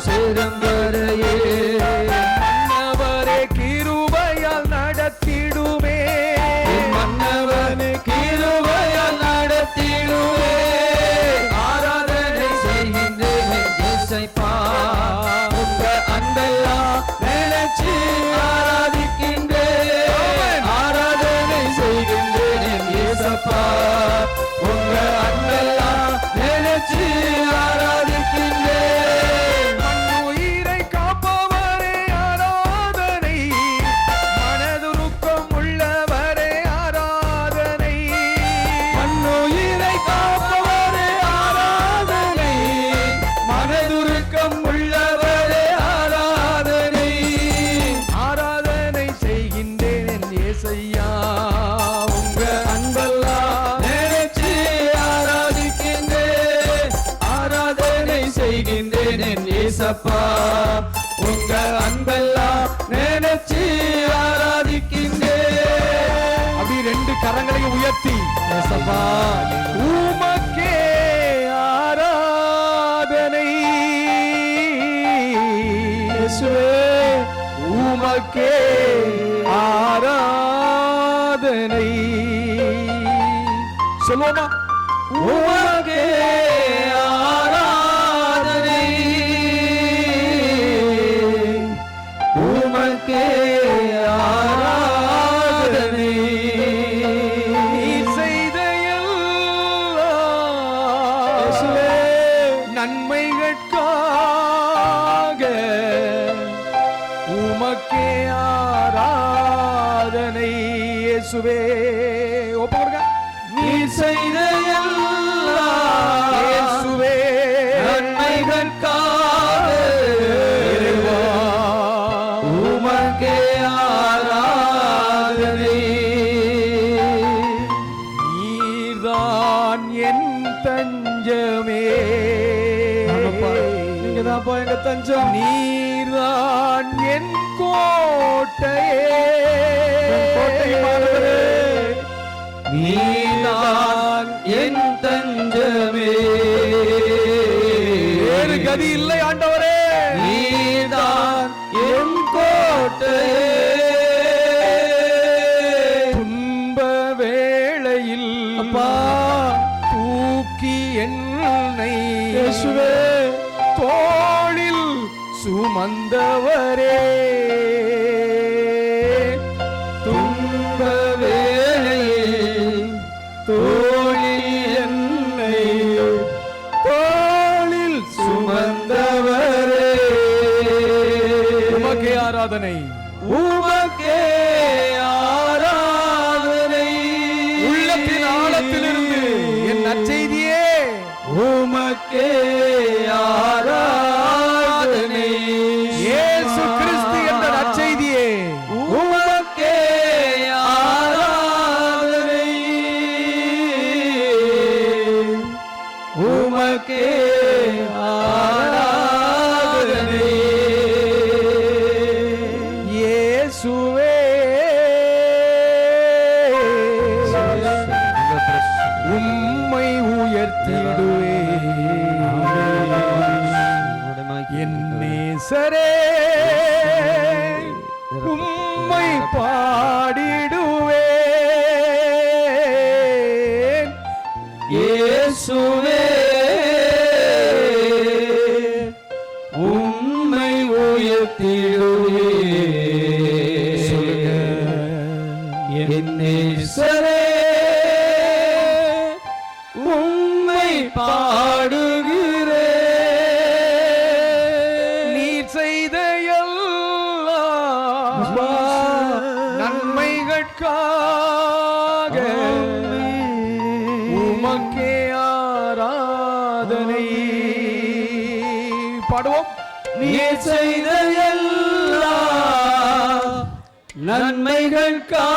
உங்க அன்பெல்லாம் நினைச்சு ஆராதிக்கின்றேன். அப்படி ரெண்டு கரங்களையும் உயர்த்தி ஏசப்பா, உமக்கே ஆராதனை, இயேசுவே உமக்கே ஆராதனை. சொல்லுவோமா? உமக்கே ஆராதனை, உமக்கே ஆராதனை. நீர் செய்த எல்லா நன்மைகளுக்காக உமக்கே ஆராதனை. இயேசுவே ஒப்புக்கொடுங்க. நீர் செய்த எல்லா இயேசுவே நன்மைகளுக்காக இறைவா, உமக்கே ஆராதனை. நீர்தான் என் தஞ்சமே, நீங்க தான்ப்பா எங்க தஞ்சம். நீர்தான் என் கோட்டையே, கோட்டைமானவரே. நீர்தான் என் தஞ்சமே, வேறு கதி இல்லை ஆண்டவரே. நீதான் என் கோட்டையே. துன்ப வேளையில் அப்பா, தூக்கி என்னை இயேசுவே தோளில் சுமந்தவரே, துன்ப வேளையில் தோளில் என்னை தோளில் சுமந்தவரே. உமக்கே ஆராதனை. உமக்கே ஆராதனை. உள்ளத்தின் ஆழத்திலிருந்து என் நற்செய்தியே உமக்கே ஆராதனை. இயேசு கிறிஸ்து என்ற நற்செய்தியே உமக்கே ஆராதனை. உமக்கே ஆராதனை. இயேசுவே உம்மை உயர்த்திடுவே என் நேசரே, உம்மை பாடிடுவேன். இயேசுவே உம்மை உயர்த்திடுவே. என் நேசரே உம்மை பாடுகிறேன். நீர் செய்த எல்லா நன்மைகளுக்காக உமக்கே ஆராதனை. பாடுவோம். நீர் செய்த எல்லா நன்மைகளுக்காக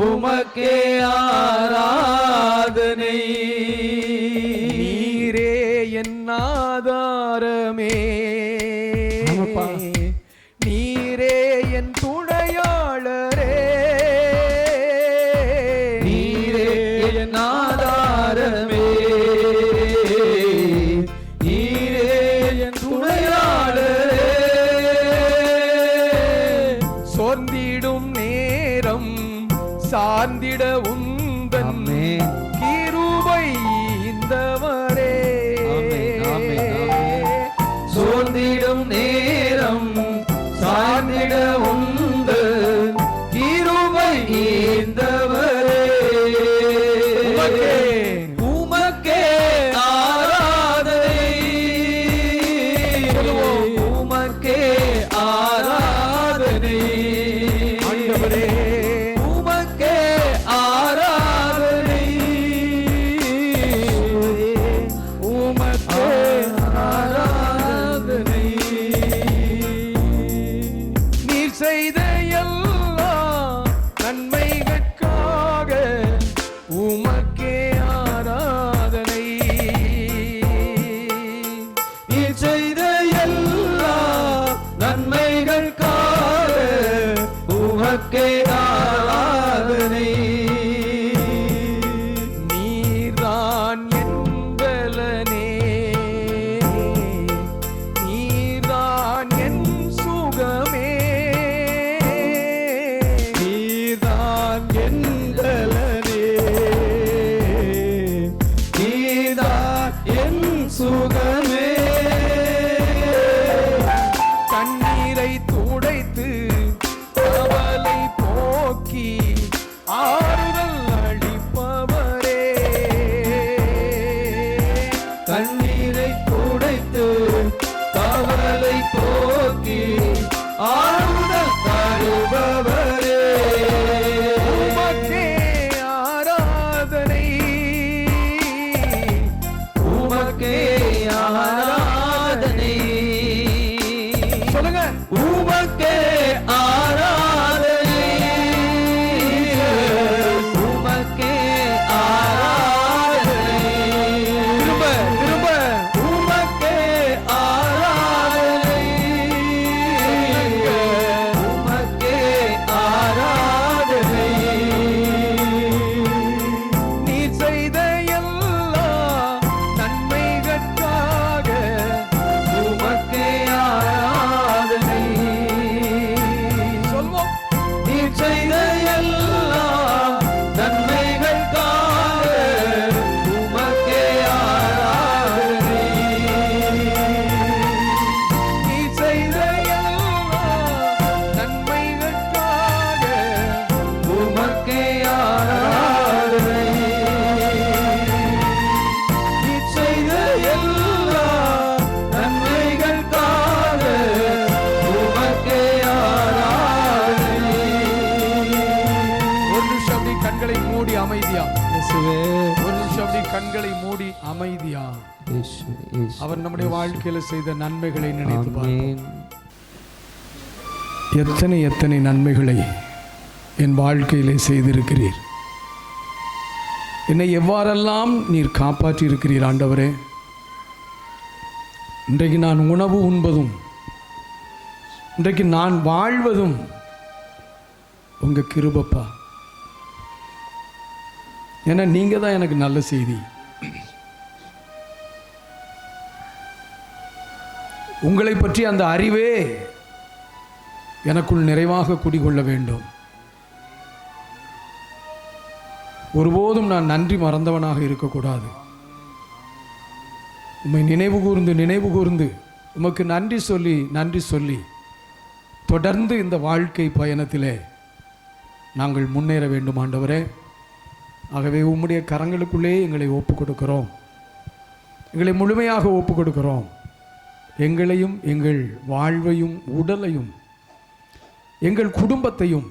உமக்கே ஆராதனை. நீரே என் ஆதாரமே, ஆமாப்பா. நீரே என் துணையாளரே, நீரே என் ஆதாரமே, நீரே என் துணையாளரே. சோர்ந்திடும் நேரம் சார்ந்திட உந்தன் ஆமென். கிருபை இந்தவரே. ஆமென், ஆமென், ஆமென். சோர்ந்திடும் நேரம் சார்ந்திட உந்து கிருபை ஈந்தவரே. உமக்கே உமக்கே ஆராதனை. உமக்கே ஆராதனை. ஆண்டவரே, உமக்கே ஆராதனை. ஆறுதல் தருபவரே உமக்கே ஆராதனை உமக்கே ஆராதனை சொல்லுங்க உமக்கே ஆராதனை உமக்கே ஆராதனை திரும்ப திரும்ப உமக்கே ஆராதனை உமக்கே ஆராதனை நீ செய்த எல்லா நன்மைகளுக்காக உமக்கே ஆராதனை சொல்வோம் நீ செய்த எல்லா நன்மைகளுக்காக உமக்கே ஆராதனை நீ செய்த எல்லா நன்மைகளுக்காக உமக்கே ஆராதனை நீ செய்த எல்லா நன்மைகளுக்காக உமக்கே ஆராதனை ஒரு நிமிஷம் அப்படி கண்களை மூடி அமைதியா இயேசுவே ஒரு நிமிஷம் அப்படி கண்களை மூடி அமைதியா அவர் நம்முடைய வாழ்க்கையில செய்த நன்மைகளை நினைத்து பார்ப்போம். எத்தனை எத்தனை நன்மைகளை என் வாழ்க்கையிலே செய்திருக்கிறீர். என்னை எவ்வாறெல்லாம் நீர் காப்பாற்றி இருக்கிறீர் ஆண்டவரே. இன்றைக்கு நான் உணவு உண்பதும் இன்றைக்கு நான் வாழ்வதும் உங்க கிருபப்பா. ஏன்னா நீங்க தான் எனக்கு நல்ல செய்தி. உங்களை பற்றி அந்த அறிவே எனக்குள் நிறைவாக குடிகொள்ள வேண்டும். ஒருபோதும் நான் நன்றி மறந்தவனாக இருக்கக்கூடாது. உம்மை நினைவு கூர்ந்து உமக்கு நன்றி சொல்லி தொடர்ந்து இந்த வாழ்க்கை பயணத்திலே நாங்கள் முன்னேற வேண்டும் ஆண்டவரே. ஆகவே உம்முடைய கரங்களுக்குள்ளே எங்களை ஒப்புக் கொடுக்கிறோம். எங்களை முழுமையாக ஒப்புக் கொடுக்கிறோம். எங்களையும் எங்கள் வாழ்வையும் உடலையும் எங்கள் குடும்பத்தையும்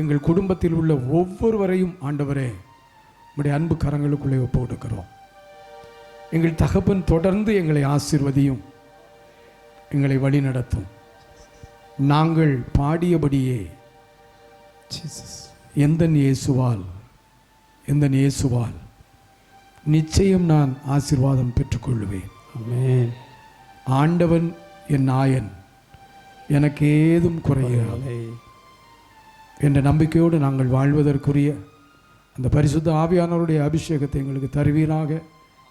எங்கள் குடும்பத்தில் உள்ள ஒவ்வொருவரையும் ஆண்டவரே உம்முடைய அன்பு கரங்களுக்குள்ளே ஒப்புக் கொடுக்கிறோம். எங்கள் தகப்பன் தொடர்ந்து எங்களை ஆசீர்வதியும், எங்களை வழிநடத்தும். நாங்கள் பாடியபடியே எந்த இயேசுவால் நிச்சயம் நான் ஆசீர்வாதம் பெற்றுக்கொள்வேன். ஆமென். ஆண்டவன் என் நாயன், எனக்கு ஏதும் குறையாது என்ற நம்பிக்கையோடு நாங்கள் வாழ்வதற்குரிய அந்த பரிசுத்த ஆவியானவருடைய அபிஷேகத்தை எங்களுக்கு தருவீராக,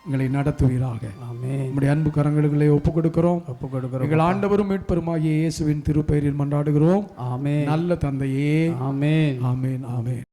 எங்களை நடத்துவீராக. ஆமென். நம்முடைய அன்பு கரங்களுக்குள்ளே ஒப்புக் கொடுக்கிறோம். எங்கள் ஆண்டவரும் மீட்பருமாகிய இயேசுவின் திருப்பெயரில் மன்றாடுகிறோம். ஆமென். நல்ல தந்தையே. ஆமென். ஆமென். ஆமென்.